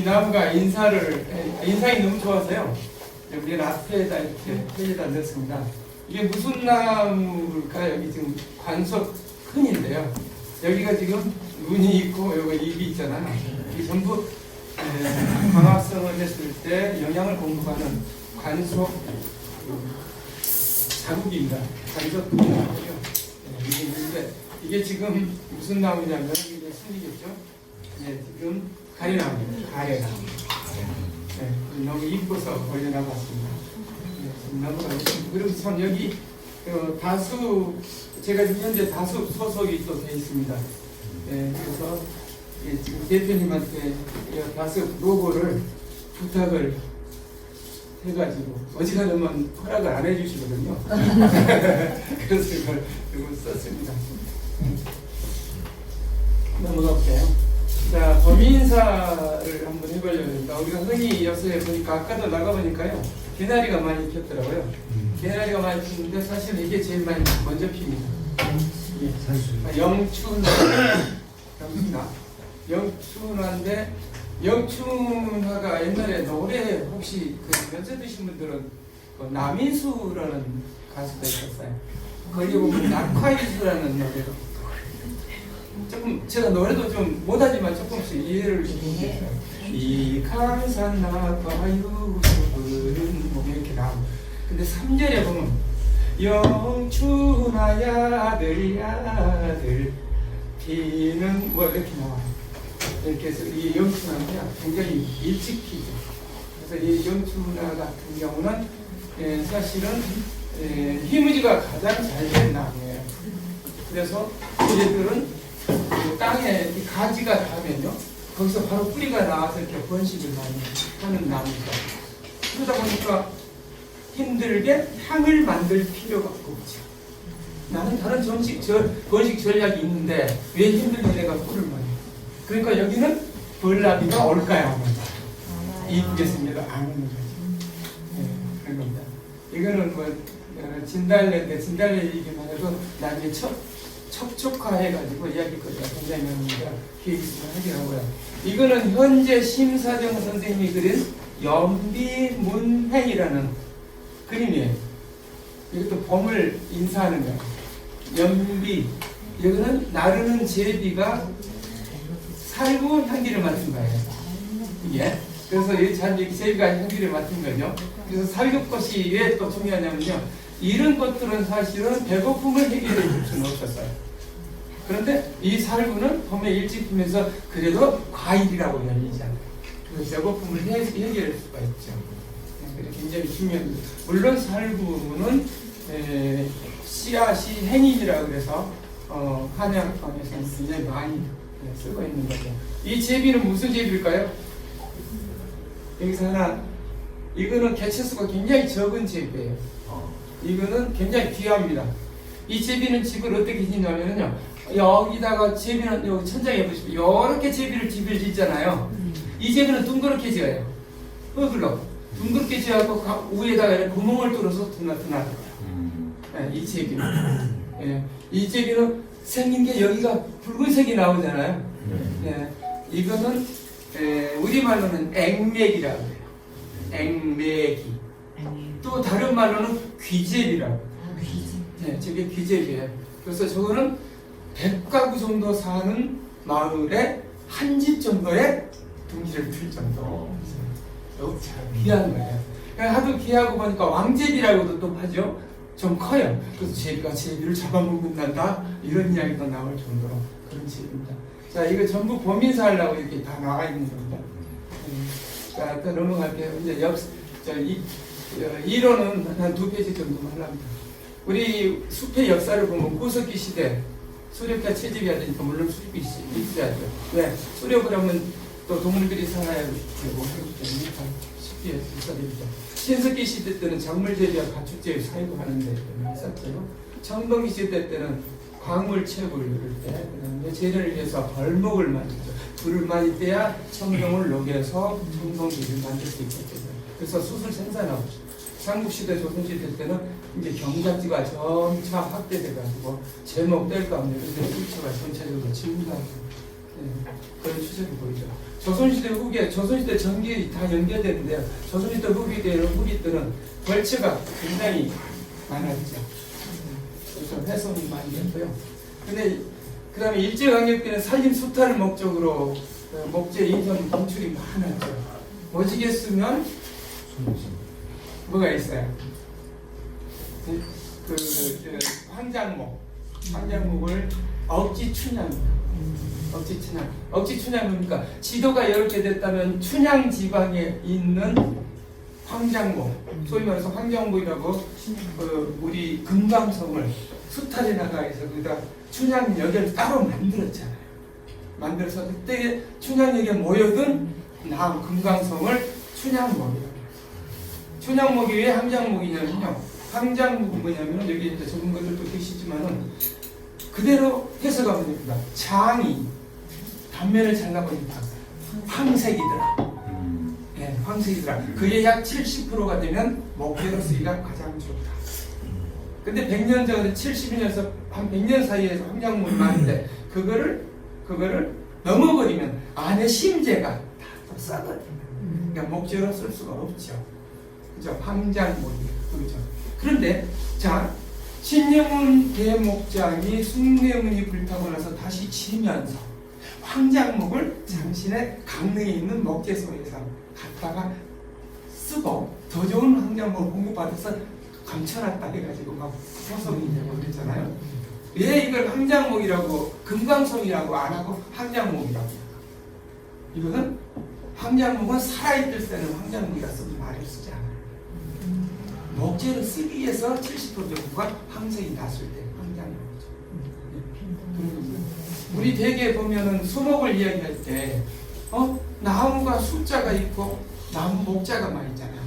이 나무가 인상이 너무 좋아서요. 우리는 앞에다 이렇게 페이지에다 넣습니다. 이게 무슨 나무일까? 여기 지금 관석 큰인데요. 여기가 지금 눈이 있고 여기 입이 있잖아요. 이게 전부 광합성을 했을 때 영양을 공급하는 관속 자국입니다. 관석 근이고요. 이게 있는데 이게 지금 무슨 나무냐면 이게 순이겠죠. 지금 가래나무입니다. 가래나무. 너무 이뻐서 올려놔봤습니다. 나무가 그리고 참 여기 다수 제가 지금 현재 다수 소속이 또 돼 있습니다. 그래서 지금 대표님한테 다수 로고를 부탁을 해가지고 어지간하면 허락을 안 해주시거든요. 그래서 이걸 썼습니다. 넘어가 볼게요. 자, 범인사를 한번 해보려고 합니다. 우리가 흔히 역사에 보니까 아까도 나가보니까요 개나리가 많이 피었더라고요. 개나리가 많이 피는데 사실 이게 제일 많이 먼저 핍니다. 영춘화인데 영춘화가 옛날에 노래 혹시 그 연세 드신 분들은 그 남인수라는 가수가 있었어요. 거기 보면 낙화일수라는 노래도 조금 제가 노래도 좀 못하지만 조금씩 이해를 해주세요. 이 강산 낙화유들은 뭐 이렇게 나오고 근데 3절에 보면 영춘아 야들 피는 뭐 이렇게 나와요. 이렇게 해서 이 영춘아가 굉장히 일찍 피죠. 그래서 이 영춘아 같은 경우는 사실은 희무지가 가장 잘 된 나무예요. 그래서 얘들은 땅에 가지가 닿으면요 거기서 바로 뿌리가 나와서 이렇게 번식을 많이 하는 나무입니다. 그러다 보니까 힘들게 향을 만들 필요가 없죠. 나는 다른 번식 전략이 있는데 왜 힘들게 내가 꿀을 먹어요? 그러니까 여기는 벌나비가 올까요? 이쁘겠습니다. 안 오는 거죠. 그런 겁니다. 이거는 뭐 진달래인데 진달래 얘기만 해도 나중에 척촉화해가지고 이야기거리가 굉장히 많으니까 기획 있으면 하긴 하고요. 이거는 현재 심사정 선생님이 그린 연비문행이라는 그림이에요. 이것도 봄을 인사하는 거예요. 연비, 이거는 나르는 제비가 살구 향기를 맡은 거예요. 이게 그래서 이 제비가 향기를 맡은 거죠. 그래서 살구꽃이 왜 또 중요하냐면요. 이런 것들은 사실은 배고픔을 해결해 줄 수는 없었어요. 그런데 이 살구는 봄에 일찍 피면서 그래도 과일이라고 열리지 않아요. 그래서 배고픔을 해결할 수가 있죠. 굉장히 중요합니다. 물론 살구는 씨앗이 행인이라고 그래서 한약방에서는 굉장히 많이 쓰고 있는 거죠. 이 제비는 무슨 제비일까요? 여기서 하나, 이거는 개체수가 굉장히 적은 제비예요. 이거는 굉장히 귀합니다. 이 제비는 집을 어떻게 짓냐면요. 여기다가 제비는 여기 천장에 보시면 이렇게 집을 짓잖아요. 이 제비는 둥그렇게 지어요. 흙으로 둥그렇게 지어갖고 위에다가 이렇게 구멍을 뚫어서 드나드나. 이 제비는. 이 제비는 생긴 게 여기가 붉은색이 나오잖아요. 이거는 우리말로는 앵맥이라고 해요. 앵맥이. 또 다른 말로는 귀제비라고. 저게 귀제비예요. 그래서 저거는 100가구 정도 사는 마을에 한 집 정도의 둥지를 틀 정도. 귀한 거예요. 하도 귀하고 보니까 왕제비라고도 또 하죠. 좀 커요. 그래서 제비가 제비를 잡아먹는다 이런 이야기도 나올 정도로 그런 제비입니다. 자, 이거 전부 범인사 하려고 이렇게 다 나와 있는 겁니다. 자, 또 넘어갈게요. 이제 이론은 한 2페이지 정도만 하랍니다. 우리 숲의 역사를 보면 구석기 시대 수렵과 채집해야 되니까 물론 수렵이 있어야죠. 왜? 수렵을 하면 또 동물들이 살아야 되고 하기 때문에 쉽게 있어야 됩니다. 신석기 시대 때는 작물 재배와 가축 재배 사이로 하는데 있었고요. 청동기 시대 때는 광물 채굴 이럴 때 그다음에 재래를 위해서 벌목을 만들죠. 불을 많이 떼야 청동을 녹여서 청동기를 만들 수 있겠죠. 그래서 숯을 생산하고 삼국시대 조선시대 때는 이제 경작지가 점차 확대돼가지고 제목 뗄 가운데 일처가 전체적으로 침투하고 그런 추세로 보이죠. 조선시대 후기에, 조선시대 전기 다 연결되는데요. 조선시대 후기 때는 벌처가 굉장히 많았죠. 그래서 훼손이 많이 됐고요. 근데 그 다음에 일제강점 때는 산림 수탈을 목적으로 목재 인선 방출이 많았죠. 오지겠으면 뭐가 있어요? 황장목을 억지 춘향. 억지 춘향이니까 지도가 이렇게 됐다면 춘향 지방에 있는 황장목, 소위 말해서 황장목이라고 우리 금강섬을 수탈해 나가해서 거기다 춘향역을 따로 만들었잖아요. 만들어서 그때 춘향역에 모여든 나무 금강섬을 춘향목이라고. 춘향목이 왜 황장목이냐면요. 황장목은 뭐냐면 여기 이제 적은 것들도 계시지만은 그대로 해석하면 됩니다. 장이 단면을 잘라보니까 황색이더라. 네, 황색이더라. 그게 약 70%가 되면 목재로 쓰기가 가장 좋다. 근데 100년 전에 70년에서 한 100년 사이에서 황장목이 많은데 그거를 넘어버리면 안에 심재가 다 또 썩어요. 그러니까 목재로 쓸 수가 없죠. 그죠? 황장목이 그죠. 그런데 자. 신예문 대목장이 숭례문이 불타고 나서 다시 지면서 황장목을 당신의 강릉에 있는 목재소에서 갖다가 쓰고 더 좋은 황장목을 공급받아서 감춰놨다 해가지고 막 소송이 되고 그랬잖아요. 왜 이걸 황장목이라고 금강송이라고 안 하고 황장목이라고 해요? 이거는 황장목은 살아있을 때는 황장목이라 쓰지 말을 쓰지 않아요. 목재를 쓰기 위해서 70% 정도가 황색이 났을 때 황장목이죠. 우리 대개 보면은 수목을 이야기할 때 나무가 숫자가 있고 나무 목자가 많이 있잖아요.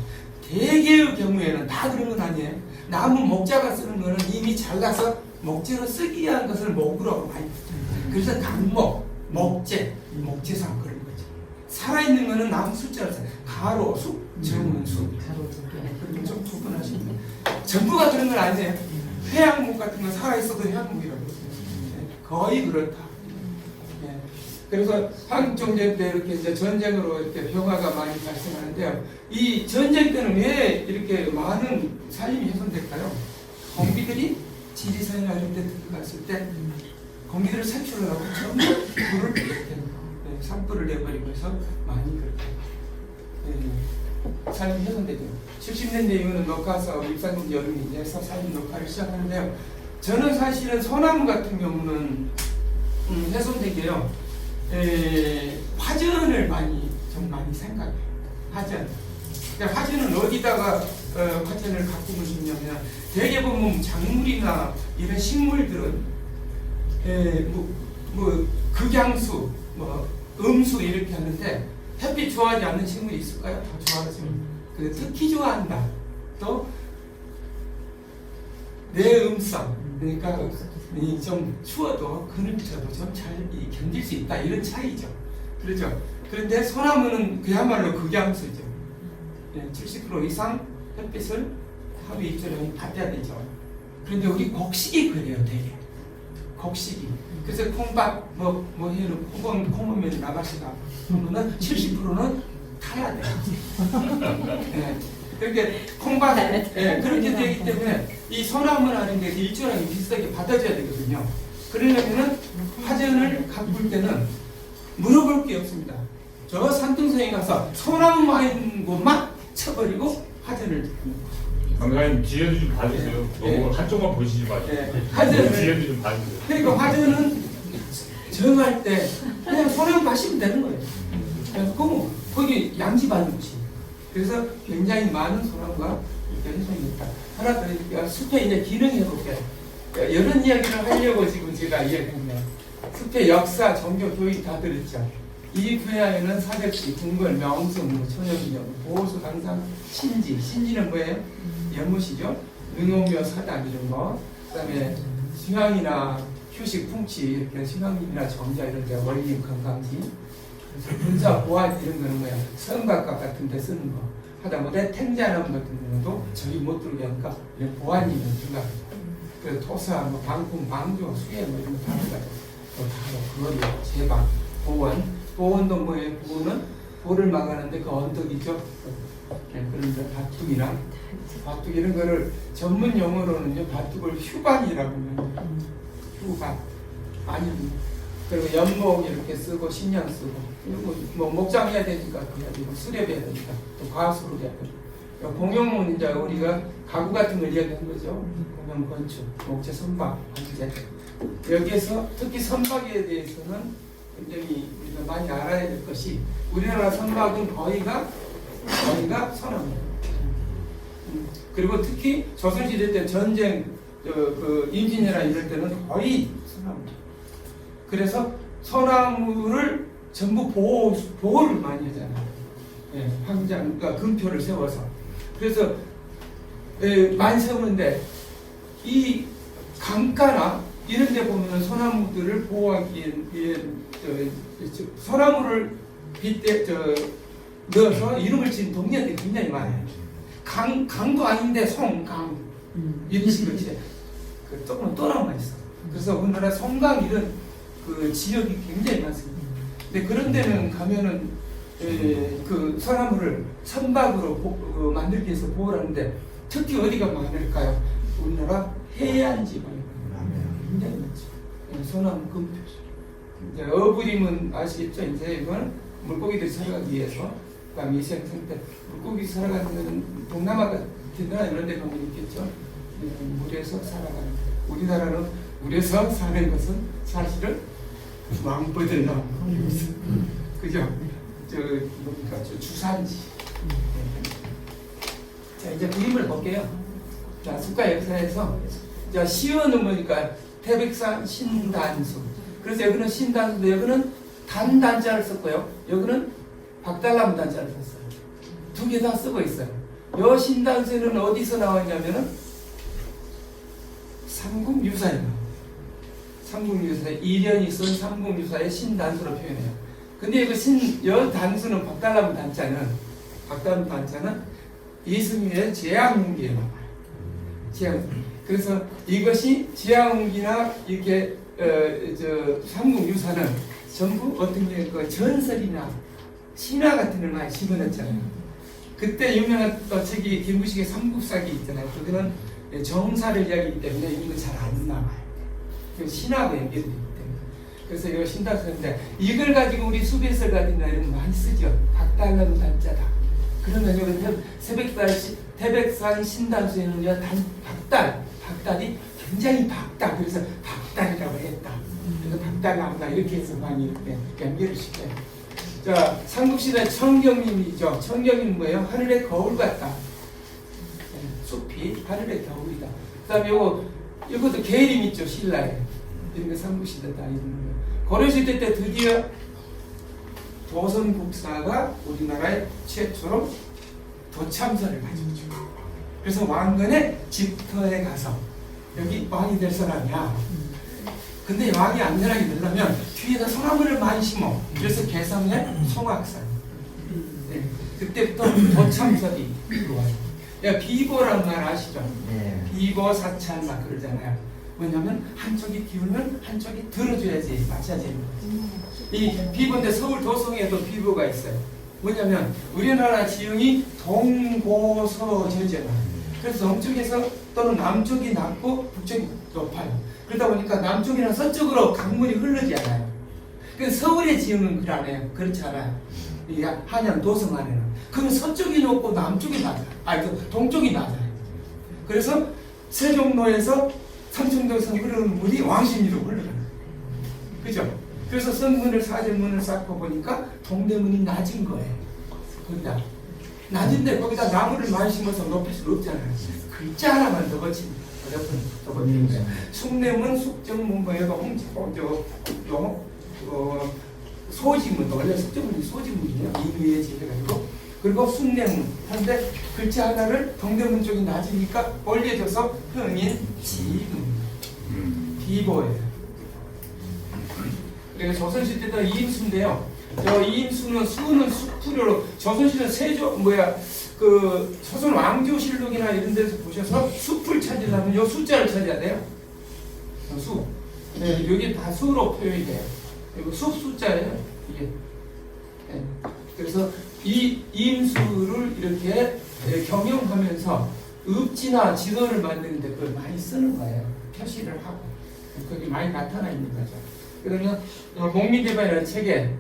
대개의 경우에는 다 그런 건 아니에요. 나무 목자가 쓰는 거는 이미 잘라서 목재로 쓰기 위한 것을 목으로 많이 붙여요. 그래서 강목, 목재, 목재상 그런 거죠. 살아있는 거는 나무 숫자로 써요. 가로수, 정문수. 그렇게 좀 구분하시면 전부가 그런 건 아니에요. 회양목 같은 건 살아있어도 회양목이라고 거의 그렇다. 예. 그래서 한국정전 때 이렇게 이제 전쟁으로 이렇게 병화가 많이 발생하는데요. 이 전쟁 때는 왜 이렇게 많은 산림이 훼손될까요? 공비들이 지리산이나 이런 데 들어갔을 때 공기들을 색출을 하고 전부 불을 이렇게 산불을 내버리고 해서 많이 그렇게 산림이 훼손되죠. 70년대 이후는 녹화사업, 입산금지 여름이 돼서 산림 녹화를 시작하는데요. 저는 사실은 소나무 같은 경우는 훼손되게요. 화전을 좀 많이 생각해요. 화전. 그러니까 화전은 어디다가 화전을 가꾸면 좋냐면 대개 보면 작물이나 이런 식물들은 극양수, 음수 이렇게 하는데 햇빛 좋아하지 않는 식물이 있을까요? 다 좋아하죠. 특히 좋아한다. 또 내음성, 그러니까 좀 추워도 그늘져도 좀 잘 견딜 수 있다 이런 차이죠. 그렇죠. 그런데 소나무는 그야말로 극양수죠. 70% 이상 햇빛을 하루 이틀에 받아야 되죠. 그런데 우리 곡식이 그래요, 되게. 곡식이. 그래서 콩밥 해는 콩으면 나가시다 그러면은 70%는 타야 돼요. 네. 그러니까 콩밥 그렇게 되기 때문에 이 소나무라는 게 일조량이 비슷하게 받아줘야 되거든요. 그러려면은 화전을 가꿀 때는 물어볼 게 없습니다. 저 산등성에 가서 소나무 많은 곳만 쳐버리고 화전을 강사님 지혜도 좀 봐주세요. 너무 한쪽만 보시지 마시고 화전을 지혜도 좀 봐주세요. 그러니까 화전은 정할 때 그냥 소나무 마시면 되는 거예요. 그럼 거기 양지받는 곳이. 그래서 굉장히 많은 소나무가 이렇게 훼손됐다. 하나 더 이렇게 숲의 이제 기능 해볼게요. 이런 이야기를 하려고 지금 제가 이야기했네요. 숲의 역사, 종교, 교육 다 들었죠. 이 분야에는 사백시, 궁궐, 명성, 천여기념, 보호수, 강상, 신지. 신지는 뭐예요? 연못이죠. 능오묘, 사당 이런 거. 그다음에 수양이나 휴식, 풍치 이렇게 수양이나 정자 이런 데 원림, 건강지. 그래서 군사, 보안 이런 거는 뭐야? 성곽각 같은 데 쓰는 거. 하다못해 탱자나무 같은 경우도 저기 못 들게 하니까 보안이면 들어가죠. 그래서 토사, 방풍, 방조, 수해 이런 거 다 들어가죠. 다 그거요, 제방. 보원도 뭐예요? 보원은 볼을 막았는데 그 언덕이죠. 그런데 바둑 이런 거를 전문 용어로는요, 바둑을 휴반이라고 해요. 휴반. 아니, 그리고 연목 이렇게 쓰고 신양 쓰고, 뭐 목장해야 되니까 그래가지고 수렵해야 되니까 또 과수를 해야 되니까. 공용은 이제 우리가 가구 같은 걸 이야기하는 거죠. 공용 건축, 목재 선박, 관제. 여기에서 특히 선박에 대해서는 굉장히 우리가 많이 알아야 될 것이, 우리나라 선박은 거의가 선암이에요. 그리고 특히 조선시대 때 전쟁 그 임진왜란 이럴 때는 거의 소나무입니다. 그래서 소나무를 전부 보호를 많이 하잖아요. 예, 황장, 그러니까 금표를 세워서. 그래서 많이 세우는데 이 강가나 이런 데 보면 소나무들을 보호하기 위해 소나무를 빗대 넣어서 이름을 지은 동네들이 굉장히 많아요. 강도 아닌데 송강 이런 식으로 이제 조금 또 남아 있어. 그래서 우리나라 송강 이런 그 지역이 굉장히 많습니다. 근데 그런 데는 가면은 그 소나무를 선박으로 만들기 위해서 보호를 하는데 특히 어디가 많을까요? 우리나라 해안 지방이 굉장히 많죠. 소나무 금표죠. 이제 어부림은 아시겠죠? 이제 이건 물고기들이 살아가기 위해서, 그다음에 위생생태, 물고기 살아가는 동남아 같은 나라 이런 데 가면 있겠죠. 물에서 살아가는. 우리나라는 물에서 사는 것은 사실은 왕벌들 나오는 그죠? 뭡니까? 주산지. 자, 이제 그림을 볼게요. 자, 숫가 역사에서 자, 시어는 뭐니까 태백산 신단수. 그래서 여기는 신단수인데 여기는 단자를 썼고요. 여기는 박달나무 단자를 썼어요. 두 개 다 쓰고 있어요. 요 신단수는 어디서 나왔냐면은 삼국유사예요. 삼국유사에 이련이 쓴 삼국유사의 신단수로 표현해요. 근데 여 단수는 박달나무 단자는 이승민의 제왕문기에 나와요. 그래서 이것이 제왕문기나 이렇게 삼국유사는 전부 어떤 게 그 전설이나 신화 같은 걸 많이 집어넣었잖아요. 그때 유명한 책이 김구식의 삼국사기 있잖아요. 그거는 정사를 이야기하기 때문에 이거 잘 안 나와요. 신화하고 연결되기 때문에. 그래서 이거 신단수인데 이걸 가지고 우리 수배설 같은 날은 많이 쓰죠. 박달나무 단자다. 그러면 여기 태백산 신단수에는 박달이 굉장히 밝다. 그래서 박달이라고 했다. 그래서 박달나무다 이렇게 해서 많이 이렇게 연결을 시켜요. 자, 삼국시대 청경림이죠. 청경림은 뭐예요? 하늘의 거울 같다. 숲이 하늘의 거울이다. 그 다음에 이것도 계림 있죠. 신라에. 이런 게 삼국시대다. 이런 거. 고려시대 때 드디어 조선 국사가 우리나라에 최초로 도참서를 가져오죠. 그래서 왕건의 집터에 가서 여기 왕이 될 사람이야. 근데 왕이 안 되려면 뒤에다 소나무를 많이 심어. 그래서 개성의 송악산. 네. 그때부터 도참설이 들어와요. 비보라는 말 아시죠? 네. 비보 사찰 막 그러잖아요. 뭐냐면 한쪽이 기울면 한쪽이 들어줘야지 맞춰지는 거지. 이 비보인데 서울 도성에도 비보가 있어요. 뭐냐면 우리나라 지형이 동고서저잖아요. 그래서 동쪽에서 또는 남쪽이 낮고 북쪽이 높아요. 그러다 보니까 남쪽이나 서쪽으로 강물이 흐르지 않아요. 그래서 서울의 지형은 그러네요. 그렇지 않아요. 한양 도성 안에는. 그럼 서쪽이 높고 남쪽이 낮아요. 동쪽이 낮아요. 그래서 세종로에서 삼청동에서 흐르는 물이 왕십리로 흘러가는 거예요. 그죠? 그래서 성문을 사제문을 쌓고 보니까 동대문이 낮은 거예요. 거기다 낮은데 거기다 나무를 많이 심어서 높일 수 없잖아요. 글자 하나만 더 거칩니다. 더 거치는 거예요. 숭례문, 숙정문고에가 소지문, 원래 숙정문이 소지문이에요. 이미에 지해가지고. 그리고 숭례문 한데 글자 하나를 동대문 쪽이 낮으니까 올려져서 흥인 지문 비보예요. 그리고 조선시대 때 이임수인데요. 이임수는 수는 수풀로 조선시대 조선 왕조실록이나 이런 데서 보셔서 숲을 찾으려면 요 숫자를 찾아야 돼요. 수. 네, 여기 다 수로 표현이 돼요. 이거 숲 숫자예요. 이게. 예. 그래서 이 임수를 이렇게 경영하면서 읍지나 지도를 만드는데 그걸 많이 쓰는 거예요. 표시를 하고 거기 많이 나타나 있는 거죠. 그러면 목민대반이라는 책에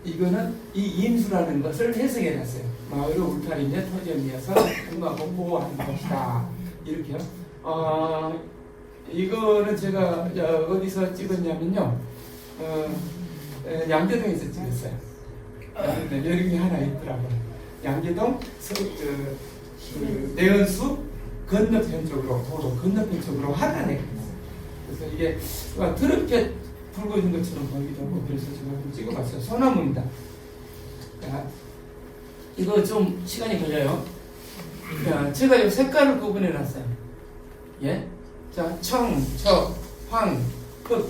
이거는 이 임수라는 것을 해석해 놨어요. 마을의 울타리인데 토지에 서 공하고 보호하는 것이다. 이렇게요. 이거는 제가 어디서 찍었냐면요. 양재동에서 찍었어요. 여름이 하나 있더라고요. 양재동 내연수 건너편 쪽으로 도로 건너편 쪽으로 하단에 그래서 이게 드럽게 불고 있는 것처럼 보이기도 하고 그래서 제가 좀 찍어봤어요. 소나무입니다. 자, 이거 좀 시간이 걸려요. 자, 제가 이 색깔을 구분해 놨어요. 예? 자, 청, 적, 황, 흑,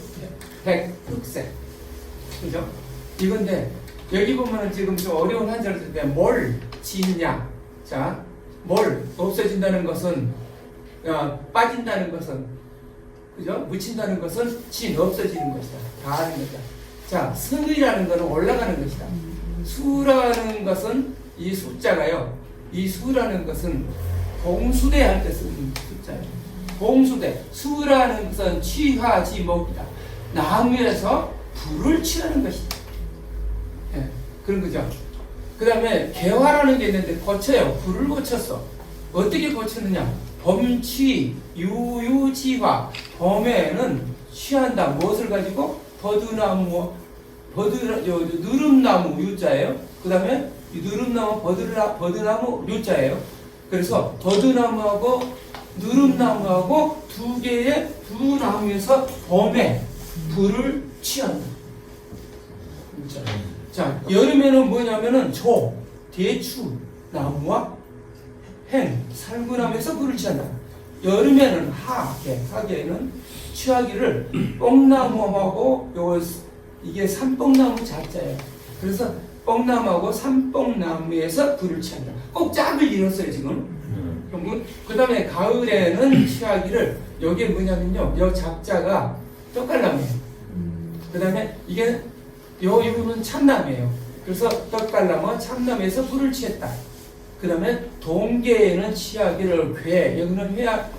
백, 흑색. 그죠? 이건데 여기 보면은 지금 좀 어려운 한자를 쓸 때 뭘 지냐. 자, 뭘 없어진다는 것은 빠진다는 것은 그죠? 묻힌다는 것은 진 없어지는 것이다. 다 하는 거다. 자, 승이라는 것은 올라가는 것이다. 수라는 것은 이 숫자가요. 이 수라는 것은 봉수대 할 때 쓰는 숫자예요. 봉수대. 수라는 것은 취하지목이다. 나무에서 불을 취하는 것이다. 예, 그런 거죠. 그 다음에 개화라는 게 있는데 고쳐요. 불을 고쳤어. 어떻게 고쳤느냐? 범취, 유유지화. 범에는 취한다. 무엇을 가지고? 버드나무, 느릅나무 유자예요. 그 다음에 느릅나무, 버드나무 유자예요. 그래서 버드나무하고 느릅나무하고 두 개의 두 나무에서 범에 불을 취한다. 자, 여름에는 뭐냐면은 조, 대추, 나무와 행, 살구나무에서 불을 취한다. 여름에는 하계는 취하기를 뽕나무하고 이게 삼뽕나무 자자예요. 그래서 뽕나무하고 삼뽕나무에서 불을 취한다. 꼭 짝을 이뤘어요 지금. 그 다음에 가을에는 취하기를 여기에 뭐냐면요, 요 작자가 떡갈나무예요. 그 다음에 이게 요 이부는 참나무예요. 그래서 떡갈나무 참나무에서 불을 취했다. 그 다음에 동계에는 취하기를 괴, 여기는 회약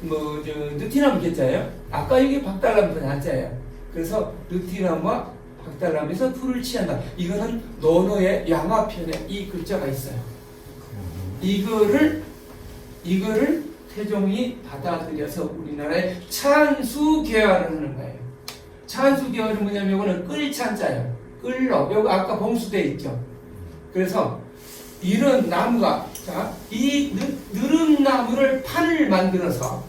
느티나무 개자예요. 아까 이게 박달나무 난자예요. 그래서 느티나무와 박달나무에서 불을 취한다. 이거는 논어의 양화편에 이 글자가 있어요. 이거를 태종이 받아들여서 우리나라에 찬수계화를 하는 거예요. 찬수계화는 뭐냐면 이거는 끌찬자예요. 끌로 여기 아까 봉수대 있죠. 그래서 이런 나무가 이 느릅나무를 판을 만들어서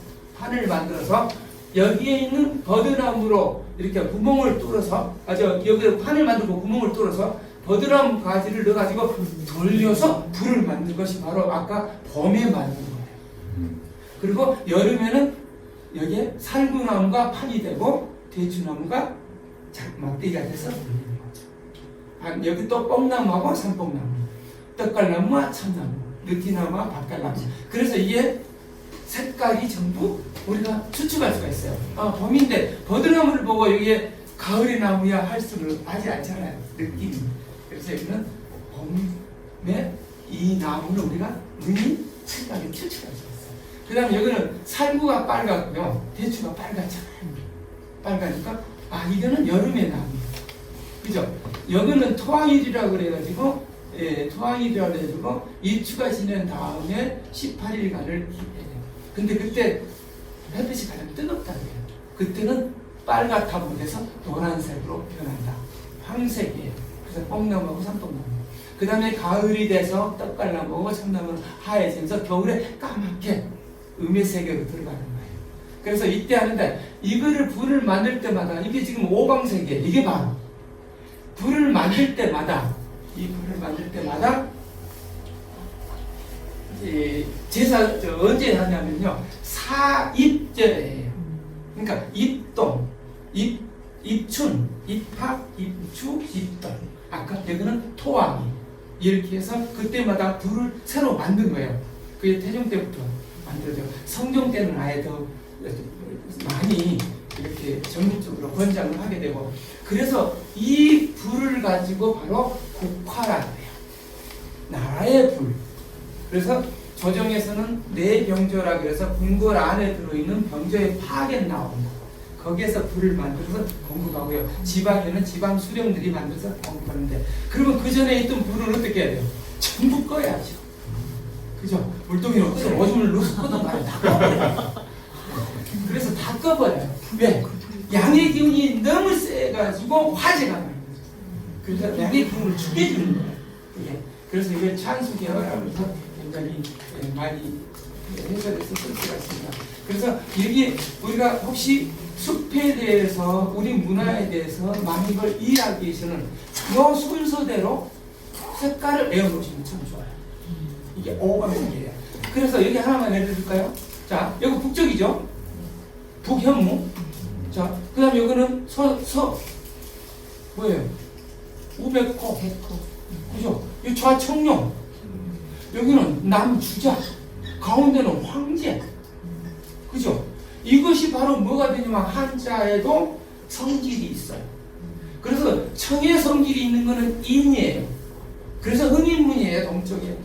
여기에 있는 버드나무로 이렇게 구멍을 뚫어서 여기 판을 만들고 구멍을 뚫어서 버드나무 가지를 넣어가지고 돌려서 불을 만든 것이 바로 아까 범에 만든 거예요. 그리고 여름에는 여기에 살구나무가 판이 되고 대추나무가 막대기가 돼서 불리는 거죠. 여기 또 뽕나무하고 삼뽕나무, 떡갈나무와 참나무, 느티나무와 박갈나무. 그래서 이게 색깔이 전부 우리가 추측할 수가 있어요. 봄인데 버드나무를 보고 여기에 가을의 나무야 할 수는 하지 않잖아요. 느낌이. 그래서 여기는 봄에 이 나무를 우리가 눈이 생각에 추측할 수 있어요. 그 다음에 여기는 살구가 빨갛고요. 대추가 빨갛잖아요. 빨가니까 이거는 여름의 나무예요. 그죠? 여기는 토항일이라고 그래가지고 토항일이라고 해가지고 입추가 지난 다음에 18일간을 기해요. 근데 그때 햇빛이 가장 뜨겁다는 거예요. 그때는 빨갛다 못해서 노란색으로 변한다. 황색이에요. 그래서 뽕나무하고 삼뽕나무. 그 다음에 가을이 돼서 떡갈나무하고 참나무는 하얘지면서 겨울에 까맣게 음의세계로 들어가는 거예요. 그래서 이때 하는데 이거를 불을 만들 때마다 이게 지금 오광색이에요. 이게 바로 불을 만들 때마다 제사 언제 하냐면요, 사입절이에요. 그러니까 입동, 입춘, 입학, 입추, 입동. 아까 여기는 토왕이 이렇게 해서 그때마다 불을 새로 만든 거예요. 그게 태종 때부터 만들어져. 성종 때는 아예 더 많이 이렇게 전문적으로 권장을 하게 되고, 그래서 이 불을 불을 가지고 바로 국화라고 해요. 나라의 불. 그래서 조정에서는 내병조라 그래서 궁궐 안에 들어있는 병조의 파괴 나오는 거. 거기에서 불을 만들어서 공급하고요. 지방에는 지방 수령들이 만들어서 공급하는데, 그러면 그 전에 있던 불은 어떻게 해야 돼요? 전부 꺼야죠. 그죠? 물동이는 없어서 오줌을 넣고도 말이 다 꺼버려요. 그래서 다 꺼버려요. 왜? 양의 기운이 너무 세가지고 화재가 나는 거죠. 그래서 양의 기운을 죽여주는 거예요. 이게. 그래서 이걸 찬수계어라고 해서 굉장히 많이 해설해서 쓸 수가 있습니다. 그래서 여기 우리가 혹시 숲에 대해서, 우리 문화에 대해서 많은 걸 이해하기 위해서는 이 순서대로 색깔을 외워놓으시면 참 좋아요. 이게 오감색이에요. 그래서 여기 하나만 내려줄까요? 자, 여기 북쪽이죠? 북현무. 자, 그 다음에 여기는 뭐예요? 우백호. 그죠? 이 좌청룡. 여기는 남주자. 가운데는 황제. 그죠? 이것이 바로 뭐가 되냐면 한자에도 성질이 있어요. 그래서 청의 성질이 있는 거는 인이에요. 그래서 흥인문이에요, 동쪽에.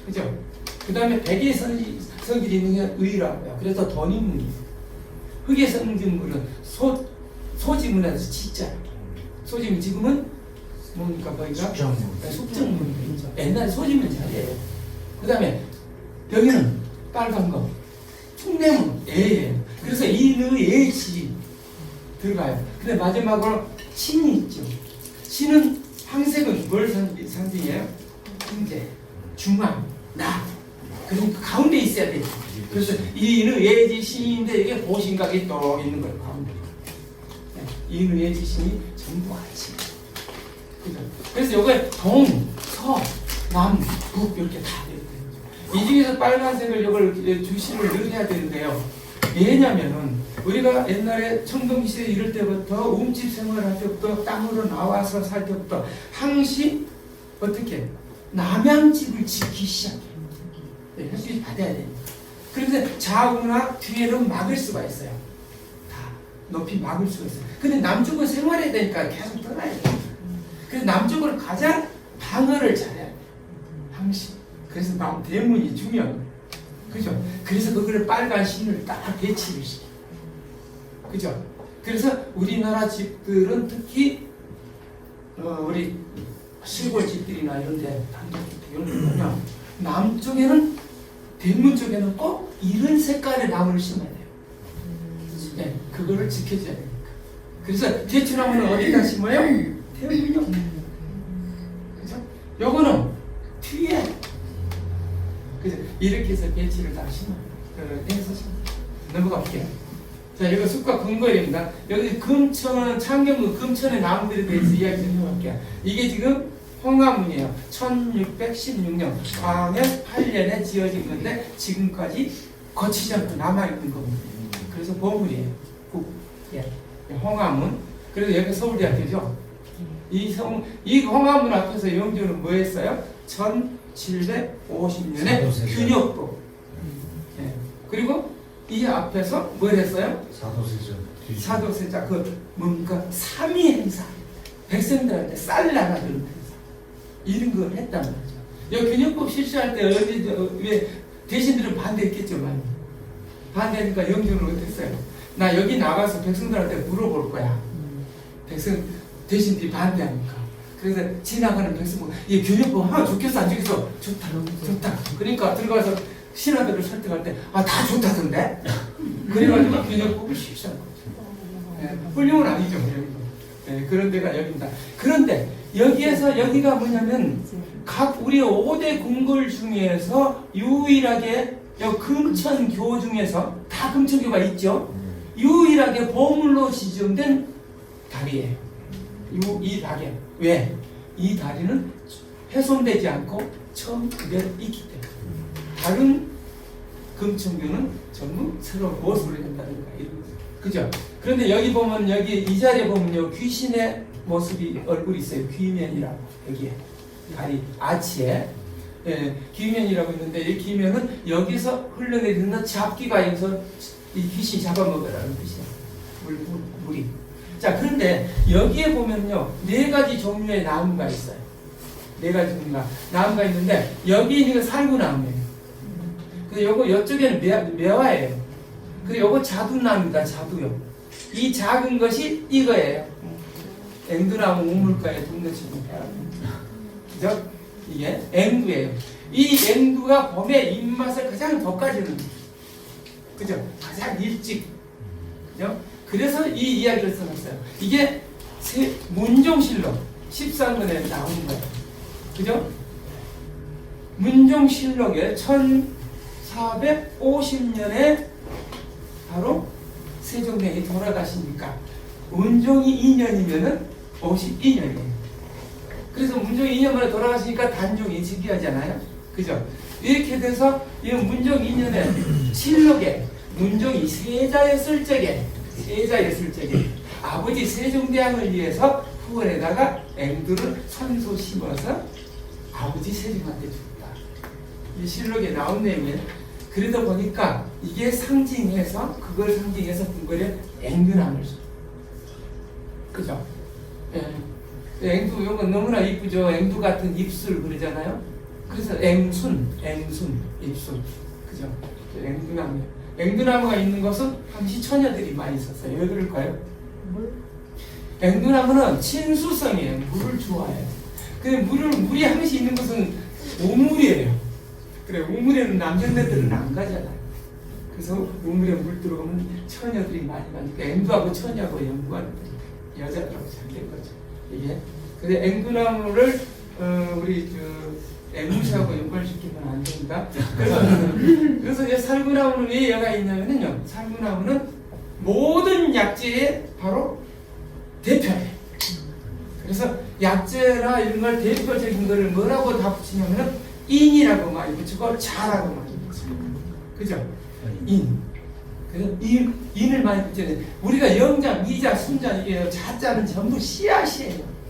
그죠? 그 다음에 백의 성질이 있는 게 의라고요. 그래서 돈인문이에요. 흑의 성질문은 소지문에서 지자. 소지문 지금은 뭡니까? 거기가 숙정문. 옛날에 소지문 자리예요. 그 다음에 여기는 빨간 거. 흉내문 애예요. 그래서 이의 애지 들어가요. 근데 마지막으로 신이 있죠. 신은 황색은 뭘 상징해요? 형제, 중앙, 나. 그러니까 가운데 있어야 돼요. 그래서 이의 애지 신인데 이게 보신각이 또 있는 거예요. 가운데. 이의 애지 신이 전부 같이. 그래서 여기에 동, 서, 남, 북 이렇게 다 돼요. 이 중에서 빨간색을 이걸 주시를 넣어야 되는데요. 왜냐면은 우리가 옛날에 청동시대 이럴 때부터 움집 생활할 때부터 땅으로 나와서 살 때부터 항시 어떻게 남양집을 짓기 시작해요. 네, 햇빛 받아야 됩니다. 그런데 좌우나 뒤에는 막을 수가 있어요. 다 높이 막을 수가 있어요. 근데 남쪽은 생활해야 되니까 계속 떠나야 돼요. 그래서 남쪽으로 가장 방어를 잘해야 돼요. 항시. 그래서 남 대문이 중요한 거예요. 그죠? 그래서 그거를 빨간 신을 딱 배치를 시켜요. 그죠? 그래서 우리나라 집들은 특히 우리 시골 집들이나 이런 데 단독주택 이런 데 보면 남쪽에는 대문 쪽에는 꼭 이런 색깔의 나무를 심어야 돼요. 네, 그거를 지켜줘야 되니까. 그래서 대추나무는 어디다 심어요? 대문 옆에. 그죠? 요거는 뒤에. 그래서 이렇게 해서 배치를 다 심어요. 해서 넘어가 볼게요. 자, 이거 숲과 근거리입니다. 여기 금천, 창경구 금천의 나무들에 대해서 이야기 좀 해볼게요. 이게 지금 홍화문이에요. 1616년 광해 8년에 지어진 건데 지금까지 거치지 않고 남아있는 겁니다. 그래서 보물이에요. 예. 홍화문. 그래서 여기 서울대학교죠. 이 홍화문 앞에서 영주는 뭐 했어요? 1750년에 균역법. 예. 그리고 이 앞에서 뭘 했어요? 사도세자. 그 뭔가 삼위 행사. 백성들한테 쌀 나가주는 행사. 이런 걸 했단 말이죠. 이 균역법 실시할 때 왜 대신들은 반대했겠지만 반대하니까 영주는 어땠어요? 나 여기 나가서 백성들한테 물어볼 거야. 백성 대신들이 반대하니까. 그래서 지나가는 백성 이 균역법 하면 좋겠어 안 좋겠어? 좋다. 그러니까 들어가서 신하들을 설득할 때 다 좋다던데. 그래가지고 균역법을 실시한 거죠. 네, 훌륭은 아니죠. 네, 그런 데가 여기입니다. 그런데 여기에서 여기가 뭐냐면 각 우리 5대 궁궐 중에서 유일하게 금천교 중에서 다 금천교가 있죠. 유일하게 보물로 지정된 다리예요. 이 다리. 왜? 이 다리는 훼손되지 않고 처음 그대로 있기 때문에. 다른 금천교는 전부 새로 모습을 한다든가 이런 거죠. 그죠? 그런데 여기 보면 여기 이 자리에 보면요 귀신의 모습이 얼굴이 있어요. 귀면이라고 여기에 다리 아치에 귀면이라고 있는데 이 귀면은 여기서 흘러내리는 잡기가 있어서 이 귀신 잡아먹으라는 뜻이에요. 물이. 자, 그런데 여기에 보면요, 4가지 종류의 나무가 있어요. 4가지 종류가 나무가 있는데 여기 있는 건 살구나무예요. 근데 요거 이쪽에는 매화예요. 그리고 요거 자두나무입니다. 자두요. 이 작은 것이 이거예요. 앵두나무 우물가에 둔것이고, 그죠? 이게 앵두예요. 이 앵두가 봄에 잎맛을 가장 돋가지는, 그죠? 가장 일찍, 그죠? 그래서 이 이야기를 써놨어요. 이게 문종실록 13권에 나오는 거예요. 그죠? 문종실록에 1450년에 바로 세종대왕이 돌아가시니까 문종이 2년이면은 52년이에요. 그래서 문종이 2년 만에 돌아가시니까 단종이 즉위하잖아요. 그죠? 이렇게 돼서 이 문종 2년에 실록에 문종이 세자였을 적에 아버지 세종대왕을 위해서 후원에다가 앵두를 선소 심어서 아버지 세종한테 줬다. 이 실록에 나온 내용이에요. 그러다 보니까 이게 상징해서 그걸 상징해서 궁궐에 앵두나무를 줘. 그죠? 예. 앵두 이건 너무나 이쁘죠. 앵두 같은 입술 그러잖아요. 그래서 앵순 입술. 그죠? 앵두나무. 앵두나무가 있는 것은 당시 처녀들이 많이 있었어요. 왜 그럴까요? 앵두나무는 친수성이에요. 물을 좋아해요. 근데 물이 항시 있는 것은 우물이에요. 그래, 우물에는 남자들은 안 가잖아요. 그래서 우물에 물 들어오면 처녀들이 많이 가니까 앵두하고 처녀하고 연구하는 여자들하고 잘 된 거죠. 이게. 근데 앵두나무를 우리 앵무새하고 연관시키면 안 된다. 그래서 이제 살구나무는 왜 얘가 있냐면요. 살구나무는 모든 약재의 바로 대표예요. 그래서 약재나 이런 걸 대표적인 거를 뭐라고 다 붙이냐면은 인이라고 많이 붙이고 자라고 많이 붙여요. 그죠? 인. 그래서 인을 많이 붙여야 돼. 우리가 영자, 미자, 순자 이게 자자는 전부 씨앗이에요.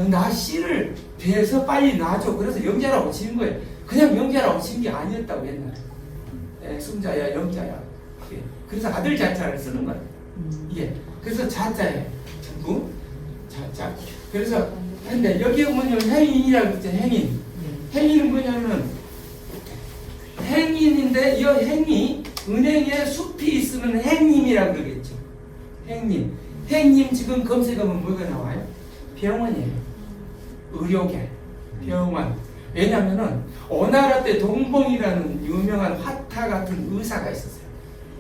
나 씨를 배에서 빨리 놔줘. 그래서 영자라고 지은 거예요. 그냥 영자라고 지은 게 아니었다고 옛날에. 예, 순자야, 영자야. 예. 그래서 아들 자자를 쓰는 거예요. 예. 그래서 자자예요. 전부 자자. 그래서 근데 여기 보면 행인이라고 했죠. 행인. 행인은 뭐냐면 행인인데 이 행이 은행에 숲이 있으면 행님이라고 그러겠죠. 행님. 행님 지금 검색하면 뭐가 나와요? 병원이에요. 의료계, 병원. 왜냐면은 오나라 때 동봉이라는 유명한 화타 같은 의사가 있었어요.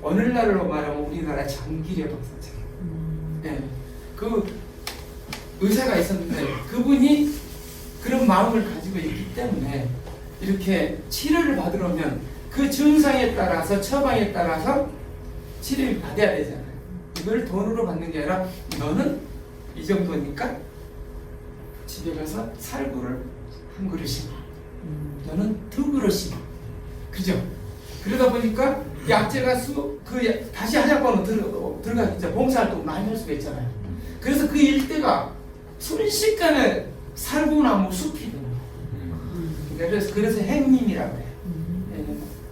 오늘날로 말하면 우리나라 장기례 박사처럼. 네. 그 의사가 있었는데 그분이 그런 마음을 가지고 있기 때문에 이렇게 치료를 받으러 오면 그 증상에 따라서 처방에 따라서 치료를 받아야 되잖아요. 이걸 돈으로 받는 게 아니라 너는 이 정도니까 집에 가서 살구를 한 그릇이나 너는 2그릇이나. 그죠? 그러다 보니까 약재가 다시 한약방으로 들어가겠죠. 봉사활동 많이 할 수가 있잖아요. 그래서 그 일대가 순식간에 살구나무 숲이 돼요. 그래서 행님이라고 해요.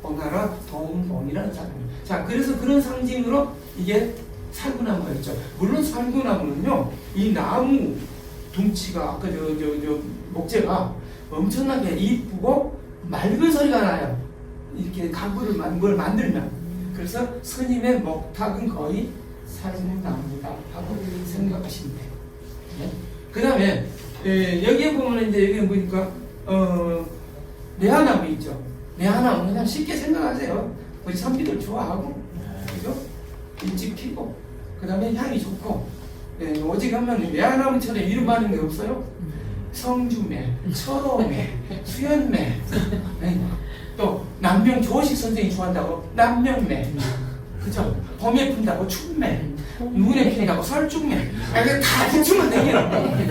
오나라 동봉이라는 사람이에요. 자, 그래서 그런 상징으로 이게 살구나무가 있죠. 물론 살구나무는요, 이 나무 둥치가 아까 저 목재가 엄청나게 이쁘고 맑은 소리가 나요. 이렇게 가구를 뭘 만들면. 그래서 스님의 목탁은 거의 살구나무다 하고 생각하시면 돼요. 네? 그 다음에 여기에 보면 이제 여기 보니까 매화나무 있죠. 매화나무 그냥 쉽게 생각하세요. 우리 선비들 좋아하고, 그죠? 일찍 피고, 그 다음에 향이 좋고, 오직 하면 매화나무처럼 이름 많은 게 없어요. 성주매, 철호매, 수연매, 또 남명 조식 선생이 좋아한다고 남명매, 그죠? 봄에 핀다고 춘매, 눈에 피다고 설중매. 다 붙이면 되겠네.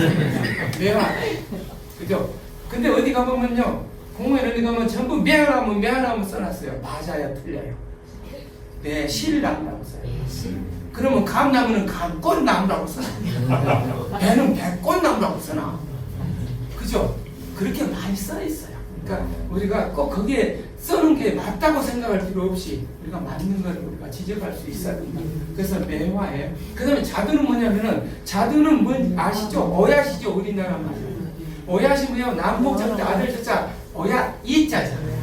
매화, 그죠? 근데 어디 가보면요, 공무원 어디 가면 전부 매화나무 써놨어요. 맞아요, 틀려요. 네, 실나무라고 써요. 그러면 감나무는 감꽃나무라고 써요. 배는 배꽃나무라고 써나. 그죠? 그렇게 많이 써 있어요. 그러니까 우리가 꼭 거기에 써는 게 맞다고 생각할 필요 없이 우리가 맞는 걸 우리가 지적할 수 있어야 된다. 그래서 매화예요. 그 다음에 자두는 뭐냐면은, 자두는 뭔 아시죠? 어야시죠? 우리나라 말. 어야시 뭐냐? 남북 자 아들 저자 어야 이자잖아요.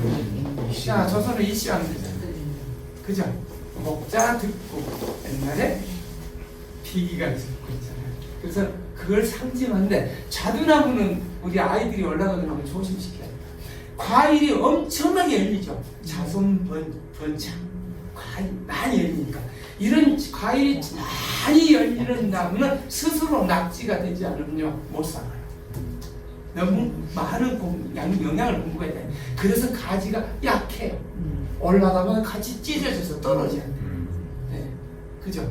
자, 조선은 이씨왕 되잖아요. 그죠? 목자 듣고 옛날에 비기가 있었고 있잖아요. 그래서 그걸 상징하는데, 자두나무는 우리 아이들이 올라가는 걸 조심시켜야 돼요. 과일이 엄청나게 열리죠. 자손 번창. 과일 많이 열리니까. 이런 과일이 많이 열리는 나무는 스스로 낙지가 되지 않으면 못 살아요. 너무 많은 영양을 공부해야 돼. 그래서 가지가 약해요. 올라가면 같이 찢어져서 떨어져야 돼. 네. 그죠?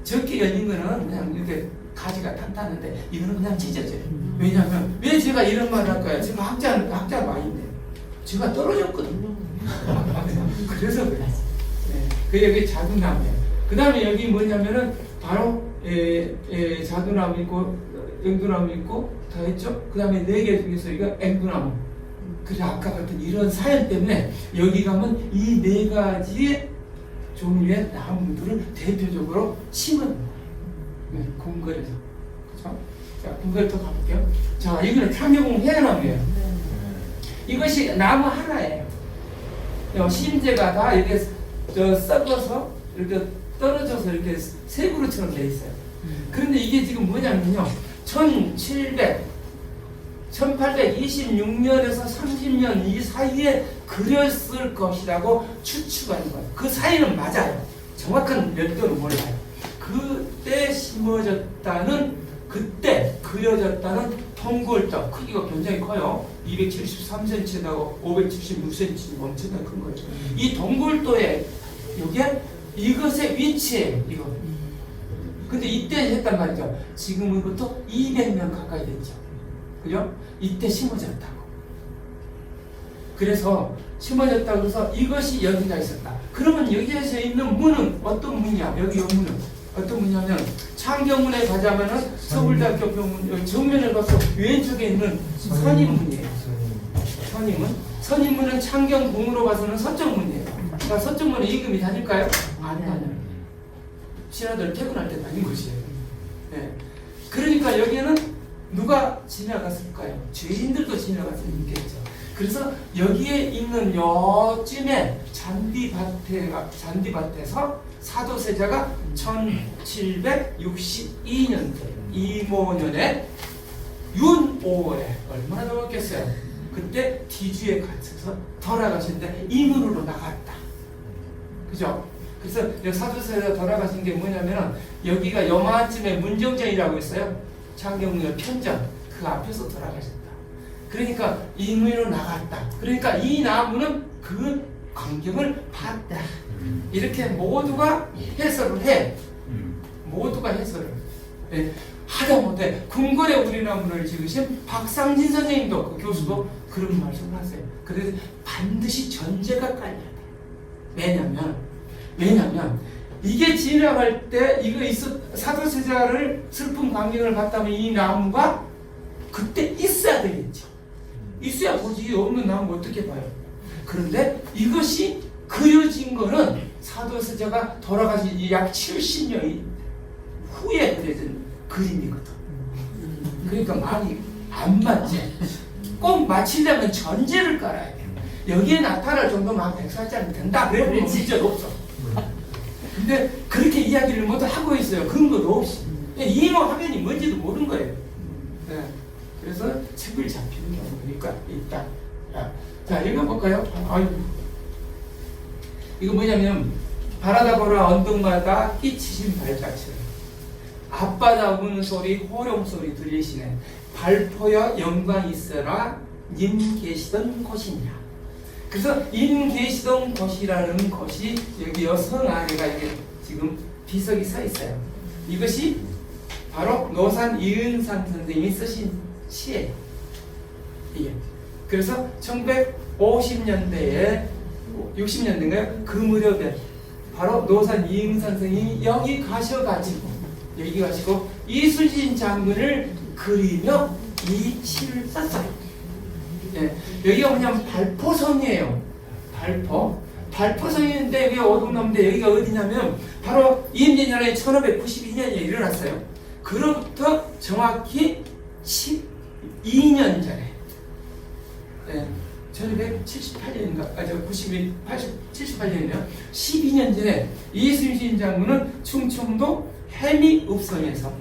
적게 열린 거는 그냥 이렇게 가지가 탄탄한데, 이거는 그냥 찢어져요. 왜냐하면, 왜 제가 이런 말을 할까요? 제가 학자 마인데 제가 떨어졌거든요. 그래서 그래요. 네. 그 여기 자두나무예요. 그 다음에 여기 뭐냐면은 바로 자두나무 있고 앵두나무 있고 다 했죠. 그 다음에 4개 중에서 이거 앵두나무. 그래서 아까 같은 이런 사연 때문에 여기 가면 이 4가지의 종류의 나무들을 대표적으로 심은 거예요. 네, 궁궐에서. 그렇죠? 자, 궁궐 또 가볼게요. 자, 이거는 탐욕 해나무예요. 이것이 나무 하나예요. 심재가 다 이렇게 썩어서 이렇게 떨어져서 이렇게 세 그루처럼 돼 있어요. 그런데 이게 지금 뭐냐면요, 1826년에서 30년 이 사이에 그렸을 것이라고 추측하는 거예요. 그 사이는 맞아요. 정확한 몇도는 몰라요. 그때 심어졌다는, 그때 그려졌다는 동굴떡, 크기가 굉장히 커요. 273cm하고 576cm, 엄청나게 큰 거예요. 이 동굴도에 이게 이것의 위치예요. 이거. 근데 이때 했단 말이죠. 지금으로부터 200년 가까이 됐죠. 그죠? 이때 심어졌다고. 그래서 심어졌다고 해서 이것이 여기가 있었다. 그러면 여기에서 있는 문은 어떤 문이야? 여기 이 문은 어떤 문이냐면, 창경문에 가자면은 서울대학교 병문 여기 정면을 봐서 왼쪽에 있는 선인문이에요. 선인문은 창경궁으로 봐서는 서쪽문이에요. 그러니까 서쪽문에 임금이 다닐까요? 안 다녀요. 신하들 퇴근할 때 다닌 곳이에요. 네. 그러니까 여기에는 누가 지나갔을까요? 죄인들도 지나갈 수 있겠죠. 그래서 여기에 있는 요쯤에 잔디밭에서 사도세자가 1762년도에 이모년에 윤5월에 얼마나 넘었겠어요? 그때 뒤주에 갇혀서 돌아가셨는데 이문으로 나갔다. 그죠? 그래서 사도세자 돌아가신 게 뭐냐면, 여기가 요만쯤에 문정전이라고 있어요. 창경문의 편전, 그 앞에서 돌아가셨다. 그러니까 이문으로 나갔다. 그러니까 이 나무는 그 광경을 봤다. 이렇게 모두가 해설을 해. 모두가 해설을 해. 하다못해 궁궐에 우리 나무를 지으신 박상진 선생님도, 그 교수도 그런 말씀을 하세요. 그래서 반드시 전제가 깔려야 돼. 왜냐면 이게 지나갈 때 이거 사도세자를 슬픈 광경을 봤다면 이 나무가 그때 있어야 되겠죠. 있어야 보지, 없는 나무 어떻게 봐요? 그런데 이것이 그려진 거는 사도세자가 돌아가신 약 70년 후에 그려진 그림이거든. 그러니까 말이 안 맞지. 꼭 맞히려면 전제를 깔아야 돼. 여기에 나타날 정도면 한 100살짜리 된다. 그래 보면 문제도 없어. 근데 그렇게 이야기를 모두 하고 있어요. 근거도 없이. 이모 화면이 뭔지도 모르는 거예요. 네. 그래서 책을 잡히는 경우가 있다. 자, 읽어볼까요? 이거 뭐냐면, 바라다 보라 언덕마다 끼치신 발자취, 앞바다 우는 소리, 호령 소리 들리시네. 발포여 영광 있어라 님 계시던 곳이냐. 그래서 인 계시던 곳이라는 것이 여기 성 안에가 이게 지금 비석이 서 있어요. 이것이 바로 노산 이은상 선생님이 쓰신 시예요. 이게. 그래서 1950년대에 60년대인가요? 그 무렵에 바로 노산 이은상 선생님이 여기 가시고 이순신 장군을 그리며 이 시를 썼어요. 예, 여기가 뭐냐면 발포성이에요. 발포성인데 여기 어둠나무인데 여기가 어디냐면 바로 이임진년에 1592년에 일어났어요. 그로부터 정확히 12년 전에, 예, 1278년인가, 78년이요. 12년 전에 이순신 장군은 충청도 해미읍성에서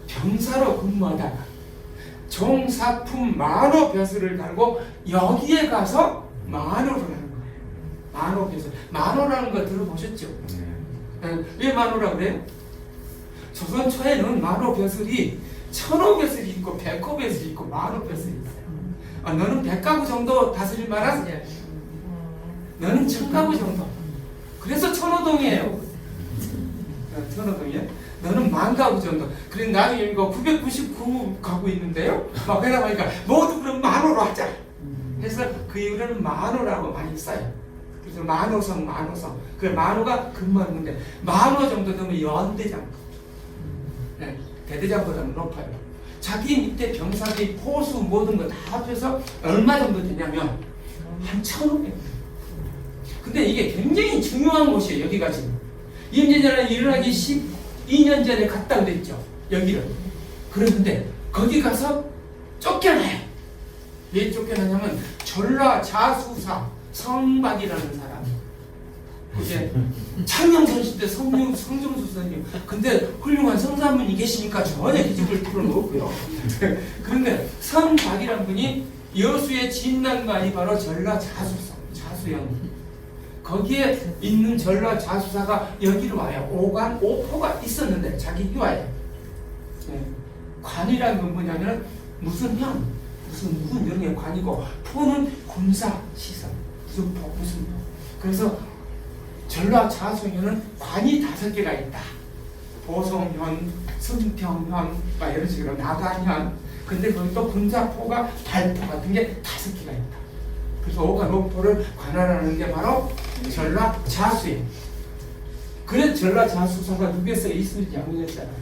병사로 근무하다가 종사품 만호 벼슬을 달고 여기에 가서 만호를 하는 거예요. 만호 벼슬. 만호라는 거 들어보셨죠? 왜 만호라고 그래요? 조선 초에는 만호 벼슬이 천호 벼슬이 있고 백호 벼슬이 있고 만호 벼슬이 있어요. 너는 100가구 정도 다스릴 만한, 너는 1000가구 정도. 그래서 천호동이에요. 천호동이에요. 너는 10,000가구 정도. 그래 나중에 이거 999가구 있는데요. 막 그러다 보니까 모두 그럼 만호로 하자. 그래서 그 이후로는 만호라고 많이 써요. 그래서 만호성. 그 만호가 근무하는데 만호 정도 되면 연대장. 네, 대대장보다는 높아요. 자기 밑에 병사들이 포수 모든 거 다 합해서 얼마 정도 되냐면 한 1,500명. 근데 이게 굉장히 중요한 곳이에요. 여기가 지금 임진왜란이 일어나기 12년 전에 갔다 그랬죠. 여기를. 그런데 거기 가서 쫓겨나요. 왜 쫓겨나냐면 전라 자수사 성박이라는 사람, 이제 창녕선 시대 성정수 선생님, 근데 훌륭한 성사분이 계시니까 전혀 기집을 필요는 없고요. 그런데 성박이라는 분이 여수의 진난관이 바로 전라 자수영, 거기에 있는 전라 자수사가 여기로 와요. 오관 오포가 있었는데 자기 와요. 네. 관이라는 건 뭐냐면 무슨 현, 무슨 이런 게 관이고, 포는 군사 시설, 무슨 포, 무슨 포. 그래서 전라 자수현은 관이 5개가 있다. 보성현, 승평현, 이런 식으로 나간현. 근데 거기 또 군사포가 발포 같은 게 5개가 있다. 그래서 오관 오포를 관할하는 게 바로 전라 자수예요. 그래서 전라 자수사가 누구였어요? 이순신 장군이었잖아요.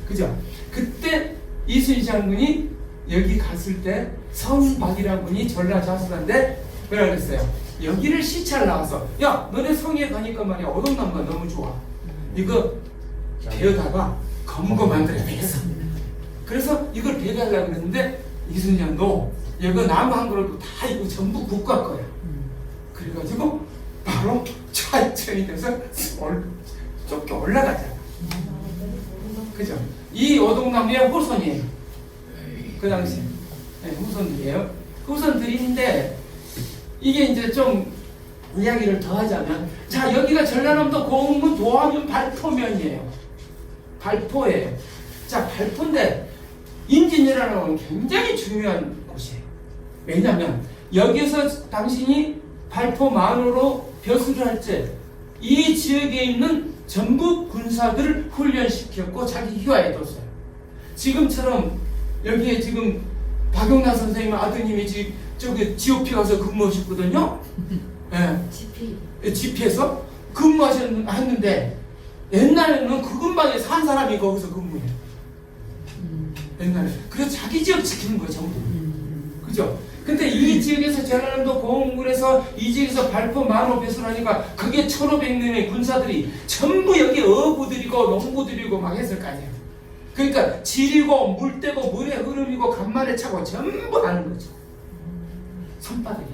그죠? 그때 이순신 장군이 여기 갔을 때 성박이라는 분이 전라 자수사인데 뭐라 그랬어요? 여기를 시찰 나와서, 야, 너네 성에 가니까 말이야, 어동나무가 너무 좋아. 이거 베어다가 검거 만들어야 되겠어. 그래서 이걸 베어달라고 그랬는데 이순신 너 이거 나무 한 그릇도 다 이거 전부 국가 거야. 그래가지고 바로 천천히 돼서 좁게 올라가잖아. 그죠? 이 어동나무의 후손이에요. 그 당시. 네, 후손들이에요. 후손들인데 이게 이제 좀 이야기를 더 하자면, 자, 여기가 전라남도 고흥군 도화면 발포면이에요. 발포예요. 자, 발포인데 임진왜란은 건 굉장히 중요한 곳이에요. 왜냐하면 여기서 당신이 발포 만호로 벼슬을 할 때 이 지역에 있는 전부 군사들을 훈련시켰고 자기 휴화에 뒀어요. 지금처럼 여기에 지금 박용란 선생님 아드님이 저기 GOP 가서 근무하셨거든요. 예. GP에서 근무하셨는데 옛날에는 그 근방에 산 사람이 거기서 근무해요. 옛날에. 그래서 자기 지역 지키는 거예요, 전부. 그죠? 근데 이 지역에서 전라남도 고흥군에서 이 지역에서 발포 만호 배설하니까 그게 1500명의 군사들이 전부 여기 어부들이고 농부들이고 막 했을 거 아니에요. 그러니까 지리고 물대고 물의 흐름이고 간만에 차고 전부 아는 거죠. 손바닥이.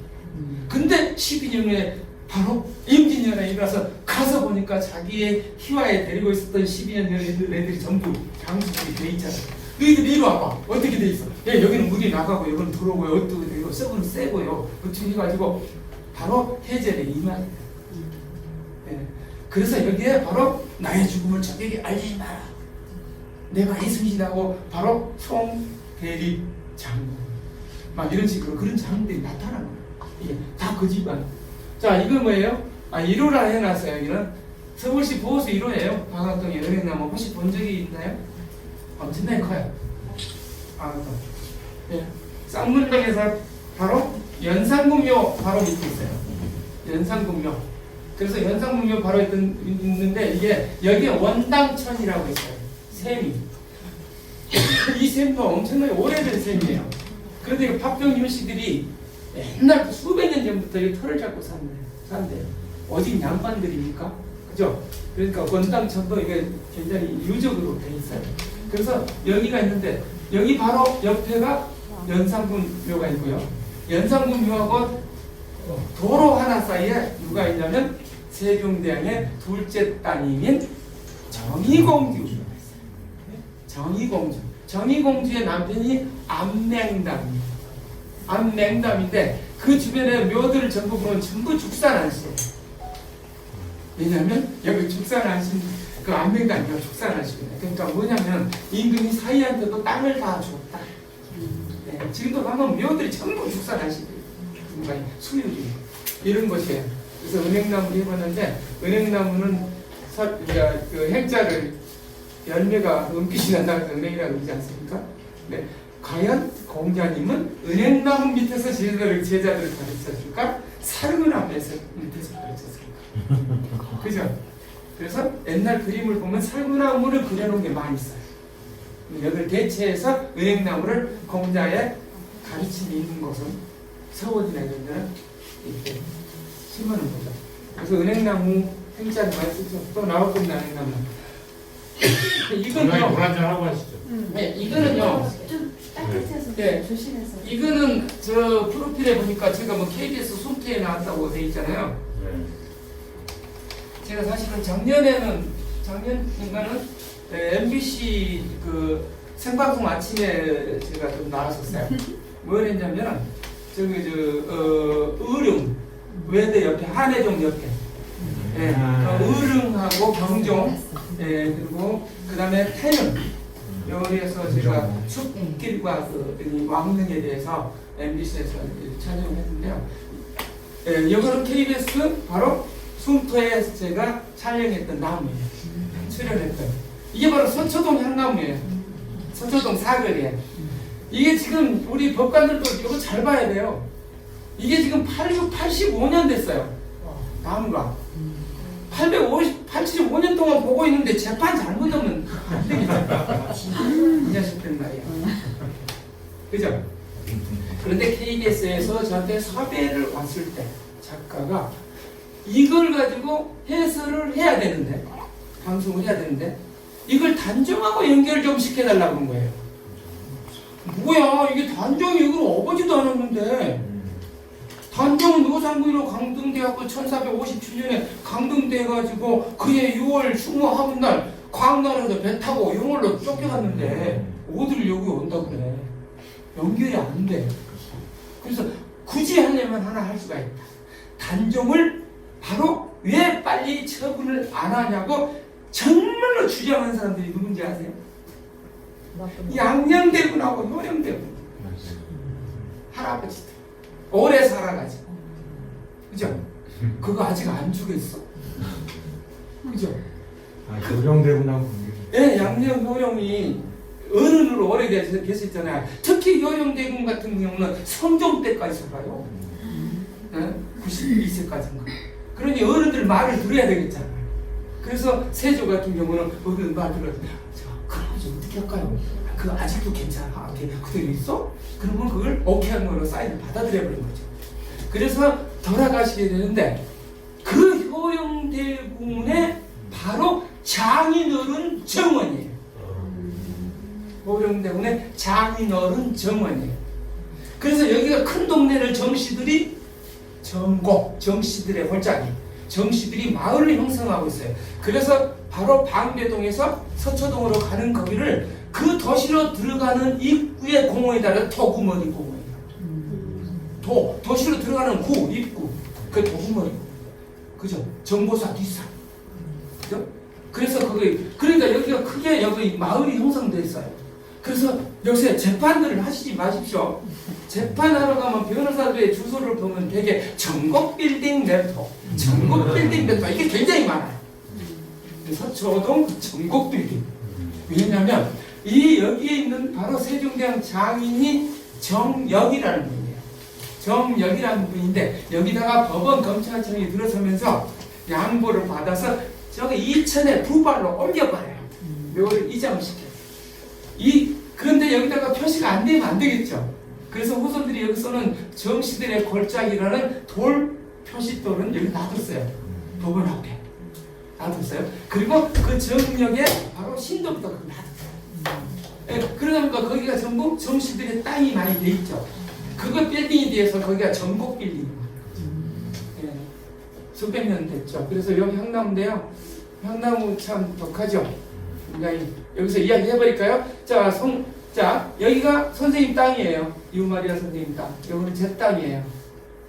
근데 12년에 바로 임진왜란이 일어나서 가서 보니까 자기의 희화에 데리고 있었던 12년 전에 있는 애들이 전부 장수들이 돼 있잖아요. 너희들 이리 와봐. 어떻게 돼 있어? 야, 여기는 물이 나가고 여기는 들어오고요. 어떻게 되고 썩은 세고요. 어떻게 해가지고 바로 해제를 임하게 돼요. 네. 그래서 여기에 바로 나의 죽음을 적에게 알리지 마라. 내가 이순신하고 바로 송대립 장군 막 이런 식으로 그런 장군들이 나타나는 거예요. 이게 다 그 집안. 자, 이거 뭐예요? 1호라 해놨어요. 여기는 서울시 보호소 1호예요. 방학동에 은행나무 혹시 본 적이 있나요? 엄청나게 커요. 방학동. 예. 쌍문동에서 바로 연산군묘 바로 밑에 있어요. 연산군묘. 그래서 연산군묘 바로 있는데 이게 여기에 원당천이라고 있어요. 샘이. 이 샘도 엄청나게 오래된 샘이에요. 그런데 박병준 씨들이 옛날 수백 년 전부터 이 터를 잡고 산대요. 오직 양반들이니까. 그죠? 그러니까 원당 전도 이게 굉장히 유적으로 돼 있어요. 그래서 여기가 있는데 여기 바로 옆에가 연산군 묘가 있고요. 연산군 묘하고 도로 하나 사이에 누가 있냐면 세종대왕의 둘째 따님인 정의공주가 있어요. 정의공주. 정의공주의 남편이 안맹담입니다. 안맹담인데 그 주변에 묘들을 전부 보면 전부 죽산안씨예요. 왜냐하면 여기 죽산안씨 그 안맹담이가 죽산안씨거든요. 그러니까 뭐냐면 임금이 사이한테도 땅을 다 줬다. 네, 지금도 가면 묘들이 전부 죽산안씨들이에요. 수유리 이런 것이에요. 그래서 은행나무를 해봤는데 은행나무는 그 행자를 열매가 은빛이 난다고 해서 은행이라고 그러지 않습니까? 네. 과연 공자님은 은행나무 밑에서 제자들을 가르쳐줄까? 살구나무 밑에서 가르쳤을까? 그죠? 그래서 옛날 그림을 보면 살구나무를 그려놓은 게 많이 있어요. 여기를 대체해서 은행나무를 공자의 가르침이 있는 곳은 서원이나 이런 데는 이렇게 심어놓은 거죠. 그래서 은행나무 행자를 많이 쓰죠. 또 나왔군요, 은행나무. 이건요. 물 한잔 하고 하시죠. 네, 이거는요. 좀 따뜻해서 네. 조심해서. 이거는 저 프로필에 보니까 제가 뭐 KBS 숨태에 나왔다고 돼 있잖아요. 네. 제가 사실은 작년인가는 MBC 그 생방송 아침에 제가 좀 나왔었어요. 뭘 했냐면 저기 의릉 외대 옆에 한해종 옆에 의릉하고 경종 그리고 그 다음에 태릉 여기에서 제가 숲길과 그 왕릉에 대해서 MBC에서 촬영을 했는데요. 이거는 KBS 바로 숨터에 제가 촬영했던 나무예요. 출연했던 이게 바로 서초동 향나무예요. 서초동 사거리에 이게 지금 우리 법관들도 이거 잘 봐야 돼요. 이게 지금 85년 됐어요. 나무가 85년 동안 보고 있는데 재판 잘못하면 안 되겠잖아. 이 자식들 말이야. 그죠? 그런데 KBS에서 저한테 섭외를 왔을 때 작가가 이걸 가지고 해설을 해야 되는데 방송을 해야 되는데 이걸 단정하고 연결 좀 시켜달라고 그런 거예요. 뭐야 이게 단정이 이걸 어버지도 않았는데 단정은 노상구로 강등돼갖고 1457년에 강등돼가지고 그해 6월 충무하는 날 광나라에서 배 타고 영월로 쫓겨갔는데 어디를 여기 온다 그래. 연결이 안 돼. 그래서 굳이 하려면 하나 할 수가 있다. 단정을 바로 왜 빨리 처분을 안 하냐고 정말로 주장하는 사람들이 누군지 아세요? 양녕대군하고 효령대군 할아버지들 오래 살아가지고 그죠? 그거 아직 안 죽였어. 그죠? 효령대군하고 예, 양녕 효령이 어른으로 오래 계셨잖아요. 특히 효령대군 같은 경우는 성종 때까지 살아요. 92세까지인가. 그러니 어른들 말을 들어야 되겠잖아요. 그래서 세조 같은 경우는 어른 말 들어서 그럼 어떻게 할까요? 그거 아직도 괜찮아. 그대로 있어? 그러면 그걸 오케이 한 거로 사인을 받아들여 버린 거죠. 그래서 돌아가시게 되는데 그 효령대군의 바로 장인어른 정원이에요. 효령대군의 장인어른 정원이에요. 그래서 여기가 큰 동네를 정씨들이 정곡, 정씨들의 홀짝이 정씨들이 마을을 형성하고 있어요. 그래서 바로 방배동에서 서초동으로 가는 거기를 그 도시로 들어가는 입구의 공원이 달라 도구머리 공원이에요. 도시로 들어가는 구, 입구 그 도구머리 그죠? 정보사 뒷산 그죠? 그래서 그러니까 여기가 크게 여기 마을이 형성되어 있어요. 그래서 요새 재판들을 하시지 마십시오. 재판하러 가면 변호사들의 주소를 보면 되게 전곡빌딩 랩터, 전곡빌딩 랩터 이게 굉장히 많아요. 서초동 전곡빌딩. 왜냐하면 이 여기에 있는 바로 세종대왕 장인이 정역이라는 분이에요. 정역이라는 분인데 여기다가 법원 검찰청이 들어서면서 양보를 받아서 저기 이천에 부발로 옮겨버려요. 묘를 이장을 시켜요. 그런데 여기다가 표시가 안 되면 안 되겠죠. 그래서 후손들이 여기서는 정씨들의 골짜기라는 돌 표시돌은 여기 놔뒀어요. 법원 앞에 놔뒀어요. 그리고 그 정역에 바로 신도부터 놔뒀어요. 예, 그러다 보니까 거기가 전부 정씨들의 땅이 많이 돼 있죠. 그거 빌딩이 돼서 거기가 전국 빌딩. 예, 수백 년 됐죠. 그래서 여기 향나무인데요. 향나무 참 독하죠. 굉장히 여기서 이야기 해버릴까요? 자, 여기가 선생님 땅이에요. 유마리아 선생님 땅. 여기는 제 땅이에요.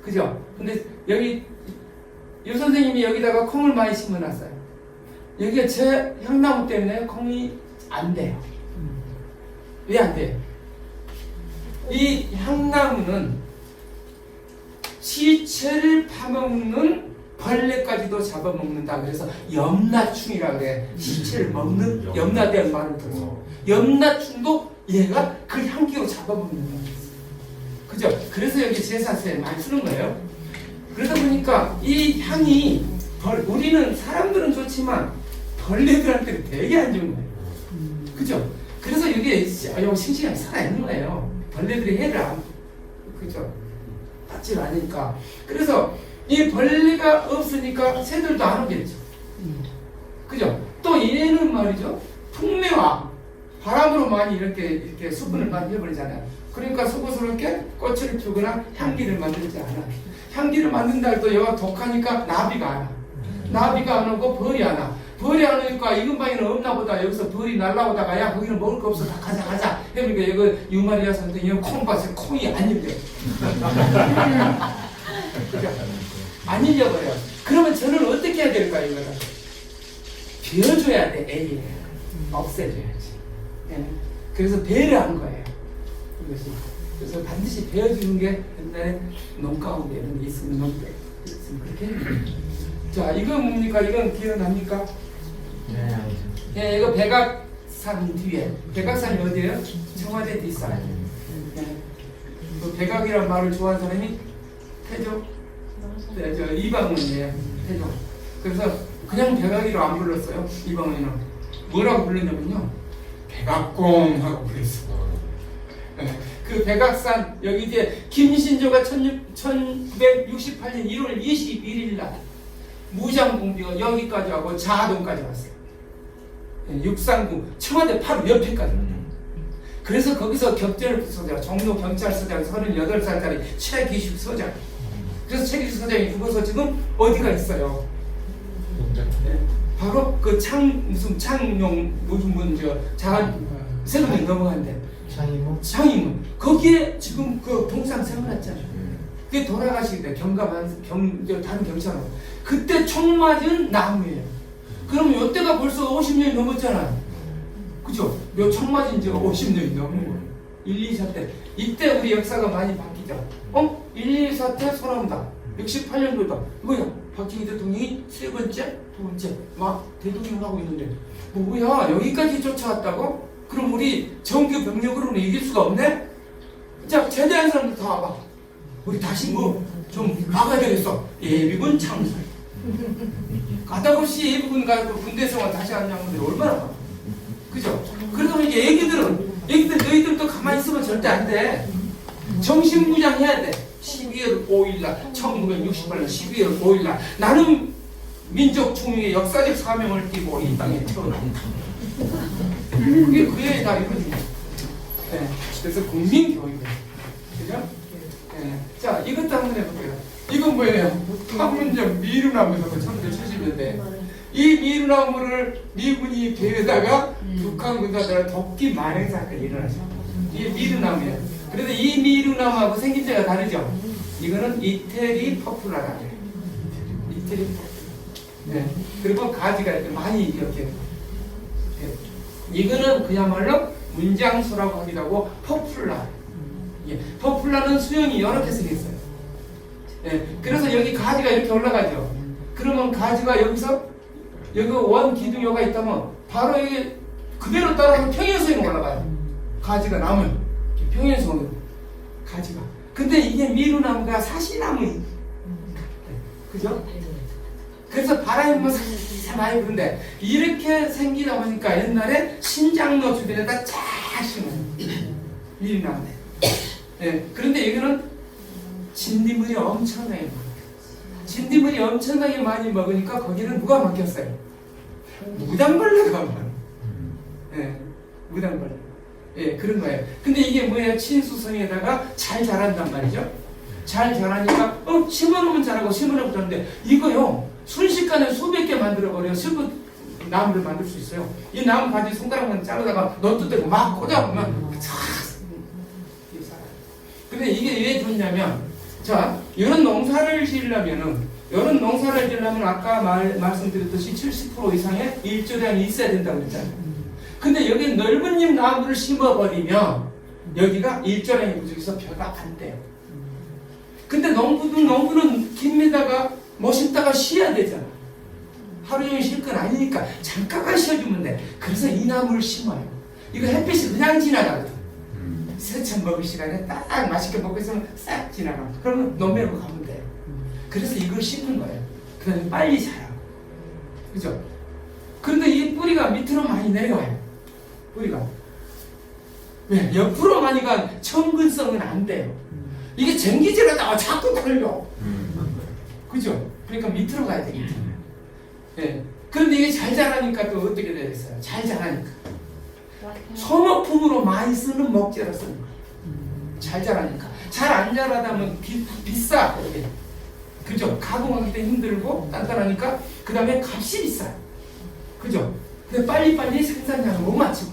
그죠? 근데 여기 유 선생님이 여기다가 콩을 많이 심어놨어요. 여기가 제 향나무 때문에 콩이 안 돼요. 왜 안 돼요? 이 향나무는 시체를 파먹는 벌레까지도 잡아먹는다. 그래서 염라충이라 그래. 시체를 먹는 염라대한 말을 들어서 염라충도 얘가 그 향기로 잡아먹는다. 그죠? 그래서 여기 제사스에 많이 쓰는 거예요. 그러다 보니까 이 향이 우리는 사람들은 좋지만 벌레들한테는 되게 안 좋은 거예요. 그죠? 그래서 이게 싱싱하게 살아있는 거예요. 벌레들이 해를 안, 그죠? 받지 않으니까. 그래서 이 벌레가 없으니까 새들도 안 오겠죠. 그죠? 또 얘는 말이죠. 풍매와 바람으로 많이 이렇게 수분을 많이 해버리잖아요. 그러니까 수고스럽게 꽃을 피우거나 향기를 만들지 않아. 향기를 만든다 해도 얘가 독하니까 나비가 안 와. 나비가 안 오고 벌이 안 와. 벌이 안 오니까 이 근방에는 없나 보다. 여기서 벌이 날라오다가 야 거기는 먹을 거 없어. 다 가자. 그러니까 이거 유마리아 선생님 콩밭에 콩이 안 열려. 그죠? 안 열려버려. 그러면 저는 어떻게 해야 될까요? 이거를 베어줘야 돼. 애를 없애줘야지. 예. 그래서 배려한 거예요. 이것이. 그래서 반드시 베어주는 게 옛날에 농 가운데 이런 게 있으면 농 때 있으면 그렇게 해야 돼요. 자, 이건 뭡니까? 이건 기억납니까? 네. 예, 이거 백악산 뒤에. 백악산이 어디예요? 청와대 뒷산. 예. 그 백악이라는 말을 좋아하는 사람이 태조? 네, 저 이방원이에요. 태조. 그래서 그냥 백악이로 안 불렀어요. 이방원이는. 뭐라고 불렀냐면요. 백악공 하고 불렀어. 예. 그 백악산 여기 이제 김신조가 1968년 1월 21일 날 무장공비가 여기까지 하고 자하동까지 왔어요. 육상구 청와대 바로 옆에까지. 그래서 거기서 격전소장 종로 경찰서장 38살짜리 최기숙 서장. 그래서 최기숙 서장이 죽어서 지금 어디가 있어요? 네. 바로 그 창용 무슨 자한 세금이 넘어간대. 창이문 거기에 지금 그 동상 세워놨잖아요. 그게 돌아가시게 돼. 다른 경찰로. 그때 총 맞은 나무예요. 그럼 이때가 벌써 50년이 넘었잖아요. 그죠? 총 맞은 지가 50년이 넘은 거예요. 1, 2사 때. 이때 우리 역사가 많이 바뀌죠. 1, 2사 때 소나무다. 68년도다. 이거야. 박정희 대통령이 세 번째, 두 번째 막 대통령 하고 있는데 뭐야? 여기까지 쫓아왔다고? 그럼 우리 정규 병력으로는 이길 수가 없네? 자, 제대한 사람들 다 와봐. 우리 다시 좀 막아야 되겠어. 예비군 창설. 가다없이 예비군 가고 군대 생활 다시 하는 양반들이 얼마나 많아. 그죠? 그러다 보니 애기들 너희들도 가만히 있으면 절대 안 돼. 정신무장 해야 돼. 12월 5일날 1968년 12월 5일날 나는 민족 중흥의 역사적 사명을 띠고 이 땅에 태어난다. 그게 그의 다 이거지. 네. 그래서 국민교육이에요. 그죠? 네. 자, 이것도 한번 해볼게요. 이건 뭐예요? 판문점 미루나무에서 1970년대. 이 미루나무를 미군이 베어다가 북한 군사들은 돕기 만행 사건이 일어나죠. 이게 미루나무예요. 그런데 이 미루나무하고 생김새가 다르죠? 이거는 이태리 퍼플라라고 해요. 이태리 퍼플라. 네. 그리고 가지가 이렇게 많이 이렇게. 이거는 그야말로 문장수라고 하기도 하고 퍼플라. 예. 퍼플라는 수영이 여러 개 생겼어요. 예. 그래서 여기 가지가 이렇게 올라가죠. 그러면 가지가 여기서 여기 원 기둥요가 있다면 바로 여기 그대로 따라가면 평행선이 올라가요. 가지가 나면 평행선으로 가지가. 근데 이게 미루나무가 사시나무예요. 그죠? 그래서 바람이 뭐 살살 많이 부는데 이렇게 생기다 보니까 옛날에 신장로 주변에다 쫙 심어요. 미루나무에. 예, 그런데 여기는 진딧물이 엄청나게 많아요. 진딧물이 엄청나게 많이 먹으니까 거기는 누가 막혔어요? 무당벌레가 많아요. 예, 무당벌레. 예, 그런 거예요. 근데 이게 뭐예요? 친수성에다가 잘 자란단 말이죠. 잘 자라니까 심어놓으면 자라고 심어놓으면 자라는데 이거요 순식간에 수백 개 만들어버려 실컷 나무를 만들 수 있어요. 이 나무 가지 손가락만 자르다가 너뜯대고 막 꽂아보면 근데 이게 왜 좋냐면 자 이런 농사를 지으려면 아까 말씀드렸듯이 70% 이상의 일조량이 있어야 된다고 그랬잖아요. 근데 여기 넓은 잎 나무를 심어버리면 여기가 일조량이 부족해서 벼가 안 돼요. 근데 농부는 김에다가 뭐 심다가 쉬어야 되잖아. 하루 종일 쉴 건 아니니까 잠깐만 쉬어주면 돼. 그래서 이 나무를 심어요. 이거 햇빛이 그냥 지나가거든. 세참 먹을 시간에 딱 맛있게 먹고 있으면 싹 지나가. 그러면 논매로 가면 돼요. 그래서 이걸 심는 거예요. 그다음에 빨리 자라고. 그죠? 그런데 이 뿌리가 밑으로 많이 내려와요. 뿌리가. 왜? 옆으로 많이 간 청근성은 안 돼요. 이게 쟁기질하다가 자꾸 걸려. 그죠? 그러니까 밑으로 가야 되겠죠. 예. 그런데 이게 잘 자라니까 또 어떻게 되겠어요? 잘 자라니까. 소모품으로 많이 쓰는 목재로 쓰는 거예요. 잘 자라니까. 잘 안 자라다면 비싸. 이게. 그죠? 가공하기 때 힘들고 단단하니까 그 다음에 값이 비싸요. 그죠? 근데 빨리빨리 생산량을 못 맞추고.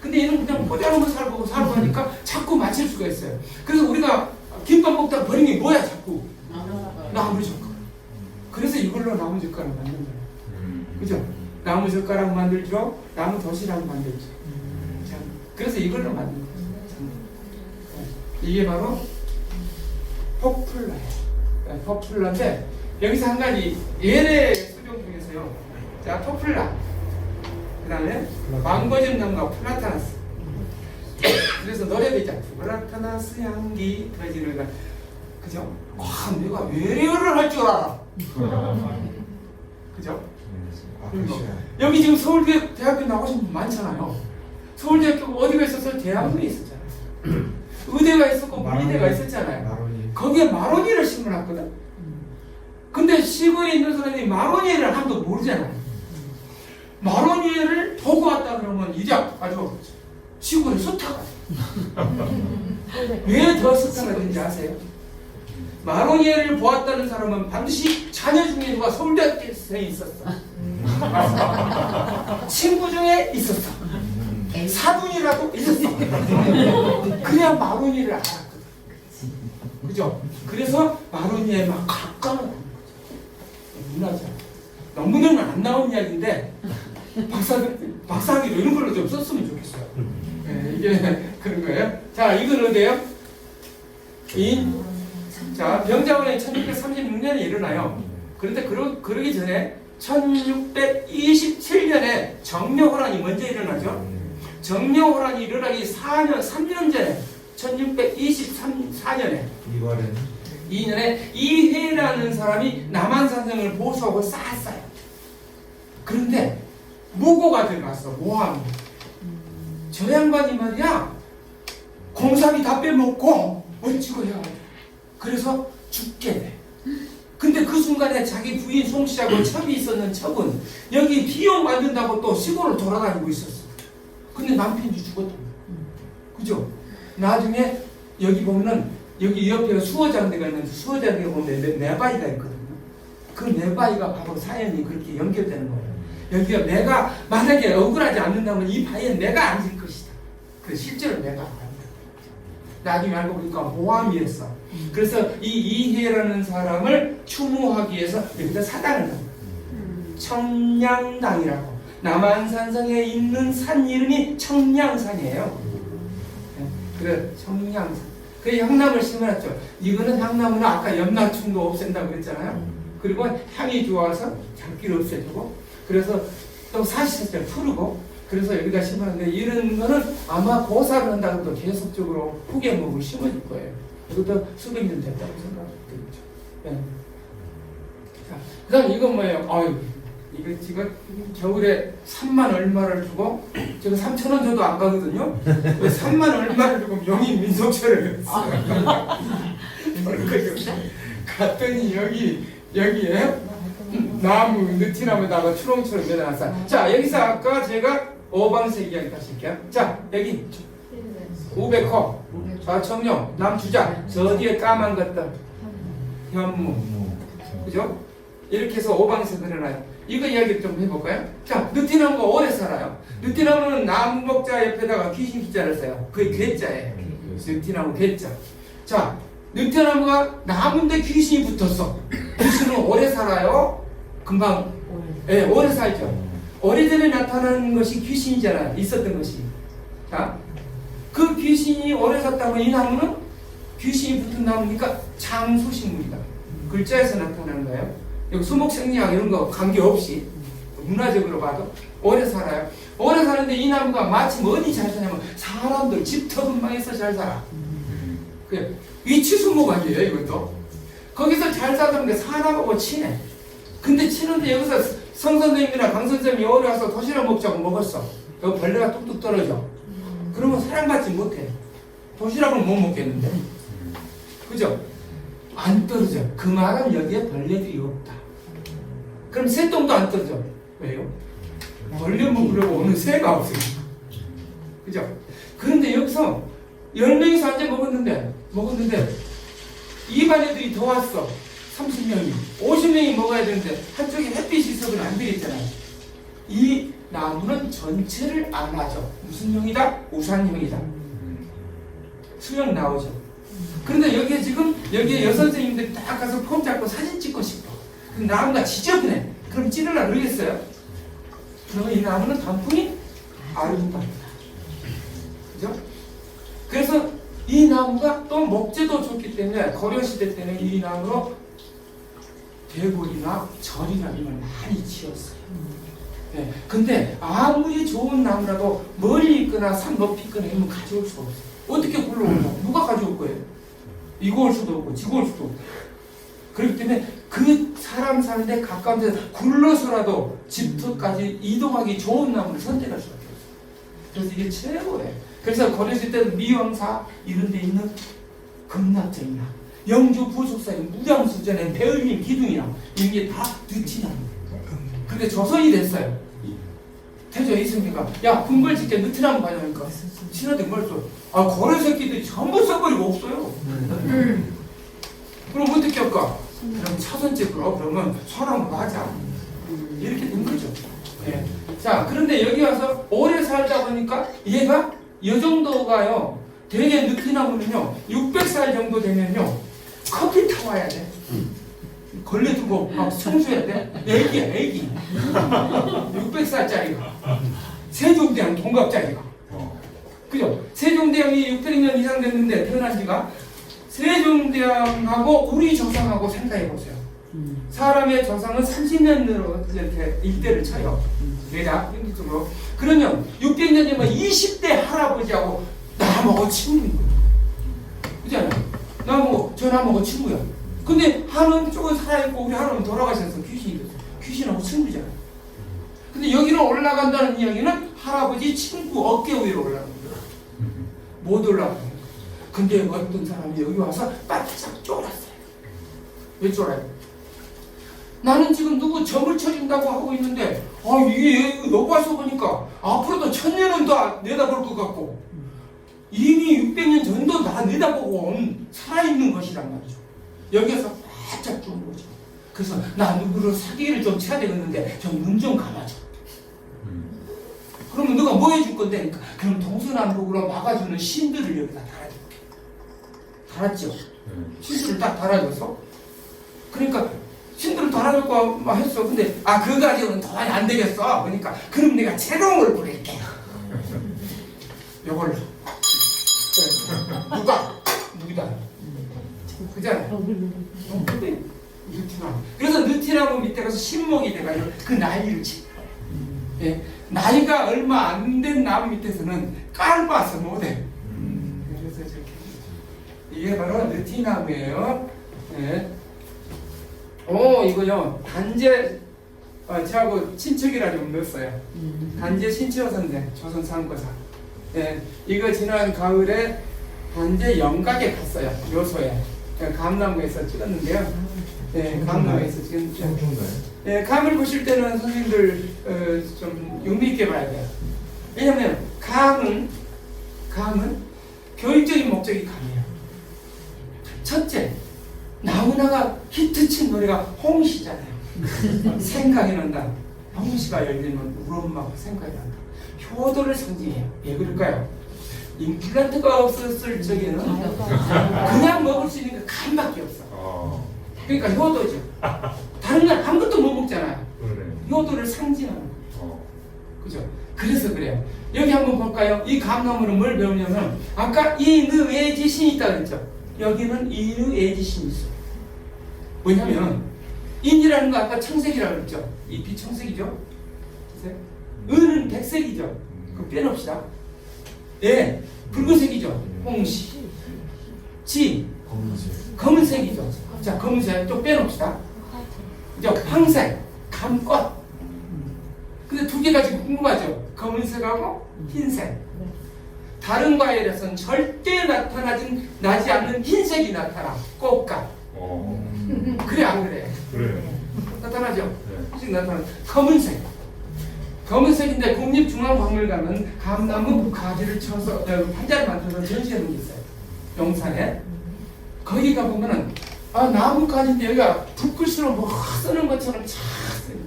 근데 얘는 그냥 포장하면 살고 하니까 자꾸 맞출 수가 있어요. 그래서 우리가 김밥 먹다가 버린 게 뭐야 자꾸? 나무젓가락. 그래서 이걸로 나무젓가락 만든 거예요. 그죠? 나무젓가락 만들죠? 나무 도시락 만들죠. 자, 그래서 이걸로 만든 거예요. 이게 바로 포플라예요. 포플라인데 여기서 한 가지 예래 수종 중에서요. 자, 포플라. 그 다음에 망고즙 나무가 플라타나스. 그래서 노래도 있잖아. 플라타나스 향기 터지는. 그죠? 와, 내가 외래어를 할 줄 알아. 그죠? 여기 지금 서울대 대학교 나오신 분 많잖아요. 서울대학교 어디가 있었어요? 대학원에 있었잖아요. 의대가 있었고 물리대가 있었잖아요. 거기에 마로니를 심어놨거든. 근데 시골에 있는 사람이 마로니를 한도 모르잖아요. 마로니를 보고 왔다 그러면 이제 아주 시골에 스타가 왜 더 스타가 된지 아세요? 마로니에를 보았다는 사람은 반드시 자녀 중에 누가 서울대학교에 있었어. 친구 중에 있었어. 사돈이라도 있었어. 그래야 마로니를 알았거든. 그죠? 그래서 마로니에 막 가까운 문화잖아. 논문에는 안 나온 이야기인데 박사학위로 이런 걸로 좀 썼으면 좋겠어요. 네, 이게 그런 거예요. 자, 이건 어디예요? 자, 병자호란이 1636년에 일어나요. 그런데 그러기 전에 1627년에 정묘호란이 먼저 일어나죠. 정묘호란이 일어나기 3년 전에 1624년에 2년에 이해라는 사람이 남한산성을 보수하고 쌓았어요. 그런데 무고가 들어갔어. 모함. 저 양반이 말이야 공사비 다 빼먹고 어찌고 해야 그래서 죽게 돼. 근데 그 순간에 자기 부인 송씨하고 첩이 있었는 첩은 여기 비용 만든다고 또 시골을 돌아다니고 있었어. 근데 남편이 죽었다. 그죠? 나중에 여기 보면은 여기 옆에 수어장대가 있는데 수어장대에 보면 네바이가 있거든요. 그 네바이가 바로 사연이 그렇게 연결되는 거예요. 여기가 내가 만약에 억울하지 않는다면 이 바위에 내가 앉을 것이다. 그 실제로 내가 앉는다. 나중에 알고 보니까 모함이었어. 그래서 이 이해라는 사람을 추모하기 위해서 여기다 사당을 한 거예요. 청량당이라고. 남한산성에 있는 산 이름이 청량산이에요. 그래, 청량산. 그 향나무를 심어놨죠. 이거는 향나무는 아까 염라충도 없앤다고 그랬잖아요. 그리고 향이 좋아서 잡기를 없애주고, 그래서 또 사시사철 풀고, 그래서 여기다 심어놨는데 이런 거는 아마 고사를 한다고 해도 계속적으로 후계목을 심어줄 거예요. 이것도 수백 년 됐다고 생각되겠죠. 네. 자, 그 다음 이건 뭐예요? 이거 지금 겨울에 3만 얼마를 주고 제가 3,000원 줘도 안 가거든요. 왜 3만 얼마를 주고 명인 민속촌을 했어요. 갔더니 여기에 나무 느티나무다가 추렁추렁 내려놨어요. 자, 여기서 아까 제가 오방색 이야기 다시 할게요. 자, 여기 500호 좌청룡 남주자 저 뒤에 까만 것들 현무, 그죠? 이렇게 해서 오방색을 해놔요. 이거 이야기 좀 해볼까요? 자, 느티나무가 오래 살아요. 느티나무는 나무 목자 옆에다가 귀신 기자를 써요. 그게 괴자예요. 느티나무 괴자. 자, 느티나무가 나무인데 귀신이 붙었어. 귀신은 오래 살아요? 금방? 예, 오래 살죠. 오래전에 나타나는 것이 귀신이잖아요. 있었던 것이. 자, 그 귀신이 오래 살다면 이 나무는 귀신이 붙은 나무니까 장수식물이다. 글자에서 나타나는 거예요. 여기 수목생리학 이런 거 관계없이 문화적으로 봐도 오래 살아요. 오래 사는데 이 나무가 마침 어디 잘 사냐면 사람들 집터 근방에서 잘 살아. 그 위치 수목 아니에요 이것도. 거기서 잘 사는 게 사람하고 친해. 근데 친한데 여기서 성 선생님이나 강 선생님이 오래 와서 도시락 먹자고 먹었어. 여기 벌레가 뚝뚝 떨어져. 그러면 사랑받지 못해. 도시락은 못 먹겠는데. 그죠? 안 떨어져. 그 말은 여기에 벌레들이 없다. 그럼 새똥도 안 떨어져. 왜요? 벌레 먹으려고 오는 새가 없으니까. 그죠? 그런데 여기서 10명이서 앉아 먹었는데 입안 애들이 더 왔어. 30명이. 50명이 먹어야 되는데 한쪽에 햇빛이 있어서는 안 되겠잖아요. 이 나무는 전체를 안아줘. 무슨 형이다? 우산형이다. 수영 나오죠. 그런데 여기에 여선생님들이 딱 가서 폼 잡고 사진 찍고 싶어. 그럼 나무가 지저분해. 그럼 찌르려고 그러겠어요? 그러면 이 나무는 단풍이 아름답다. 그죠? 그래서 이 나무가 또 목재도 좋기 때문에 고려시대 때는 이 나무로 대궐이나 절이나 이런 걸 많이 지었어요. 네. 근데 아무리 좋은 나무라도 멀리 있거나 산 높이 있거나 이런 가져올 수가 없어요. 어떻게 굴러올까? 누가 가져올 거예요? 이거 올 수도 없고 지고 올 수도 없고. 그렇기 때문에 그 사람 사는 데 가까운 데서 굴러서라도 집터까지 이동하기 좋은 나무를 선택할 수밖에 없어요. 그래서 이게 최고예요. 그래서 고려시대 때는 미왕사 이런 데 있는 금납전이나 영주 부속사의 무량수전의 배을림 기둥이나 이런 게 다 느티나무예요. 근데 조선이 됐어요. 태조 이승기가 야 궁궐 짓게 느티나무 가져오니까 신하들 뭘 써? 아 고려 새끼들이 전부 써버리고 없어요. 그럼 어떻게 할까? 그럼 차선째 그러면 소나무로 하자. 이렇게 된 거죠. 네. 자 그런데 여기 와서 오래 살다 보니까 얘가 이 정도가요. 대개 느티나무는요 600살 정도 되면요 커피 타와야 돼. 걸레두고 막 청소해야 돼. 애기 600살짜리가 세종대왕 동갑짜리가 그죠? 세종대왕이 600년 이상 됐는데 태어난 지가 세종대왕하고 우리 조상하고 생각해 보세요. 사람의 조상은 30년으로 이렇게 일대를 쳐요. 대략 평균적으로. 그러면 600년 되면 20대 할아버지하고 나하고 친구인 거예요. 그잖아요. 나하고 친구야. 근데 한쪽은 살아있고 우리 하나는 돌아가셔서 귀신이 됐어요. 귀신하고 친구잖아요. 근데 여기로 올라간다는 이야기는 할아버지 친구 어깨 위로 올라가는 거예요. 못 올라가는 거예요. 근데 어떤 사람이 여기 와서 바짝 쫄았어요. 왜 쫄아요? 나는 지금 누구 점을 쳐준다고 하고 있는데 이게 여기 와서 보니까 앞으로도 1000년은 더 내다볼 것 같고 이미 600년 전도 다 내다보고 온 살아있는 것이란 말이죠. 여기서 바짝 쫄은 거죠. 그래서 나 누구를 사기를 좀 쳐야 되겠는데 좀 눈 좀 감아줘. 그러면 너가 뭐 해줄 건데? 그럼 동서남북으로 막아주는 신들을 여기다 달아줄게. 달았죠? 신들을 딱 달아줘서 그러니까 신들을 달아줬고 막 했어. 근데 그거 가지고는 도안이 안 되겠어. 그러니까 그럼 내가 새로운 걸 부릴게. 요걸로 누구다 그잖아요. 근데 느티나무. 그래서 느티나무 밑에 가서 신목이 돼가지고 그 나이를 치. 예, 나이가 얼마 안 된 나무 밑에서는 깔봐서 못해. 그래서 저렇게 이게 바로 느티나무예요. 예. 이거요 단제 저하고 친척이라 좀 넣었어요. 단재 신치여선대 조선 상거사. 예, 이거 지난 가을에 단재 영각에 갔어요. 묘소에. 감나무에서 찍었는데요. 예, 감나무에서 찍었는데. 예, 감을 보실 때는 선생님들 좀 의미 있게 봐야 돼요. 왜냐면 감은 교육적인 목적이 감이에요. 첫째, 나훈아가 히트친 노래가 홍시잖아요. 생각이 난다. 홍시가 열리면 우리 엄마가 생각이 난다. 효도를 상징해요. 왜 그럴까요? 임플란트가 없었을 적에는 그냥 먹을 수 있는 게 감밖에 없어. 그러니까 효도죠. 다른 건 아무것도 못 먹잖아요. 효도를 상징하는 거예요. 그죠? 그래서 그래요. 여기 한번 볼까요? 이 감나무는 뭘 배우냐면 아까 인의외지신이 있다고 했죠. 여기는 인의외지신이 있어요. 뭐냐면 인이라는 거 아까 청색이라고 했죠. 잎이 청색이죠. 은은 백색이죠. 그거 빼놓읍시다. 예, 붉은색이죠. 홍시. 지 검은색이죠. 자, 검은색 또 빼놓읍시다. 이제 황색, 감꽃. 근데 두 개가 지금 궁금하죠. 검은색하고 흰색. 다른 과일에서는 절대 나지 않는 흰색이 나타나. 꽃감. 그래 안 그래? 그래요. 나타나죠. 흰색 나타나. 검은색. 검은색인데 국립중앙박물관은 감나무 가지를 쳐서 판자를 만들어서 전시해 놓은 게 있어요. 용산에. 거기 가보면은 나무가지인데 여기가 붓글씨로 뭐 쓰는 것처럼 쫙 쓰는.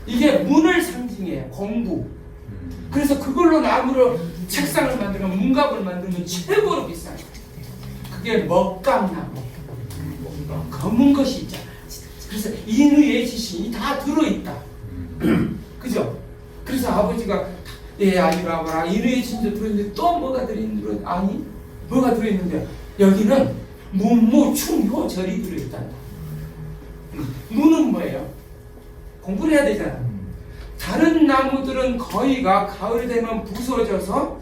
이게 문을 상징해요. 공부. 그래서 그걸로 나무로 책상을 만들면 문갑을 만들면 최고로 비싸요. 그게 먹감나무. 검은 것이 있잖아. 그래서 인의의 지신이 다 들어있다. 그죠? 그래서 아버지가 아니라거나 인의의 지신도 들어있는데 또 뭐가 들어있는데 아니 뭐가 들어있는데 여기는 문무충효절이 들어있단다. 무는 뭐예요? 공부를 해야 되잖아. 다른 나무들은 거의가 가을이 되면 부서져서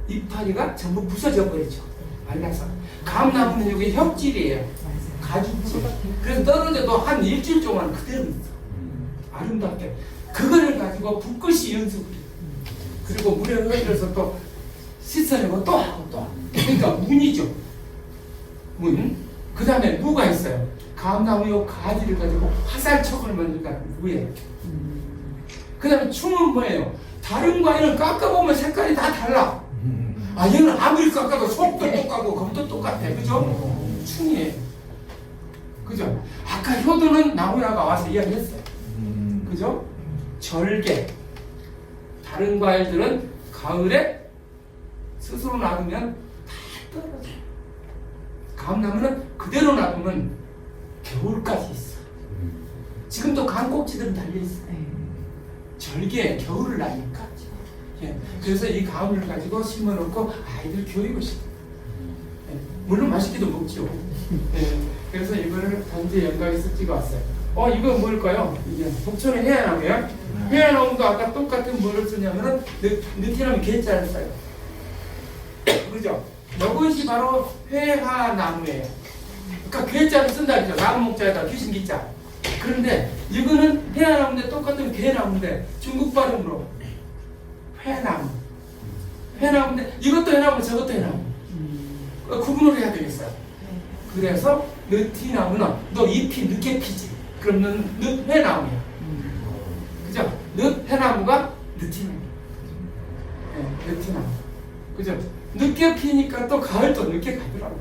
이파리가 전부 부서져 버리죠. 말라서. 감나무는 여기 혁질이에요. 가죽질. 그래서 떨어져도 한 일주일 동안 그대로 있어. 아름답게. 그거를 가지고 붓글씨 연습을 해요. 그리고 물에 흘려서 또 씻어내고 또 하고 또 하고. 그러니까 문이죠. 문. 그 다음에 무가 있어요. 감나무 요 가지를 가지고 화살촉을 만들까 무예요. 그 다음에 충은 뭐예요? 다른 과일은 깎아보면 색깔이 다 달라. 얘는 아무리 깎아도 속도 똑같고 검도 똑같아. 그죠? 충이에요. 그죠? 아까 효도는 나무라가 와서 이야기했어요. 그죠? 절개. 다른 과일들은 가을에 스스로 놔두면 다 떨어져요. 감나무는 그대로 놔두면 겨울까지 있어. 지금도 감꼭지들은 달려있어. 절개, 겨울을 나니까. 예. 그래서 이 감을 가지고 심어놓고 아이들 교육을 시켜. 예. 물론 맛있게도 먹죠. 예. 그래서 이거를 단지 영광에서 찍어왔어요. 이거 뭘까요? 이게 북촌의 해안나무예요. 해안나무도 아까 똑같은 뭐를 쓰냐면은 느티나무 개자를 써요. 그죠? 이것이 바로 회화나무예요. 그러니까 괴자를 쓴다 그죠? 나무 목자에다 귀신 기자. 그런데 이거는 해안나무인데 똑같은 괴나무인데 중국 발음으로 회나무. 회나무인데 이것도 해나무 저것도 해나무. 구분을 해야 되겠어요. 그래서 느티나무는 너 잎이 늦게 피지. 그러면 늦회나무야. 그죠? 늦회나무가 느티나무. 네, 느티나무. 그죠? 늦게 피니까 또 가을도 늦게 가더라고요.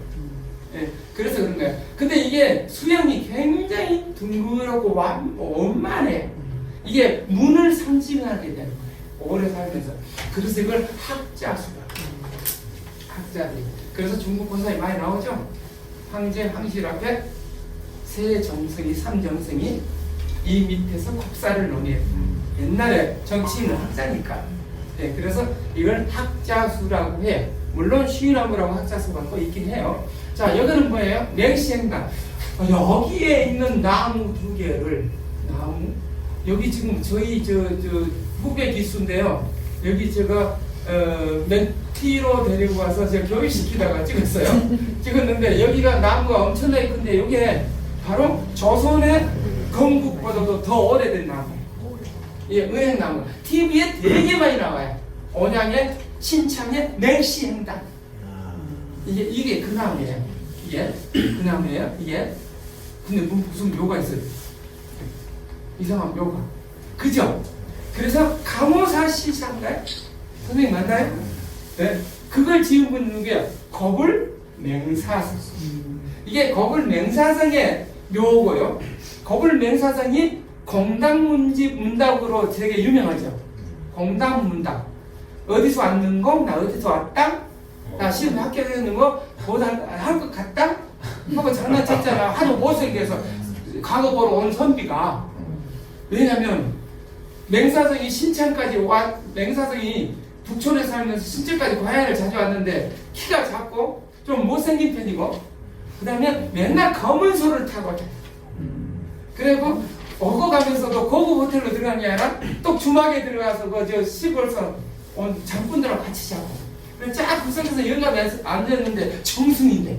네, 그래서 그런 거예요. 근데 이게 수영이 굉장히 둥그렇고 원만해. 이게 문을 상징하게 되는 거예요. 오래 살면서. 그래서 이걸 학자수라. 학자들. 그래서 중국 본사에 많이 나오죠? 황제, 황실 앞에 세 정성이, 삼정성이 이 밑에서 국사를 논의해요. 옛날에 정치인은 학자니까. 네, 그래서 이걸 학자수라고 해요. 물론 쉬나무라고 학자수가 또 있긴 해요. 자, 여기는 뭐예요? 맹시행단. 여기에 있는 나무 두 개를 여기 지금 저희 후배 기수인데요. 여기 제가 멘티로 데리고 와서 제가 교육시키다가 찍었어요. 찍었는데 여기가 나무가 엄청나게 큰데 이게 바로 조선의 건국보다도 더 오래된 나무예요. 예, 은행나무. TV에 되게 많이 나와요. 온양의 신창의 맹시행단. 이게 그 나무예요. 이게 그 나무예요. 이게. 근데 무슨 묘가 있어요. 이상한 묘가. 그죠? 그래서 강호사 시사인가요? 선생님 맞나요? 네. 그걸 지은 분 누구야? 거불맹사성. 이게 거불맹사성의 묘고요. 거불맹사성이 공당문답으로 되게 유명하죠. 공당문답. 어디서 왔는 거? 나 어디서 왔다? 나 시험 합격했는 거? 보다 할 것 같다? 하고 장난쳤잖아. 하도 못생겨서 과거 보러 온 선비가. 왜냐면 맹사성이 신천까지 맹사성이 북촌에 살면서 신천까지 과야를 자주 왔는데 키가 작고 좀 못생긴 편이고 그 다음에 맨날 검은 소를 타고 자요. 그리고 오고 가면서도 고급 호텔로 들어간 게 아니라 또 주막에 들어가서 저 시골서 온 장군들하고 같이 자고 쫙 구석에서 영감이 앉았는데 정승인데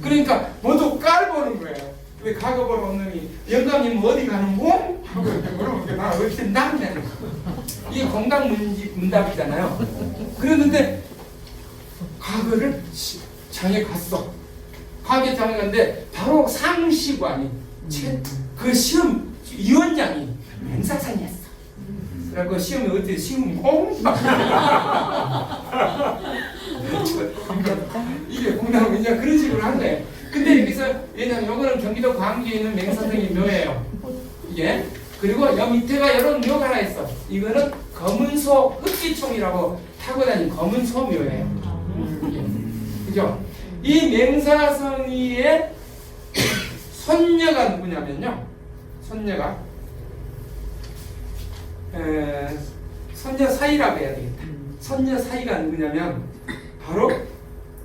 그러니까 모두 깔보는 거예요. 왜 과거 보러 온 놈이 영감님 어디 가는 거? 하고 물어보니까 나 어디 남냐 이게 공당문답이잖아요. 그랬는데 과거를 장에 갔어. 과거에 장에 갔는데 바로 상시관이 그 시험 위원장이 맹사상이었어. 그래갖고 시험이 어떻게 시험이 이게 공당은 그냥 그런 식으로 한 거예요. 근데 여기서 왜냐면 요거는 경기도 광주에 있는 맹사성의 묘예요. 이게 그리고 여 밑에가 이런 묘가 하나 있어. 이거는 검은소 흑기총이라고 타고 다니는 검은소 묘예요. 그죠? 이 맹사성이의 손녀가 누구냐면요. 손녀가 손녀 사이라고 해야 되겠다. 손녀 사이가 누구냐면 바로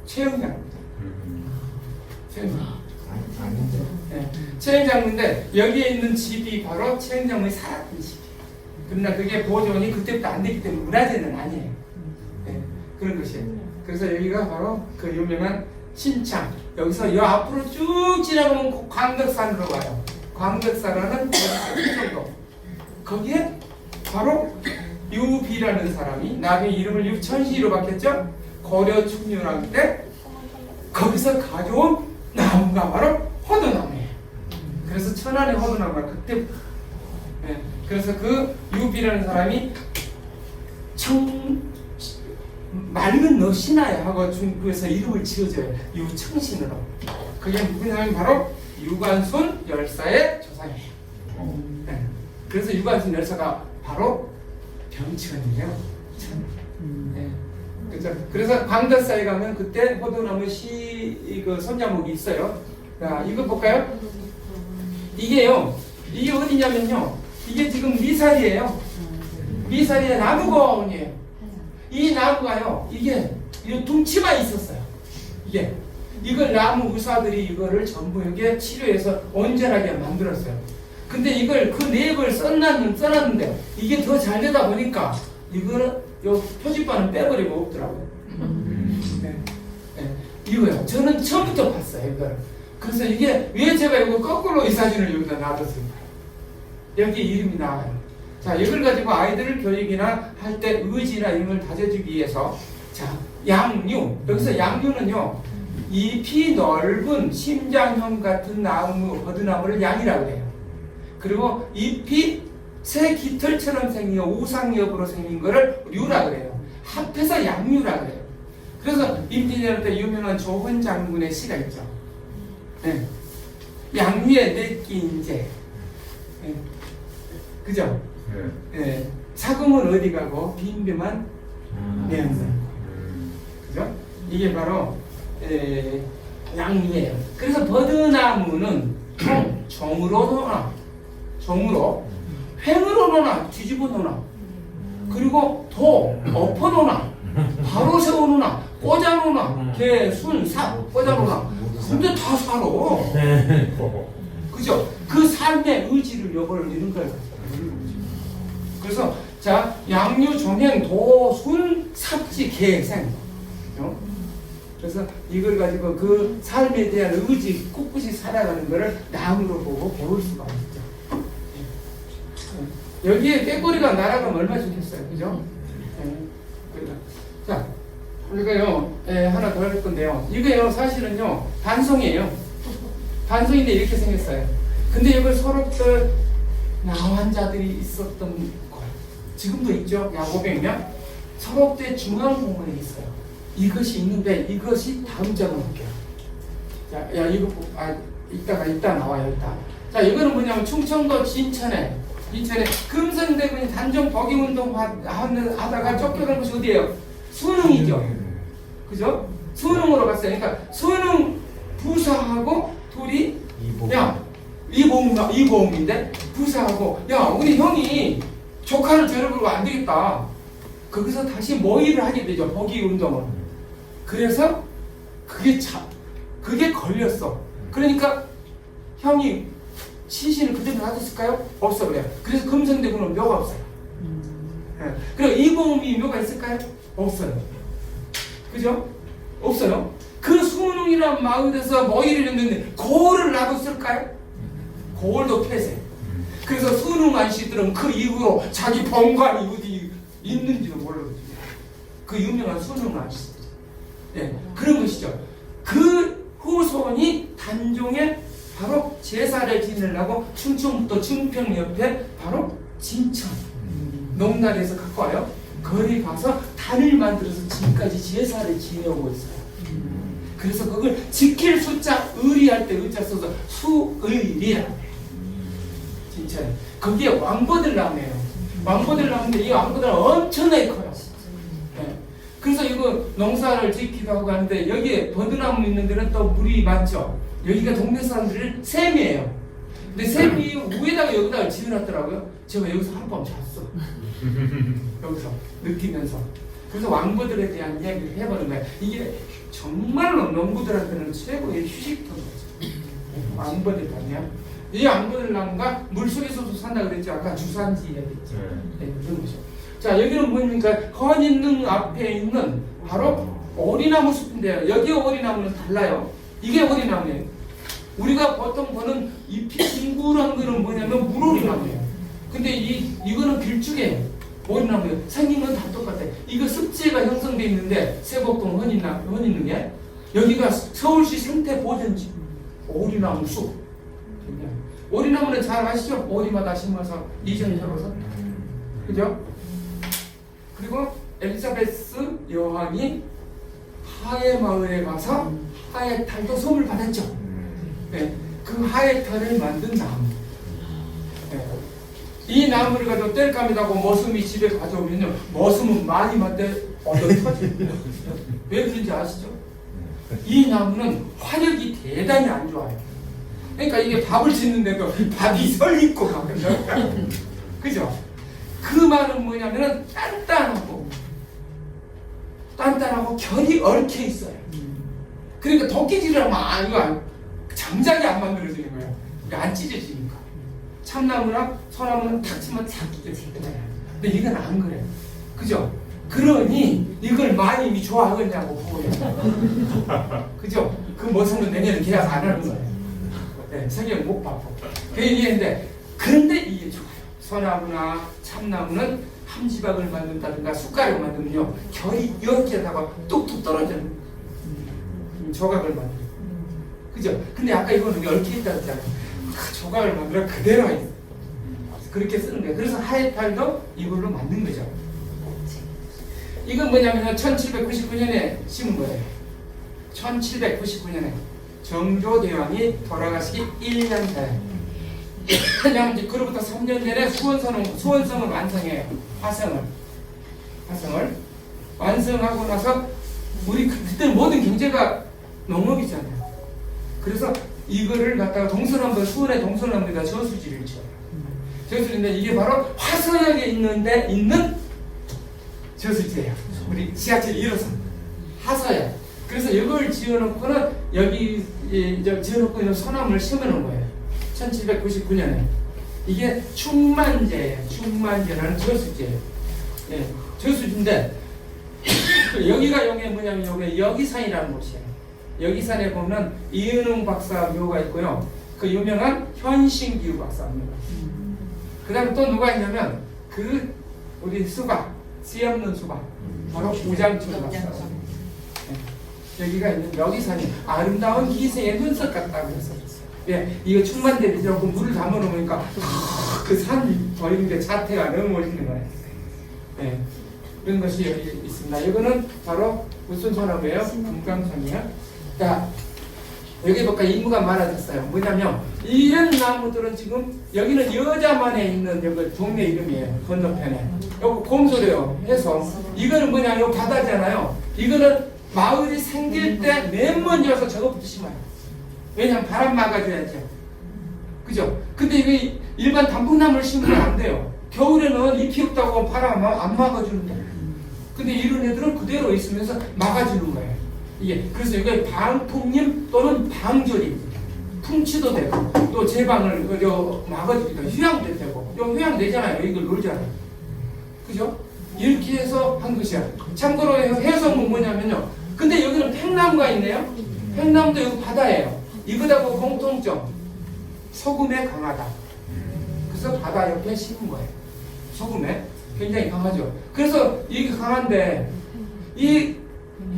최영장입니다. 최영장. 네. 최영장인데 여기에 있는 집이 바로 최영장의 살았던 집이에요. 그러나 그게 보존이 그때부터 안 됐기 때문에 문화재는 아니에요. 네. 그런 것이에요. 그래서 여기가 바로 그 유명한 신창. 여기서 요 앞으로 쭉 지나가면 광덕산으로 가요. 광덕산은 정도. 거기에 바로 유비라는 사람이 나중에 이름을 유천시로 바뀌었죠. 고려 충렬할 때 거기서 가져온 나무가 바로 호두나무예요. 그래서 천안의 호두나무가 그때 네. 그래서 그 유비라는 사람이 맑은 너시나야 하고 중국에서 이름을 지어줘요. 유청신으로. 그게 누구냐면 바로 유관순 열사의 조상이에요. 네. 그래서 유관순 열사가 바로 병천이에요. 네. 그렇죠. 그래서 광덕사에 가면 그때 호두나무 그 손자목이 있어요. 자, 이거 볼까요? 이게요. 이게 어디냐면요. 이게 지금 미사리예요. 미사리의 나무공원이에요. 이 나무가요. 이게 둥치가 있었어요. 이걸 나무 의사들이 이거를 전부 이게 치료해서 온전하게 만들었어요. 근데 이걸 그 내역을 써놨는데 이게 더 잘 되다 보니까 이거는 요 표지판은 빼버리고 없더라고요. 네. 네. 이거요. 저는 처음부터 봤어요. 이거를. 그래서 이게 왜 제가 이거 거꾸로 이 사진을 여기다 놔뒀습니까? 여기 이름이 나와요. 자, 이걸 가지고 아이들 교육이나 할 때 의지나 이런 걸 다져주기 위해서 자, 양류. 여기서 양류는요. 잎이 넓은 심장형 같은 나무, 버드나무를 양이라고 해요. 그리고 잎이 새 깃털처럼 생긴 우상엽으로 생긴 거를 류라 그래요. 합해서 양류라 그래요. 그래서 임진왜란 때 유명한 조훈 장군의 시가 있죠. 네. 양류의 내끼인제. 네. 그죠? 네. 사금은 어디 가고 빈비만 내한다. 그죠? 이게 바로 양류예요. 그래서 버드나무는 종으로 놓아, 종으로 횡으로 놓아, 뒤집어 놓아, 그리고 엎어 놓아, 바로 세워 놓아, 꽂아 놓아, 개, 순, 삽 꽂아 놓아. 근데 다 살아. 그죠? 그 삶의 의지를 요걸 이런 걸 그래서 자, 양류, 종행, 도, 순, 삽지, 개, 생. 그래서 이걸 가지고 그 삶에 대한 의지, 꿋꿋이 살아가는 것을 나무로 보고 배울 수가 있죠. 여기에 꾀꼬리가 날아가면 얼마 좋겠어요. 그죠? 네. 자, 우리가요, 하나 더 할 건데요. 이거요, 사실은요, 반송이에요. 반송인데 이렇게 생겼어요. 근데 이걸 서로 나환자들이 있었던 거예요. 지금도 있죠? 약 500명? 서럽대 중앙공원에 있어요. 이것이 있는데 이것이 다음 장을 볼게요. 자, 야 이거 이따 나와요. 이따. 자, 이거는 뭐냐면 충청도 인천에 금성대군이 단종 복위운동 하다가 쫓겨간 곳이 어디예요? 수능이죠. 그죠? 수능으로 갔어요. 그러니까 수능 부사하고 둘이 이보험인데 부사하고 야 우리 형이 조카를 데려오고 안 되겠다. 거기서 다시 모의를 하게 되죠. 복위운동을. 그래서 그게 걸렸어. 그러니까 형이 시신을 그대로 놔뒀을까요? 없어 그래요. 그래서 금성대군은 묘가 없어요. 그리고 이보험이 묘가 있을까요? 없어요. 그죠? 없어요. 그 수능이란 마을에서 모의를 했는데 고을을 놔뒀을까요? 고을도 폐쇄. 그래서 수능 안씨들은 그 이후로 자기 본관이 어디 있는지도 몰라요. 그 유명한 수능 안씨. 네, 그런 것이죠. 그 후손이 단종에 바로 제사를 지내려고 충청부터 충평 옆에 바로 진천 농단에서 갖고 와요. 거기 가서 단을 만들어서 지금까지 제사를 지내오고 있어요. 그래서 그걸 지킬 숫자 의리할 때 의자 써서 수의리라고 해요. 진천. 거기에 왕보들 나무예요. 왕보들 나무인데 이 왕보들은 엄청나게 커요. 네. 그래서 이거 농사를 짓기도 하고 하는데 여기에 버드나무 있는 데는 또 물이 많죠. 여기가 동네 사람들은 샘이에요. 근데 샘이 위에다가 여기다가 지어놨더라고요. 제가 여기서 하룻밤 잤어. 여기서 느끼면서. 그래서 왕보들에 대한 이야기를 해보는 거예요. 이게 정말로 농부들한테는 최고의 휴식터인 거죠. 왕보들 보면 이 왕보들 나무가 물속에서도 산다 그랬죠. 아까 주산지 이야기했죠. 네, 그런 거죠. 자, 여기는 뭡니까? 헌인릉 앞에 있는 바로 오리나무 숲인데요. 여기 오리나무는 달라요. 이게 오리나무예요. 우리가 보통 보는 잎이 둥그런 거는 뭐냐면 물오리나무예요. 근데 이거는 길쭉이에요. 오리나무예요. 생긴 건 다 똑같아요. 이거 습지가 형성되어 있는데 세곡동 헌인릉에 여기가 서울시 생태보전지 오리나무 숲. 오리나무는 잘 아시죠? 오리마다 심어서 이전에 접어서. 그죠? 그리고 엘리자베스 여왕이 하회 마을에 가서 하회 탈도 선물 받았죠. 네, 그 하회 탈을 만든 나무. 네. 이 나무를 가지고 뗄감이라고 머슴이 집에 가져오면요, 머슴은 많이 맞대 얻어 터져요. 왜 그런지 아시죠? 이 나무는 화력이 대단히 안 좋아요. 그러니까 이게 밥을 짓는데도 밥이 설익고 가거든요. 그죠? 그 말은 뭐냐면은 단단하고 결이 얽혀 있어요. 그러니까 도끼질을 하면 이거 장작이 안 만들어지는 거예요. 이게 안 찢어지니까. 참나무나 소나무는 탁 치면 탁 찢어지잖아요. 근데 이건 안 그래요. 그죠? 그러니 이걸 많이 이미 좋아하겠냐고 보고요. 그죠? 그 머슴은 내년에 계약 안 하는 거예요. 네, 성경 못 받고. 그 얘기했는데, 그런데 이게 좋아요. 소나무나 참나무는 함지박을 만든다든가 숟가락을 만들면요, 결이 이렇게 하다가 뚝뚝 떨어지는 조각을 만들어요. 그죠? 근데 아까 이거는 얽혀 있다고 했잖아요. 조각을 만들어 그대로 있어요. 그렇게 쓰는 거예요. 그래서 하회탈도 이걸로 만든 거죠. 이건 뭐냐면 1799년에 심은 거예요. 1799년에 정조대왕이 돌아가시기 1년 전에. 왜냐하면 이제 그로부터 3년 전에 수원성을 완성해요. 화성을 완성하고 나서 우리 그때 모든 경제가 농업이잖아요. 그래서 이거를 갖다가 동서남북 수원의 동서남북에다 저수지를 지어요. 저수지인데 이게 바로 화성역에 있는 저수지예요. 우리 지하철 1호선 하서역. 그래서 이걸 지어놓고는 여기 지어놓고 있는 소나무를 심어놓은 거예요. 1799년에. 이게 충만제예요. 충만제라는 저수지예요. 예, 저수지인데 여기가 여기 뭐냐면 여기 여기산이라는 곳이에요. 여기산에 보면 이은웅 박사 묘가 있고요. 그 유명한 현신기우 박사 묘가. 그 다음에 또 누가 있냐면 그 우리 수박, 씨 없는 수박, 바로 우장충 박사. 여기가 있는 여기산이 아름다운 기생의 눈썹 같다고 했어요. 예, 이거 충만대를 조금 물을 담아 놓으니까 그 산 보이는 게 자태가 너무 멋있는 거예요. 예, 그런 것이 여기 있습니다. 이거는 바로 무슨 소나무예요? 금강산이에요. 자, 여기 볼까 인구가 많아졌어요. 뭐냐면 이런 나무들은 지금 여기는 여자만에 있는 여기 동네 이름이에요. 건너편에. 여기 곰소래요. 해서 이거는 뭐냐? 요 바다잖아요. 이거는 마을이 생길 때 맨 먼저 와서 저거부터 심어요. 왜냐면 바람 막아줘야죠. 그죠? 근데 이게 일반 단풍나무를 심으면 안 돼요. 겨울에는 잎이 없다고 바람 안 막아주는데. 근데 이런 애들은 그대로 있으면서 막아주는 거예요. 이게 그래서 이게 방풍림 또는 방조림, 풍치도 되고 또 제방을 막아주기도 휴양도 되고 요 휴양 되잖아요. 이걸 놀잖아요. 그죠? 이렇게 해서 한 것이야. 참고로 해석은 뭐냐면요. 근데 여기는 팽나무가 있네요. 팽나무도 여기 바다예요. 이거하고 공통점, 소금에 강하다. 그래서 바다 옆에 심은 거예요. 소금에 굉장히 강하죠. 그래서 이게 강한데 이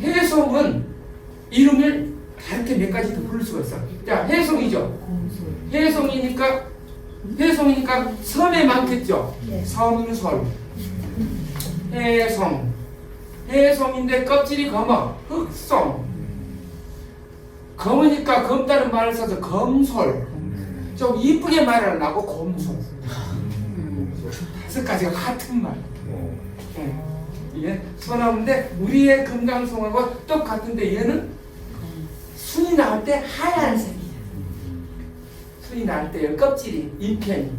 해송은 이름을 다르게 몇 가지 더 부를 수가 있어. 자, 해송이죠. 해송이니까 섬에 많겠죠. 섬솔, 해송, 해송인데 껍질이 검어, 흑송. 검으니까 검다는 말을 써서 검솔. 좀 이쁘게 말하려고 검솔. 다섯 가지가 같은 말. 이게 소나무인데 우리의 금강송하고 똑같은데 얘는 순이 나올 때 하얀색이야. 순이 나올 때 껍질이 잎편이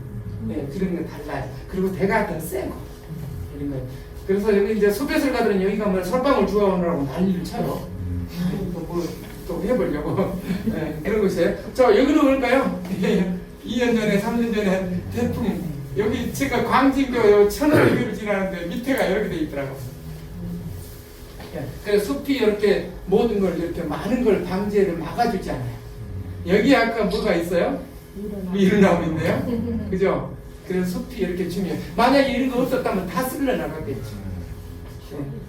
그런 게 달라요. 그리고 대가 더 세고 이런 거. 그래서 여기 이제 숲에서 가더니 여기 가면 솔방울 주워오느라고 난리를 쳐요. 또 해보려고 그런 곳이에요. 자, 여기로 올까요? 2년 전에 3년 전에 태풍 여기 제가 광진교 천월교를 지나는데 밑에가 이렇게 돼 있더라고요. 그래서 숲이 이렇게 모든 걸 이렇게 많은 걸 방제를 막아주잖아요. 여기 아까 뭐가 있어요? 미루나무 있네요. 그죠? 그래서 숲이 이렇게 중요해요. 만약에 이런 거 없었다면 다 쓸려 나갔겠죠.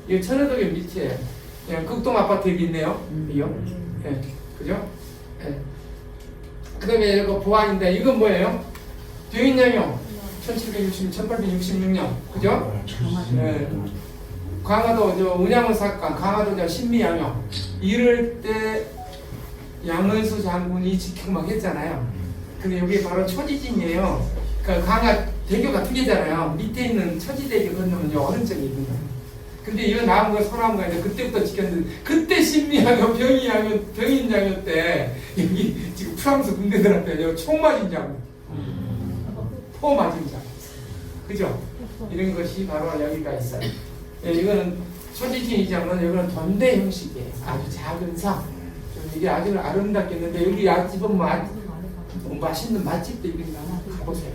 이 천호동의 밑에 극동 아파트 여기 있네요. 그죠? 그 다음에 이거 보안인데 이건 뭐예요? 병인양용 1866년 그죠? 강화도 운양원 사건 강화도 신미양용 이럴 때 양은수 장군이 지키고 막 했잖아요. 근데 여기 바로 초지진이에요. 그러니까 강화 대교가 두 개잖아요. 밑에 있는 초지대교 건너면 오른쪽에 있는 거예요. 근데 이거 나무가 소나무가 이제 그때부터 지켰는데 그때 신미양용 병인양용 때 여기 지금 프랑스 군대들한테 총 맞은 장군 포 맞은 장군 그죠? 이런 것이 바로 여기가 있어요. 이거는 초지진이자면 이거는 돈대 형식이에요. 아주 작은 상. 이게 아주 아름답겠는데 여기 집은 맛있는 맛집도 있는가 가보세요.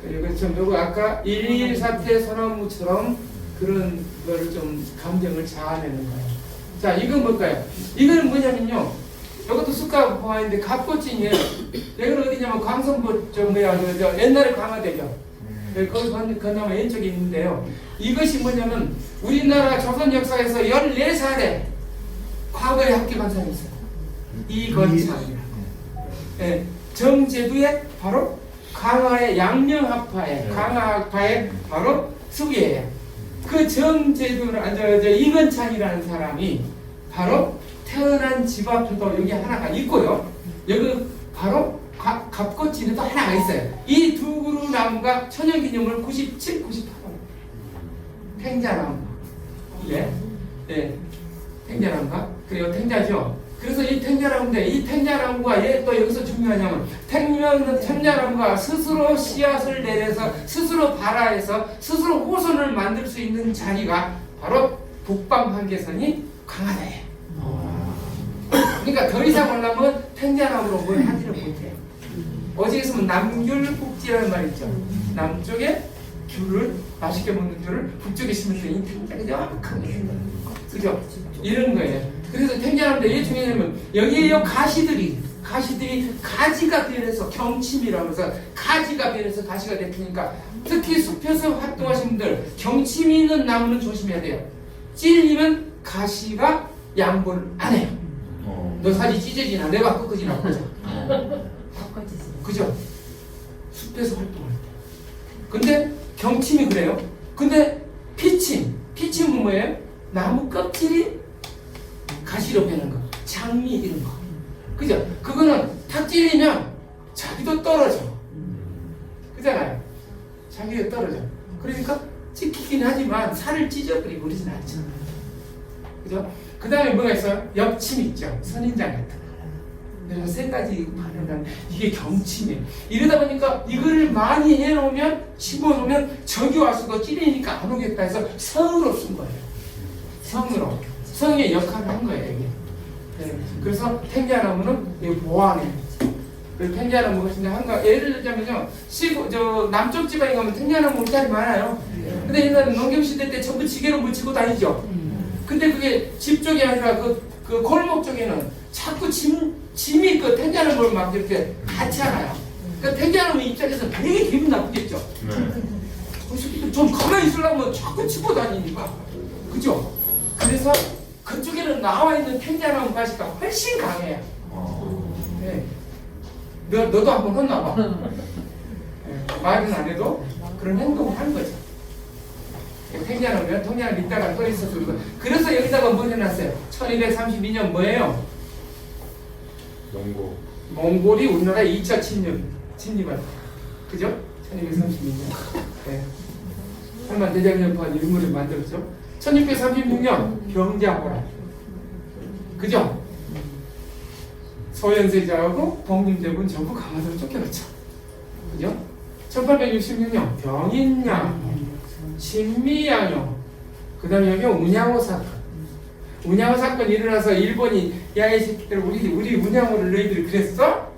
그리고 좀 요거 아까 1.2.1 사태 소나무처럼 그런 거를 좀 감정을 자아내는 거예요. 자, 이건 뭘까요? 이거는 뭐냐면요. 이것도 쑥가 보아인데 갑꽃진이에요. 여기는 어디냐면 광성보 저 옛날에 강화대교. 거기 건너면 왼쪽에 있는데요. 이것이 뭐냐면 우리나라 조선 역사에서 14살에 과거에 합격한 사람이 있어요. 이건창이라. 정제두의 바로 강화의 양명학파의 강화학파의 바로 수기예요. 그 정제두는 이건창이라는 사람이 바로 태어난 집 앞에도 여기 하나가 있고요. 여기 바로 갑꽃진에도 하나가 있어요. 이 두 그루 나무가 천연기념물 97, 98호. 탱자나무. 탱자나무가 그리고 탱자죠. 그래서 이 탱자나무인데 이 탱자나무가 왜 또 여기서 중요하냐면 탱자나무가 스스로 씨앗을 내려서 스스로 발화해서 스스로 호선을 만들 수 있는 자리가 바로 북방 한계선이 강하다예요. 그러니까 더 이상 올라면 탱자나무로 뭘 하지를 못해요. 어제 있으면 남귤국지라는 말 있죠. 남쪽에 귤을 맛있게 먹는 귤을 북쪽에 심으면 이 탱자가 이만큼 그죠? 이런 거예요. 그래서 탱자나무인데 이게 중요하냐면 여기에 가시들이 가시들이 가지가 변해서 경침이라면서 가지가 변해서 가시가 됐으니까 특히 숲에서 활동하시는 분들 경침이 있는 나무는 조심해야 돼요. 찔리면 가시가 양보를 안 해요. 너 살이 찢어지나 내가 꺾어지나 보자. 그죠? 숲에서 활동할 때. 근데 경침이 그래요. 근데 피침은 뭐예요? 나무 껍질이 가시로 변한 거. 장미 이런 거. 그죠? 그거는 탁 찔리면 자기도 떨어져. 그잖아요. 자기도 떨어져. 그러니까 찍히긴 하지만 살을 찢어버리고 그러진 않죠. 그죠? 그 다음에 뭐가 있어요? 엽침 있죠. 선인장 같은 거. 그래서 세 가지 반응은 이게 경침이에요. 이러다 보니까 이거를 많이 해놓으면 심어놓으면 저기 와서도 찔리니까 안 오겠다 해서 성으로 쓴 거예요. 성으로. 성의 역할을 한 거예요. 이게. 네. 그래서 탱자나무는 보완해. 그리고 탱자나무가 진짜 한가 예를 들자면요, 남쪽 지방에 가면 탱자나무 울타리 많아요. 근데 옛날에 농경시대 때 전부 지게로 묻히고 다니죠. 근데 그게 집 쪽이 아니라 그 골목 쪽에는 자꾸 짐이 그 탱자나무를 막 이렇게 같이 하나요. 그러니까 탱자나무 입장에서 되게 기분 나쁘겠죠. 좀 가만히 있으려면 자꾸 치고 다니니까. 그죠? 그래서 그쪽에는 나와 있는 탱자나무 가시가 훨씬 강해요. 네. 너도 한번 혼나봐. 네. 말은 안 해도 그런 행동을 하는 거죠. 탱자나무면 통장을 밑다가 떠 있어서 그래서 여기다가 뭐 해놨어요? 1232년 뭐예요? 몽골이 우리나라에 2차 침입한 그죠? 1232년. 네. 할만 대장연판 인물을 만들었죠. 1636년 병자호란. 그죠? 소현세자하고 복림대군 전부 강화도로 쫓겨났죠. 그죠? 1866년 병인양, 신미양요. 그 다음에 여기 운양호 사건. 운양호 사건이 일어나서 일본이 야 이 새끼들 우리 운양호를 너희들이 그랬어?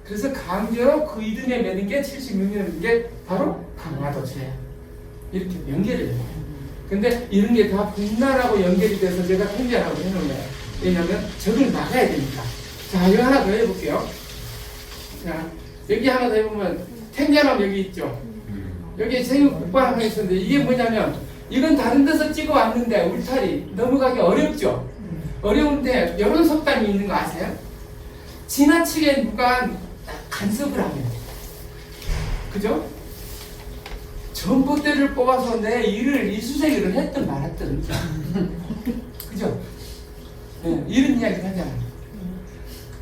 그래서 강제로 그 이듬해 매는 게 76년인 게 바로 강화도제야. 이렇게 연결이 돼요. 근데 이런 게 다 분나라고 연결이 돼서 제가 통제하라고 해놓은 거예요. 왜냐하면 적을 막아야 되니까. 자, 이거 하나 더 해볼게요. 자, 여기 하나 더 해보면 탱자나무 여기 있죠. 여기 생육 국발 하나 있었는데 이게 뭐냐면 이건 다른 데서 찍어 왔는데 울타리 넘어가기 어렵죠. 어려운데 이런 속담이 있는 거 아세요? 지나치게 누가 간섭을 하면 그죠? 전봇대를 뽑아서 내 일을 이수세기를 했든 말았든 그죠? 네, 이런 이야기를 하잖아요.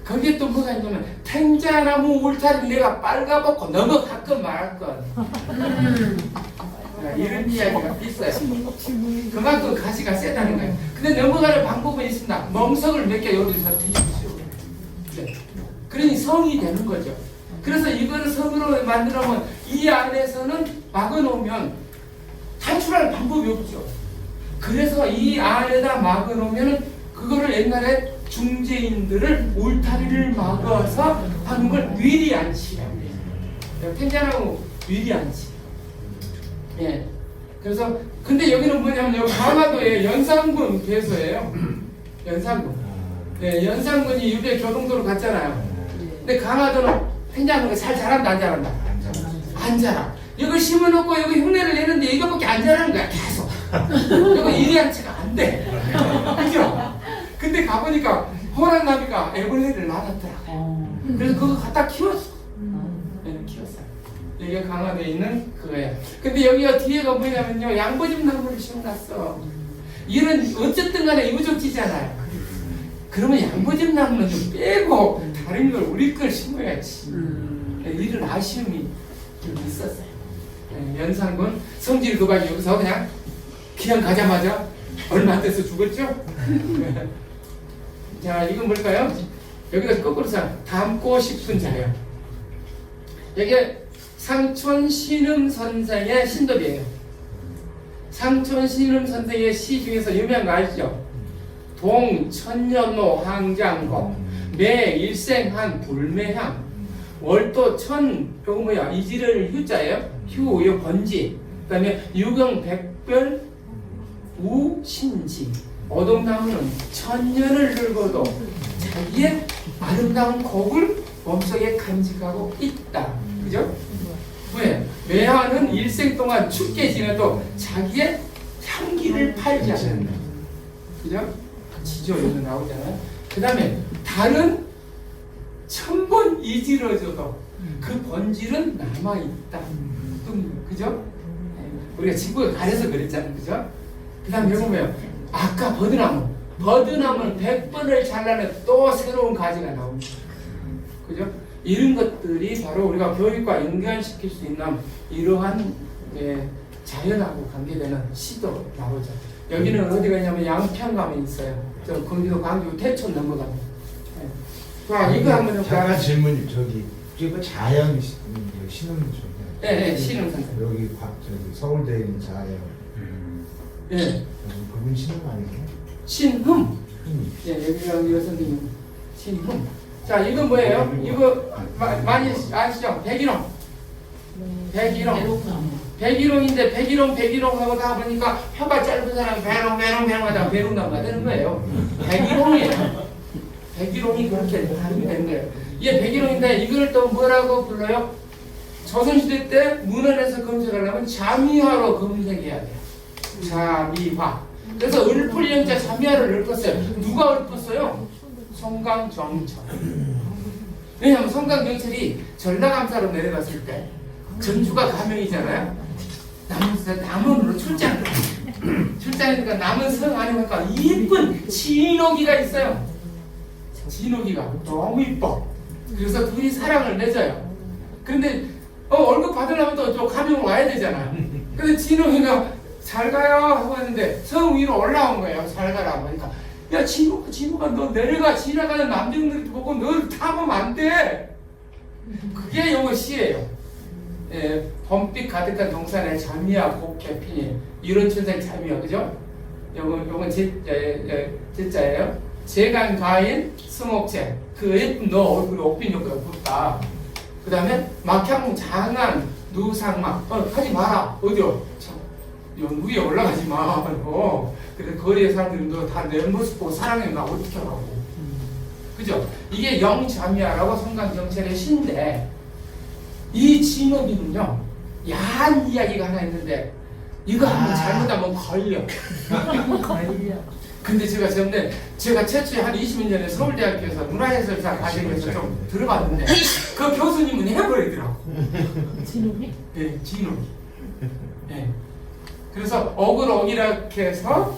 거기에 또 뭐가 있냐면 탱자나무 울타리 내가 빨가벗고 넘어갔건 말았건 이런 이야기가 있어요. 그만큼 가시가 세다는 거예요. 근데 넘어가는 방법은 있습니다. 멍석을 몇 개 여기서 뒤집으시오. 네. 그러니 성이 되는 거죠. 그래서 이거를 성으로 만들어놓으면 이 안에서는 막아놓으면 탈출할 방법이 없죠. 그래서 이 안에다 막아놓으면 그거를 옛날에 중재인들을 울타리를 막아서 하는 걸 위리안치라고 해요. 탱자나무 위리안치. 예. 그래서 근데 여기는 뭐냐면 여기 강화도에 연산군 배소예요. 연산군. 네, 연산군이 유배 교동도로 갔잖아요. 근데 강화도는 탱자나무가 잘 자란다 안 자란다? 안 자라. 이걸 심어놓고 여기 흉내를 내는데 이거밖에 안 자라는 거야 계속. 이거 위리안치가 안 돼. 그죠? 근데 가보니까 호랑나비가 애벌레를 낳았더라고요. 그래서 그거 갖다 키웠어. 네, 키웠어요. 여기가 강화도에 있는 그거예요. 근데 여기가 뒤에가 뭐냐면요, 양보집 나무를 심어놨어. 이런 어쨌든 간에 유적지잖아요. 그러면 양보집 나무는 좀 빼고 다른 걸 우리 걸 심어야지. 네, 이런 아쉬움이 좀 있었어요. 네, 연산군 성질 그박이 여기서 그냥 가자마자 얼마 안 돼서 죽었죠? 자, 이건 뭘까요? 여기가 거꾸로 닮고 싶은 자예요. 여기에 상촌 신음 선생의 신dob이에요. 상촌 신음 선생의 시 중에서 유명한 거 아시죠? 동 천년노 항장거 매 일생한 불매향 월도 천 요거 뭐야 이지를 휴자예요. 휴 요 번지. 그다음에 유경 백별 우신지. 오동나무는 천년을 늙어도 자기의 아름다운 곡을 몸속에 간직하고 있다. 그죠? 왜? 매화는 일생 동안 춥게 지내도 자기의 향기를 팔지 않는다. 그죠? 지죠? 여기서 나오잖아요. 그 다음에 달은 1000번 이지러져도 그 본질은 남아있다. 그죠? 우리가 지구가 가려서 그랬잖아요. 그죠? 그 다음에 여기 보면 아까 버드나무는 100번을 잘라내 또 새로운 가지가 나옵니다. 그죠? 이런 것들이 바로 우리가 교육과 연관시킬 수 있는 이러한 자연하고 관계되는 시도 나오죠. 여기는 어디가 있냐면 양평감에 있어요. 저 경기도 광주 태촌 넘어가면. 자, 이거 한번 잠깐 질문이 저기 이거 자연 신흥 쪽이야. 네, 신흥 선생. 여기 저기 서울대에 있는 자연. 예. 그분 신흥 아니에요? 신흠. 예, 여기가 선생님 신흠. 자, 이거 뭐예요? 이거 많이 아시죠? 백일홍. 백일홍인데 백일홍 하고 다 보니까 혀가 짧은 사람이 배롱 하다가 배롱나무가 되는 거예요. 백일홍이에요. 백일홍이 그렇게 발음이 되는 거예요. 이게 백일홍인데 이걸 또 뭐라고 불러요? 조선시대 때 문헌에서 검색하려면 자미화로 검색해야 돼요. 자미화. 그래서 을풀영자 자미화를 읊었어요. 누가 읊었어요? 송강정철. 왜냐하면 송강정철이 전라감사로 내려갔을 때 전주가 가명이잖아요. 남원으로 출장이니까 남은 성 아니니까 이쁜 진옥이가 있어요. 진옥이가 너무 이뻐. 그래서 둘이 사랑을 맺어요. 그런데 월급 받으려면 또 가명으로 와야 되잖아요. 근데 진옥이가 잘 가요 하고 했는데 성 위로 올라온 거예요. 잘 가라고 하니까 야 진옥아 너 내려가. 지나가는 남정들 보고 널 타보면 안 돼. 그게 요거 시예요. 예, 봄빛 가득한 동산에 자미와 곱게 피니 이런 천생 자미와. 그죠? 요건 제자예요. 재간 가인 스목체 그 예쁜 너 얼굴에 옥빈효과가 붙다. 그 다음에 막향 장안 누상막 하지 마라. 어디요? 위에 올라가지 마. 근데 거리의 사람들이 너 다 내 모습 보고 사랑해. 나 어떻게 하라고. 그죠? 이게 영자미야라고 송강정철의 시인데 이 진옥이는요 야한 이야기가 하나 있는데 이거 한번 잘못하면 걸려. 근데 제가 최초에 한 20년 전에 서울대학교에서 문화해설사 과정에서 좀 들어봤는데 그 교수님은 해버리더라고. 진옥이? 네, 진옥이. 네. 그래서 억이라고 해서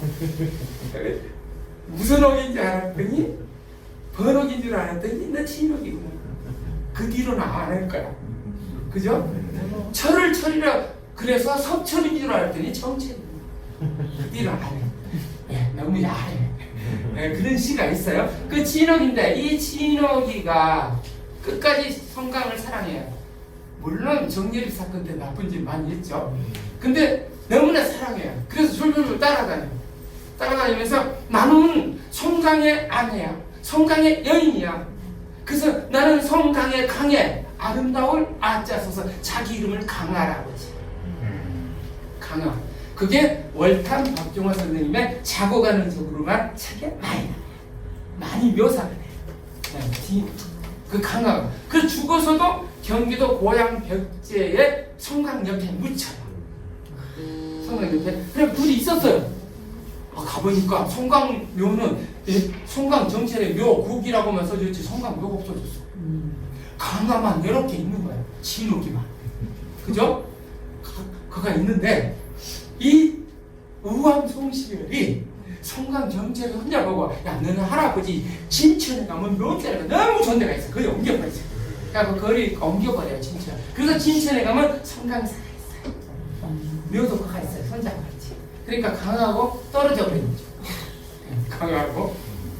무슨 억인지 알았더니 번억인 줄 알았더니 나 진옥이구나. 그 뒤로는 안 할 거야. 그죠? 철이라 그래서 석철인 줄 알았더니 정철이구나. 그 뒤로 안 해. 네, 너무 야해. 네, 그런 시가 있어요. 그 진옥인데 이 진옥이가 끝까지 성강을 사랑해요. 물론 정예립 사건 때 나쁜 짓 많이 했죠. 근데 너무나 사랑해요. 그래서 졸졸졸 따라다니면서 나는 송강의 아내야. 송강의 여인이야. 그래서 나는 송강의 강에 아름다울 아자 써서 자기 이름을 강아라고 했지. 강아. 그게 월탄 박종화 선생님의 자고 가는 속으로만 책에 많이 묘사가 돼요. 그 강아가. 그 죽어서도 경기도 고양 벽제에 송강 옆에 묻혀요. 송강 옆에. 그래 둘이 있었어요. 가보니까 송강묘는 송강 정철의 묘 국이라고만 써졌지 송강묘가 없어졌어. 강아만 이렇게 있는 거예요. 진옥이만. 그죠? 그가 있는데 이 우암 송시열이 송강 정철을 혼자 보고 야 너는 할아버지 진천에 가면 묘자리가 너무 좋은 데가 있어. 거기 옮겨버리자. 그래서 거리 옮겨버려요. 진천. 그래서 진천에 가면 송강사가 있어요. 묘도 거가 있어요. 손잡고 있지. 그러니까 강하고 떨어져 버리는 거죠. 강하고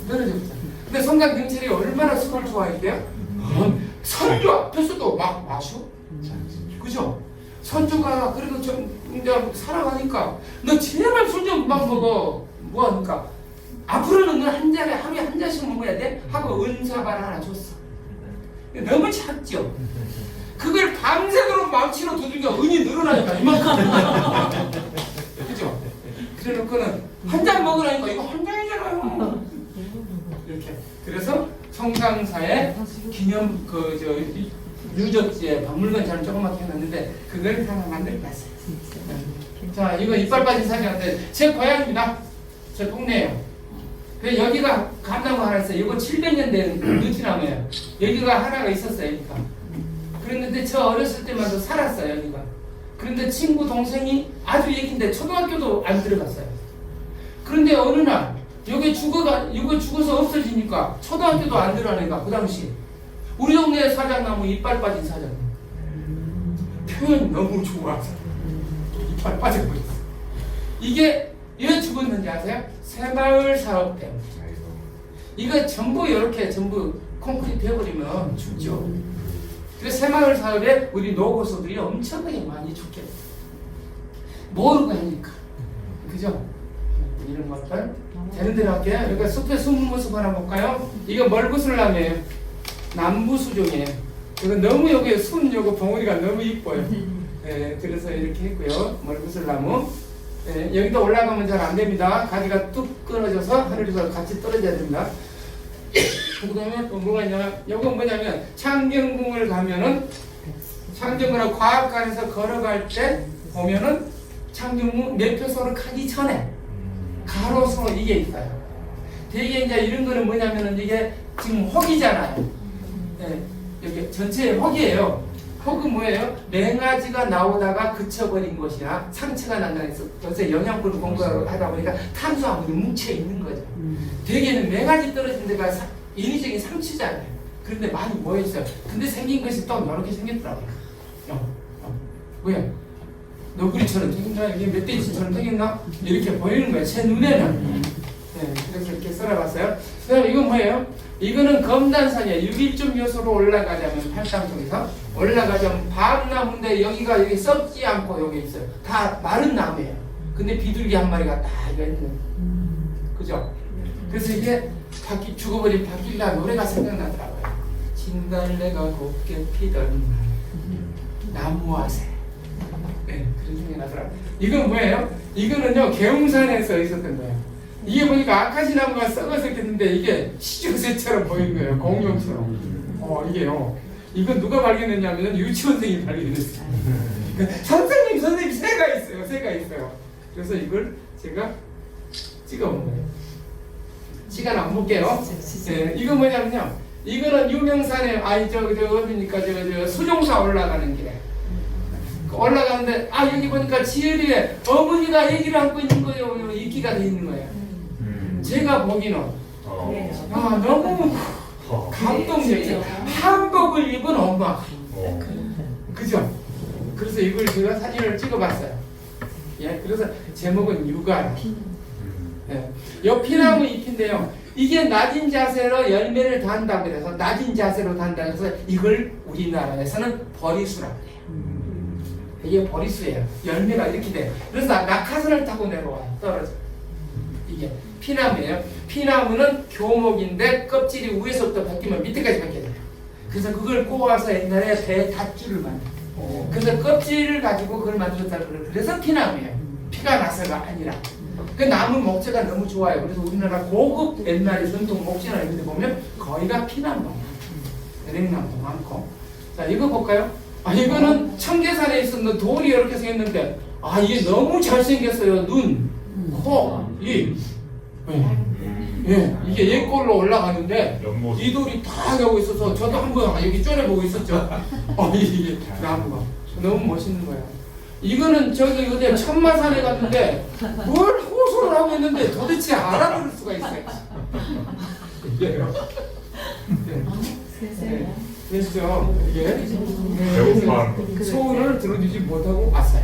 떨어져 버리죠. 근데 송강 정철이 얼마나 술을 좋아했대요? 선주 앞에서도 막 마셔. 그죠? 선주가 그래도 좀 이제 살아가니까 너 제발 술 좀 막 먹어. 뭐 하니까 앞으로는 너 한 잔에 하루에 한 잔씩 먹어야 돼? 하고 은사발 하나 줬어. 너무 작죠? 그걸 밤새도록 망치로 두들겨 은이 늘어나니까 이만큼. 그죠? 그래 놓고는 한 잔 먹으라니까 이거 한 잔이잖아요. 이렇게. 그래서 성상사의 기념 유적지에 박물관처럼 조그맣게 해놨는데 그걸 하나 만들어봤어요. 자, 이거 이빨 빠진 사진인데 제 고향입니다. 제 동네예요. 그래서 여기가 감나무 하나 있어요. 이거 700년 된 느티나무예요. 여기가 하나가 있었어요. 여기가. 그랬는데 저 어렸을 때만 살았어요. 여기가. 그런데 친구 동생이 아주 얘긴데 초등학교도 안 들어갔어요. 그런데 어느 날 이거 죽어서 없어지니까 초등학교도 안 들어가니까 그 당시 우리 동네 사장나무 이빨 빠진 사장. 표현 너무 좋아서 이빨 빠져버렸어. 이게 왜 죽었는지 아세요? 새마을 사업 때문에. 이거 전부 이렇게 전부 콘크리트 해버리면 죽죠. 그래서 새마을 사업에 우리 노고소들이 엄청나게 많이 죽게 돼요. 모르고 하니까. 그죠? 이런 것들. 되는 대로 할게요. 그러니까 숲의 숨은 모습 하나 볼까요? 이거 멀구슬나무예요. 남부수종이에요. 이거 너무 여기 순 요거 덩어리가 너무 이뻐요. 예, 그래서 이렇게 했고요. 멀구슬나무. 예, 여기도 올라가면 잘 안 됩니다. 가지가 뚝 끊어져서 하늘에서 같이 떨어져야 됩니다. 그 다음에 또 뭐가 있냐면, 요건 뭐냐면, 창경궁을 가면은, 창경궁하고 과학관에서 걸어갈 때 보면은, 창경궁 매표소로 가기 전에, 가로수로 이게 있어요. 되게 이제 이런 거는 뭐냐면은, 이게 지금 혹이잖아요. 네, 여기 전체 혹이에요. 혹은 뭐예요? 맹아지가 나오다가 그쳐버린 것이나 상처가 난다고 해서 요새 영양분 공부를 하다 보니까 탄수화물이 뭉쳐 있는 거죠. 대개는 맹아지 떨어진 데가 인위적인 상처잖아요. 그런데 많이 모여있어요. 근데 생긴 것이 또 이렇게 생겼더라고요. 뭐야? 너구리처럼 생겼나? 이게 멧돼지처럼 생겼나? 이렇게 보이는 거예요. 제 눈에는. 네, 그래서 이렇게 써라봤어요. 그 다음에 이건 뭐예요? 이거는 검단산이에요. 6일점 요소로 올라가자면 팔당 쪽에서 올라가자면 밤나무인데 여기 썩지 않고 여기 있어요. 다 마른 나무예요. 근데 비둘기 한 마리가 딱 있는. 그죠? 그래서 이게 죽어버린 바뀔라 노래가 생각나더라고요. 진달래가 곱게 피던 나무와 새. 네, 그런 생각이 나더라고요. 이건 뭐예요? 이거는요 계웅산에서 있었던 거예요. 이게 보니까 아카시 나무가 썩어서 있는데 이게 시조새처럼 보이는 거예요. 공룡처럼. 이게요. 이건 누가 발견했냐면 유치원생이 발견했어요. 선생님 새가 있어요. 그래서 이걸 제가 찍어본 거예요. 시간 안 볼게요. 네, 이거 뭐냐면요. 이거는 유명산에 어디니까 수종사 올라가는 길에 올라가는데 여기 보니까 지혜리에 어머니가 얘기를 안고 있는 거예요. 이끼가 돼 있는 거예요. 제가 보기는 너무 감동적이에요. 한복을 입은 엄마. 그죠? 그래서 이걸 제가 사진을 찍어봤어요. 예, 그래서 제목은 육아. 예, 요 피나무 잎인데요. 이게 낮은 자세로 열매를 단다고 그래서 낮은 자세로 단다고 해서 이걸 우리나라에서는 버리수라고 해요. 이게 버리수예요. 열매가 이렇게 돼요. 그래서 낙하산을 타고 내려와요. 떨어져. 이게 피나무예요. 피나무는 교목인데 껍질이 위에서부터 벗기면 밑에까지 벗겨야 돼요. 그래서 그걸 꼬아서 옛날에 배 닷줄을 만들어요. 그래서 껍질을 가지고 그걸 만들었다고 그래요. 그래서 피나무예요. 피가 나서가 아니라. 그 나무 목재가 너무 좋아요. 그래서 우리나라 고급 옛날에 전통 목재나 이런 데 보면 거의가 피나무, 은행나무도 많고. 자, 이거 볼까요? 이거는 청계산에 있었는 돌이 이렇게 생겼는데 이게 너무 잘생겼어요. 눈, 코, 입. 예, 이게 옛골로 올라가는데 이 돌이 다 하고 있어서 저도 한번 여기 쫄아보고 있었죠. 이게 나무가 너무 멋있는 거예요. 이거는 어디 천마산에 갔는데 뭘 호소를 하고 있는데 도대체 알아볼 수가 있어요. 그래서 이게 소원을 들어주지 못하고 왔어요.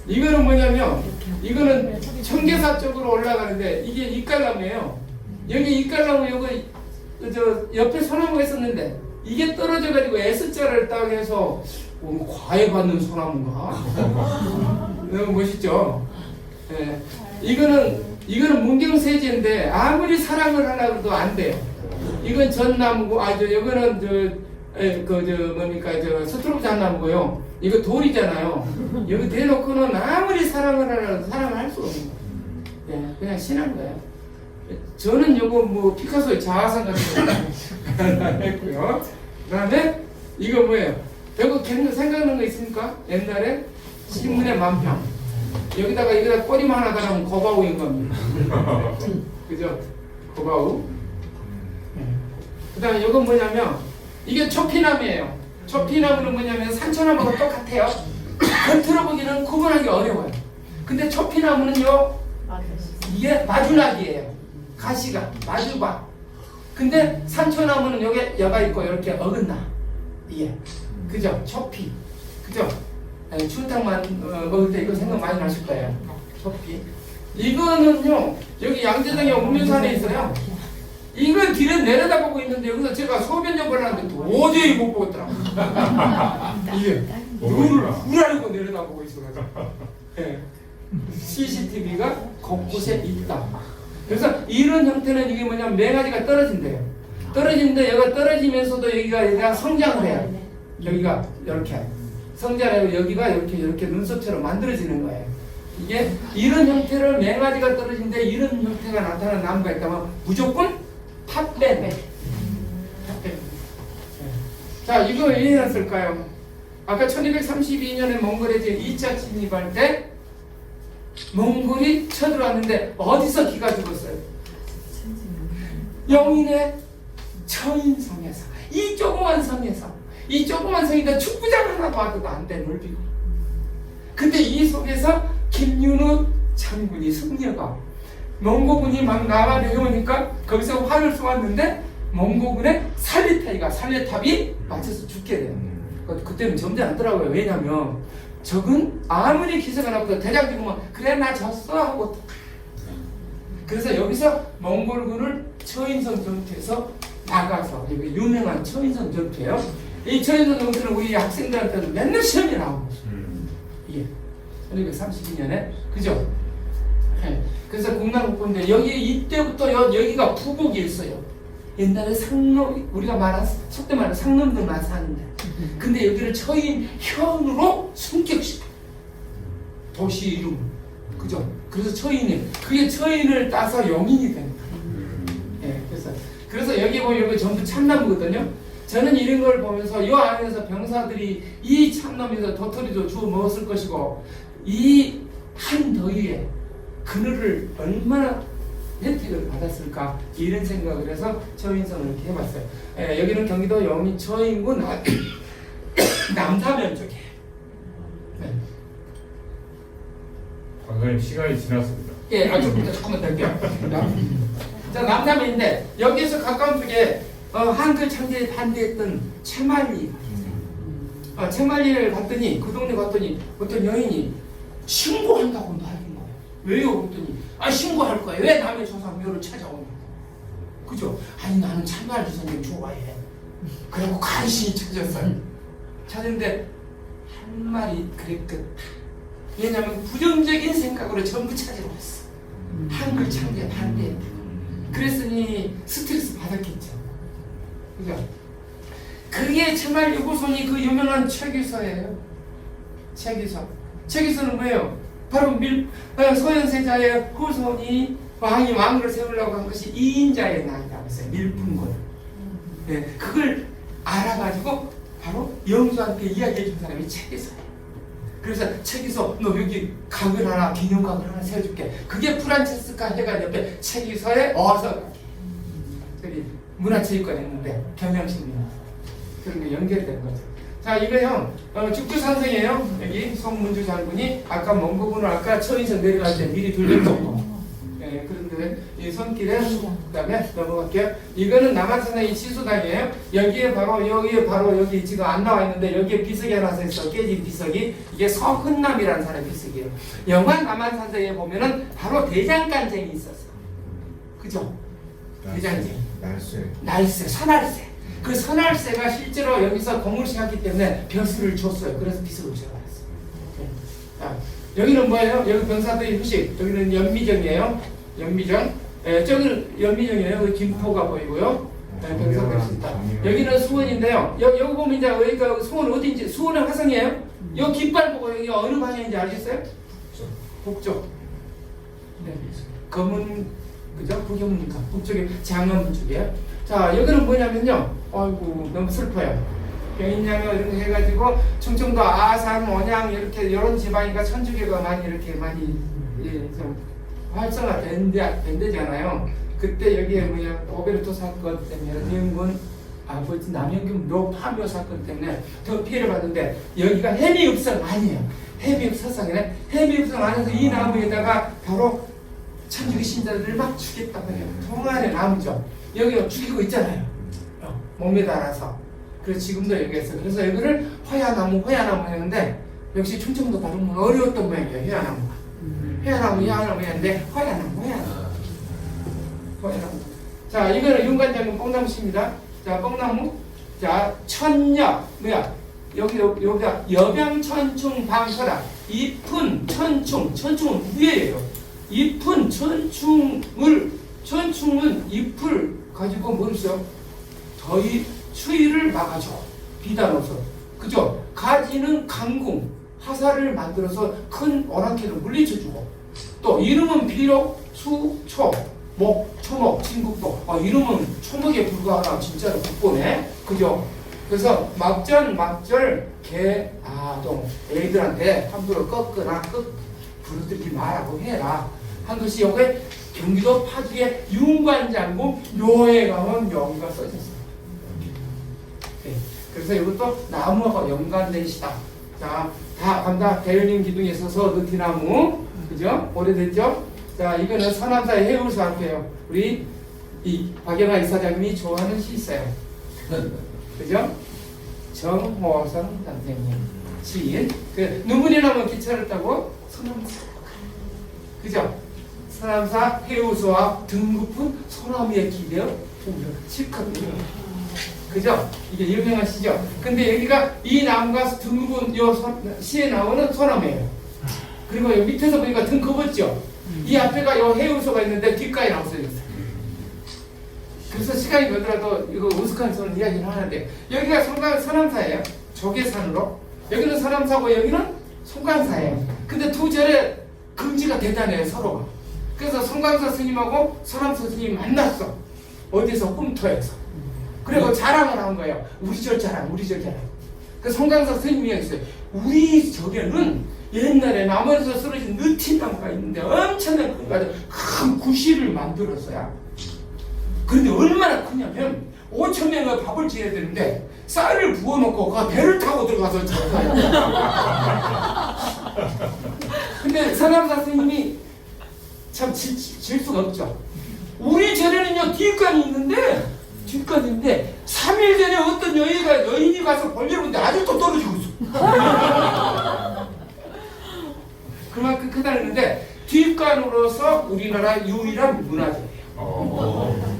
이거는 뭐냐면 이거는 청계사 쪽으로 올라가는데 이게 이깔나무예요. 여기 이깔나무 옆에 소나무가 있었는데 이게 떨어져가지고 S자를 딱 해서 과외받는 소나무인가? 너무 멋있죠? 예. 이거는 문경세제인데 아무리 사랑을 하려고 해도 안 돼요. 이건 전나무고, 이거는 스트로브 잣나무고요. 이거 돌이잖아요. 여기 대놓고는 아무리 사랑을 하려고 해도 사랑을 할 수가 없는 거예요. 예, 그냥 신한 거예요. 저는 요거 뭐 피카소의 자화상 같은 거 했고요. 그다음에 이거 뭐예요? 이거 생각나는 거 있습니까? 옛날에 신문의 만평. 여기다가 꼬리만 하나 달아면 거바우인 겁니다. 그죠? 거바우. 그다음에 이건 뭐냐면 이게 초피나무예요. 초피나무는 뭐냐면 산초나무가 똑같아요. 겉으로 보기는 구분하기 어려워요. 근데 초피나무는요, 이게 마주락이에요. 가시가 마주박. 근데 산초나무는 여기 여가 있고 이렇게 어긋나. 이게 그죠? 초피. 그죠? 추어탕만 먹을 때 이거 생각 많이 나실 거예요. 초피. 이거는요, 여기 양재동에 옥류산에 있어요. 이거 뒤를 내려다보고 있는데 여기서 제가 소변 보려는데 도저히 못 보겠더라고요. 이게 눈을 후라리고 내려다보고 있어가지고. 네. CCTV가 곳곳에 있다. 그래서 이런 형태는 이게 뭐냐면 맹아지가 떨어진대요. 떨어지는데 여기가 떨어지면서도 여기가 성장을 해요. 여기가 이렇게 성장을 해요. 여기가 이렇게 눈썹처럼 만들어지는 거예요. 이게 이런 형태를 맹아지가 떨어지는데 이런 형태가 나타나는 나무가 있다면 무조건 탑뱀. 자, 이거 왜 해놨을까요? 아까 1232년에 몽골에 2차 침입할 때 몽골이 쳐들어왔는데 어디서 기가 죽었어요? 영인의 처인성에서. 이 조그만 성에서. 이 조그만 성인데 축구장 하나 봐도 안 돼, 넓이고. 근데 이 속에서 김윤우 장군이 승려가 몽고군이 막 나와내려오니까 거기서 활을 쏘았는데 몽고군의 살레탑이 맞춰서 죽게 돼요. 그때는 점잖았더라고요. 왜냐면 적은 아무리 기세가 나쁘다 대장 죽으면 그래 나 졌어 하고. 그래서 여기서 몽골군을 처인성 전투에서 나가서 여기 유명한 처인성 전투예요. 이 처인성 전투는 우리 학생들한테는 맨날 시험이 나오고 이게 1232년에 그죠? 네. 그래서 국나국부인데 여기 이때부터 여기가 부곡이었어요. 옛날에 상놈 우리가 말한 속대 말하는 상놈들만 사는데 근데 여기를 처인현으로 승격시켜 도시 이름 그죠? 그래서 처인이 그게 처인을 따서 영인이 됩니다. 네, 그래서 여기 보면 여기 전부 참나무거든요. 저는 이런 걸 보면서 이 안에서 병사들이 이 참나무에서 도토리도 주워 먹었을 것이고 이 한 더위에 그늘을 얼마나 혜택을 받았을까 이런 생각을 해서 처인성을 이렇게 해봤어요. 여기는 경기도 영인 처인군 남사면 쪽에. 선생님 시간이 지났습니다. 예, 조금만 더 할게요. 자, 남사면인데 여기에서 가까운 쪽에 한글 창제에 반대했던 채말리. 채말리를 갔더니 그 동네 갔더니 어떤 여인이 신고한다고 말인 거예요. 왜요? 그랬더니 신고할 거예요. 왜 남의 조상묘를 찾아오냐고. 그죠? 아니 나는 채말리 선생 좋아해. 그리고 간신히 찾았어요. 찾았는데 한 말이 그랬겠다. 왜냐하면 부정적인 생각으로 전부 찾으러 왔어. 한글 창제에 반대했다. 그랬으니 스트레스 받았겠죠. 그죠? 그게 채말리 후손이 그 유명한 최규서예요. 최규서는 뭐예요? 바로 소현세자의 후손이 왕을 세우려고 한 것이 이인자의 나이라고 했어요. 밀분군. 네, 그걸 알아가지고 바로 영주한테 이야기해 준 사람이 최규서예요. 그래서 최규서 너 여기 각을 하나 기념각을 하나 세워줄게. 그게 프란체스카 해가 옆에 최규서의 어서 저기 문화체육관 했는데 경영신문 그런 게 연결된 거죠. 자, 이거요 죽주산성이에요. 여기 송문주 장군이 아까 몽고군을 아까 처인성 내려갈 때 미리 돌려줬고 그런데 이 손길에 그다음에 넘어갈게요. 이거는 남한산의 시수당이에요. 여기에 바로 여기 지금 안 나와 있는데 여기에 비석이 하나 서 있어. 깨진 비석이 이게 서흔남이라는 사람의 비석이에요. 영화 남한산성에 보면은 바로 대장간쟁이 있었어. 그죠? 대장쟁이. 날쌔, 선할세. 그 선할세가 실제로 여기서 공을 세웠기 때문에 벼슬을 줬어요. 그래서 비석을 세워놨어요. 자, 여기는 뭐예요? 여기 병사들의 휴식. 여기는 연미정이에요. 연미정. 저기는 연미정이에요. 여기 김포가 보이고요. 병사들의 있다. 여기는 수원인데요. 여기 보면 이제 여기가 수원 어딘지 수원의 화성이에요. 여기 깃발 보고 여기 어느 방향인지 알겠어요? 북쪽. 네. 검은 그죠? 북경문가 북쪽에 장안 쪽에. 자 여기는 뭐냐면요. 아이고 너무 슬퍼요. 병인양요 이런 거 해가지고 충청도 아산 원양 이렇게 이런 지방이가 천주교가 많이 이렇게 많이 좀 활성화된 데잖아요. 그때 여기에 뭐냐 오베르토 사건 때문에 대응군 아버지 남영균 묘 파묘 사건 때문에 더 피해를 받는데 여기가 해미읍성 아니에요. 해미읍서성이네. 해미읍성 안에서 이 나무에다가 바로 천주교 신자들을 막 죽였다고 해요. 동안의 나무죠. 여기 죽이고 있잖아요. 목매달아서. 그래서 지금도 여기에서 그래서 여기를 화야나무 했는데 역시 충청도 발음은 어려웠던 모양이에요. 화야나무가. 화야나무였는데 화야나무. 자 이거는 윤관장군 뽕나무씨입니다. 자 뽕나무. 자 천녀 뭐야 여기가 여병천충 방설아 잎은 천충은 위에예요. 잎은 천충은 잎을 가지고 뭘 써요? 더위 추위를 막아줘. 비단어서 그죠? 가지는 강궁 화살을 만들어서 큰 오랑캐를 물리쳐주고 또 이름은 비록 수, 초, 목, 초목, 진국도 이름은 초목에 불과하나 진짜로 국보네 그죠? 그래서 막절 개, 아동 애들한테 함부로 꺾거나 부르들지 말라고 해라 한 것이 여기에 경기도 파주의 윤관장군 묘에 가면 여기가 써졌어요. 네. 그래서 이것도 나무하고 연관된 시다. 자, 다 간다. 대연인 기둥에 있어서 느티나무, 그죠? 오래됐죠? 자, 이거는 서남사의 해울수 할게요. 우리 이 박영하 이사장님이 좋아하는 시 있어요. 그죠? 정호성 선생님 시인. 그 눈물이 나면 기차를 타고 서남사. 그죠? 서남사 해우소와 등급은 소나무에 기대어 실컷이요. 그죠? 이게 유명한 시죠. 근데 여기가 이 나무가 등급은 요 시에 나오는 소나무예요. 그리고 여기 밑에서 보니까 등 굽었죠. 이 앞에가 요 해우소가 있는데 뒷가에 나와서 있어요. 그래서 시간이 되더라도 이거 우스칸 소는 이야기를 하는데 여기가 서남사예요. 조계산으로. 여기는 서남사고 여기는 송간사예요. 근데 두 절에 금지가 대단해요 서로가. 그래서 송광서 스님하고 서남서 스님이 만났어. 어디서 홈터에서. 그리고 자랑을 한 거예요. 우리 절 자랑. 그 송광서 스님이 했어요. 우리 절에는 옛날에 남원에서 쓰러진 느티나무가 있는데 엄청난 큰 구실을 만들었어요. 그런데 얼마나 크냐면 5,000명의 밥을 지어야 되는데 쌀을 부어놓고 그 배를 타고 들어가서 졌어요. 근데 서남사 스님이 참 질 수가 없죠. 우리 절에는요 뒷간이 있는데 3일 전에 어떤 여인이 가서 벌레를 본데 아직도 떨어지고 있어. 그만큼 크다는데 뒷간으로서 우리나라 유일한 문화재예요.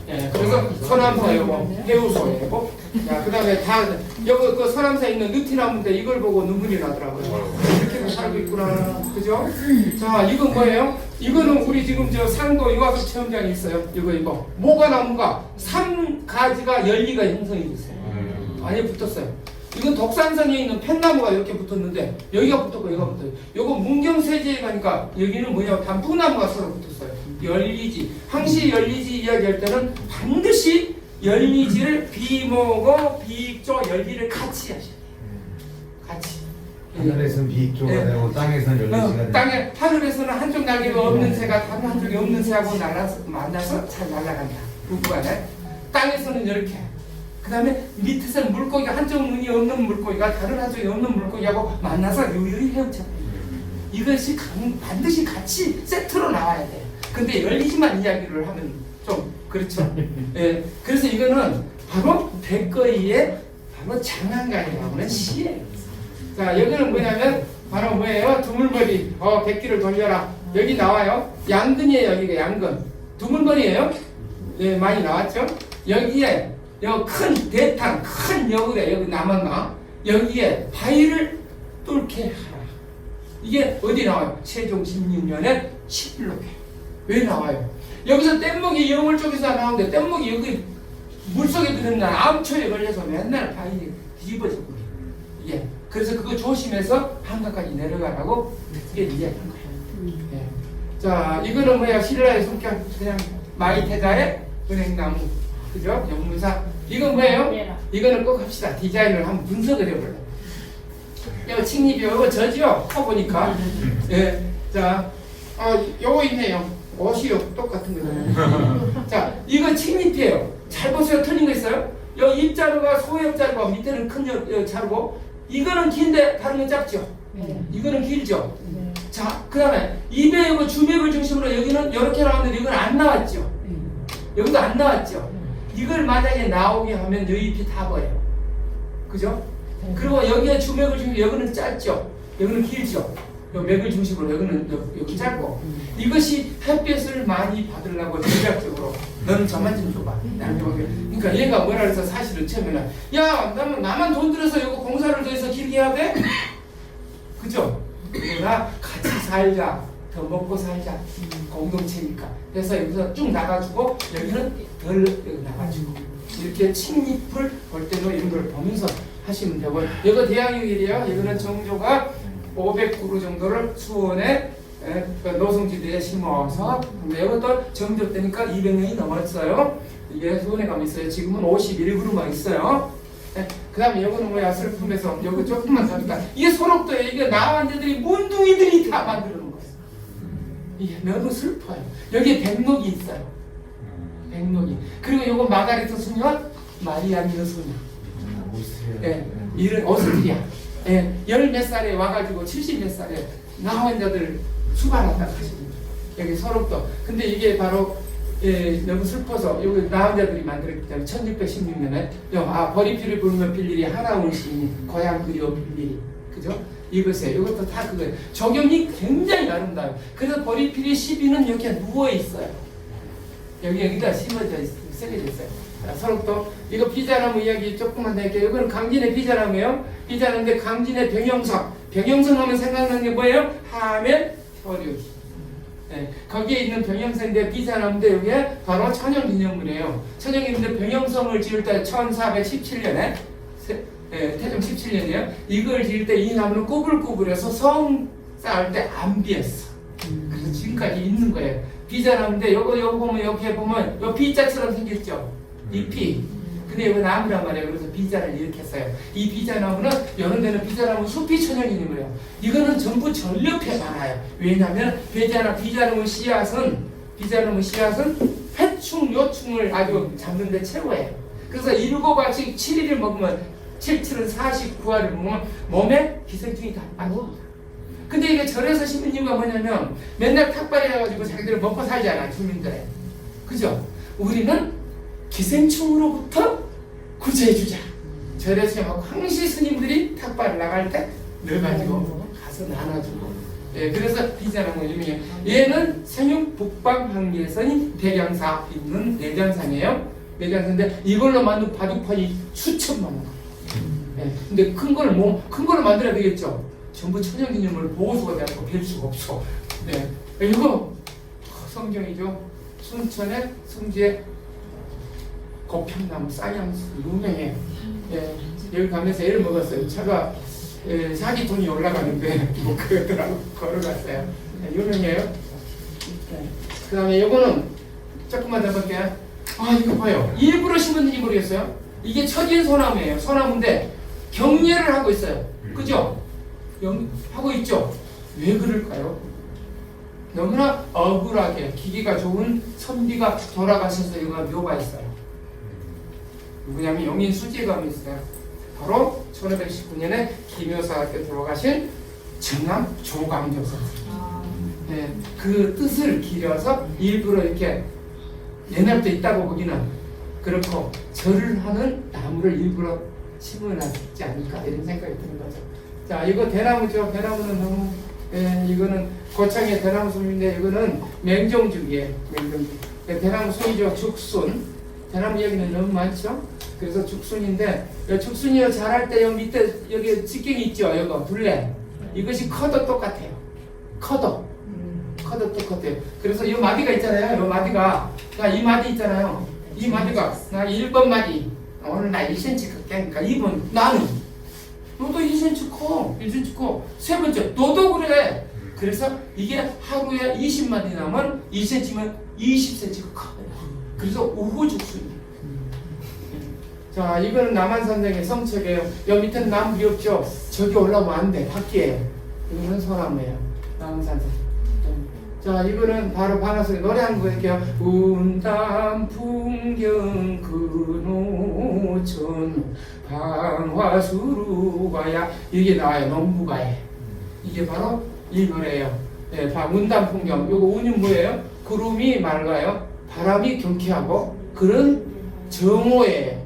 예, 그래서 서남사예요, 해우소예요. 자, 그다음에 다 여기 그 서남사에 있는 느티나무인데 이걸 보고 눈물이 나더라고요. 이렇게 살고 있구나, 그죠? 자, 이건 뭐예요? 이거는 우리 지금 저 상도 유아급 체험장이 있어요. 이거 뭐가 나무가 3가지가 열리가 형성이 됐어요. 안에 붙었어요. 이건 독산성에 있는 펜나무가 이렇게 붙었는데 여기가 붙었고 여기가 붙어요. 요거 문경세제에 가니까 여기는 뭐냐 단풍나무가 서로 붙었어요. 열리지. 항시 열리지 이야기할 때는 반드시 열리지를 비모고 비익조 열리를 같이 하셔야 돼요. 같이. 하늘에서는 비익조가 되고 땅에서는 열리지가 되고 땅에 하늘에서는 한쪽 날개가 없는 새가 다른 한쪽에 없는 새하고 만나서 잘 날아간다. 부부간에 땅에서는 이렇게. 그 다음에 밑에서는 물고기가 한쪽 눈이 없는 물고기가 다른 한쪽에 없는 물고기하고 만나서 유유히 헤엄쳐요. 이것이 반드시 같이 세트로 나와야 돼요. 근데 열리지만 이야기를 하면 좀 그렇죠. 예, 그래서 이거는 바로 백거이의 바로 장안간이라고 하는 시예요. 자, 여기는 뭐냐면 바로 뭐예요? 두물머리. 백기를 돌려라. 여기 나와요. 양근이에요. 여기가 양근. 두물머리예요. 예, 많이 나왔죠. 여기에 큰 대탕, 큰 여울에 여기 남한강 여기에 바위를 뚫게 하라. 이게 어디 나와요? 세종 16년에 11lok에. 왜 나와요? 여기서 뗏목이 여물 쪽에서 나오는데 뗏목이 여기 물속에 들어있는 암초에 걸려서 맨날 바위 뒤집어졌고 이게 그래서 그거 조심해서 한강까지 내려가라고 그게 이야기한 거예요. 예. 자, 이거는 뭐야? 신라의 성격 그냥 마이테자의 은행나무, 그죠? 연문사. 이건 뭐예요? 이거는 꼭 합시다. 디자인을 한번 분석을 해볼래. 이거 칭립이요. 이거 저지요. 커보니까. 예. 자, 요거 있네요. 옷이요. 똑같은 거잖아요. 자, 이거 칭립이에요. 잘 보세요. 틀린 거 있어요? 요 입자루가 소엽자루고 밑에는 큰 자루고, 이거는 긴데 다른 건 작죠? 이거는 길죠? 자, 그 다음에 입에 이거 주맥을 중심으로 여기는 이렇게 나왔는데 이건 안 나왔죠? 여기도 안 나왔죠? 이걸 만약에 나오게 하면 이 잎이 다 버려요. 그죠? 그리고 여기에 주맥을 중심으로 여기는 짧죠? 여기는 길죠? 요 맥을 중심으로 여기는 여기 짧고, 이것이 햇빛을 많이 받으려고 전략적으로 너는 저만 좀 줘봐. 그러니까 얘가 뭐라 그래서 사실은 처음에는 야, 나만 돈 들여서 이거 공사를 더해서 길게 해야 돼? 그죠? 그러나 같이 살자, 더 먹고 살자, 공동체니까. 그래서 여기서 쭉 나가주고 여기는 덜 여기 나가주고, 이렇게 칭잎을 볼 때도 이런 걸 보면서 하시면 되고, 이거 대양육일이에요. 이거는 정조가 500그루 정도를 수원에 노송지대에 심어서, 이것도 정조 때니까 200년이 넘었어요. 이게 수원에 가면 있어요. 지금은 51그루만 있어요. 그 다음에 이거는 뭐야? 슬픔에서 여기 조금만 더 하니까 이게 소록도예요. 이게 나한테들이 문둥이들이 다 만들어 놓은 거예요. 이게 너무 슬퍼요. 여기에 백록이 있어요. 백록이. 그리고 이거 마가리트 수녀, 마리아미노 수녀. 예, 이런 오스트리아. 예, 10몇 살에 와가지고 70몇 살에 나환자들 수발한다 하시는 여기 소록도. 근데 이게 바로 너무 슬퍼서 여기 나환자들이 만들었기 때문에 1616년에 버리피를 부르며 빌리리 하나온 시인이 고향 그리워 빌리리, 그죠? 이보세요. 이것도 다 그거예요. 조경이 굉장히 아름다워요. 그래서 버리피리 12는 이렇게 누워 있어요. 여기다 심어져 있어요. 새겨져 있어요. 소록도. 이거 비자나무 이야기 조금만 더 할게요. 이거는 강진의 비자나무예요. 비자나무인데 강진의 병영성. 병영성 하면 생각나는 게 뭐예요? 하면 혈유. 네, 거기에 있는 병영성인데 비자나무인데 이게 바로 천연기념물이에요. 천연기념물인데 병영성을 지을 때 1417년에 태종 17년이에요. 이걸 지을 때 이 나무는 꾸불꾸불해서 성 쌓을 때 안 비었어. 그래서 지금까지 있는 거예요. 비자나무인데 요거 보면 옆에 보면 요 비자처럼 생겼죠? 잎이. 근데 이거 나무란 말이에요. 그래서 비자를 이렇게 써요. 이 비자나무는 여러 데는 비자나무 숲이 천연기념물이에요. 이거는 전부 전력에 많아요. 왜냐하면 비자나무 씨앗은 해충, 요충을 아주 잡는 데 최고예요. 그래서 7알씩 7일을 먹으면 7은 49알을 먹으면 몸에 기생충이 다 빠집니다. 근데 이게 절에서 심은 이유가 뭐냐면 맨날 탁발해가지고 자기들은 먹고 살잖아, 주민들에. 그죠? 우리는 기생충으로부터 구제해주자. 절에서 막 황시 스님들이 탁발을 나갈 때 넣어가지고 가서 나눠주고. 예, 그래서 비자나무 유명해요. 얘는 생육 북방항리에서는 대장사 있는 내장산이에요. 내장산인데 이걸로 만든 바둑판이 수천만 원. 예, 근데 큰 걸로 만들어야 되겠죠. 전부 천연기념물 보호수가 되고 별 수가 없어. 네, 이거 성경이죠. 순천의 성지에 고평나무 쌍향수 유명해요. 예, 여기 가면서 애를 먹었어요. 차가 사기통이 올라가는데 뭐 그러더라고 걸어갔어요. 네, 유명해요. 네. 그 다음에 이거는 조금만 더 볼게요. 이거 봐요. 일부러 심었는지 모르겠어요. 이게 처진 소나무예요. 소나무인데 경례를 하고 있어요. 그죠? 하고 있죠? 왜 그럴까요? 너무나 억울하게 기계가 좋은 선비가 돌아가셔서 이거가 묘가 있어요. 누구냐면 영인 수지감이 있어요. 바로 1519년에 김효사학교 돌아가신 정암 조광조 선생. 네, 그 뜻을 기려서 일부러 이렇게 옛날부터 있다고 보기는 그렇고 절을 하는 나무를 일부러 심어놨지 않을까 이런 생각이 드는 거죠. 자, 이거 대나무죠. 대나무는 너무 이거는 고창의 대나무 숲인데 이거는 맹종죽이에요. 맹종죽. 대나무 순이죠. 죽순. 대나무 이야기는 너무 많죠. 그래서 죽순인데 죽순이 자랄 때 여기 밑에 여기 직경이 있죠. 이거 둘레. 이것이 커도 똑같아요. 커도 똑같아요. 그래서 이 마디가 있잖아요. 이 마디가 이 마디 있잖아요. 이 마디가 나 1번 마디 오늘 나 1cm 크게 그러니까 2번 나는 너도 1cm 커. 1cm 커. 세 번째 너도 그래. 그래서 이게 하루에 20마디 나면 2cm면 20cm가 커요. 그래서 우후죽순이에요. 자, 이거는 남한산맥의 성책이에요. 여기 밑에는 나무이 없죠? 저기 올라오면 안 돼. 밖이에요. 이거는 소나무예요. 남한산맥. 자, 이거는 바로 방아소리 노래 한 곡 할게요. 운담 풍경 그 노천 방화수로 가야 이게 나와요. 농부가에. 이게 바로 이 노래예요. 네, 운담 풍경. 요거 운은 뭐예요? 구름이 맑아요. 바람이 경쾌하고 그런 정오예요.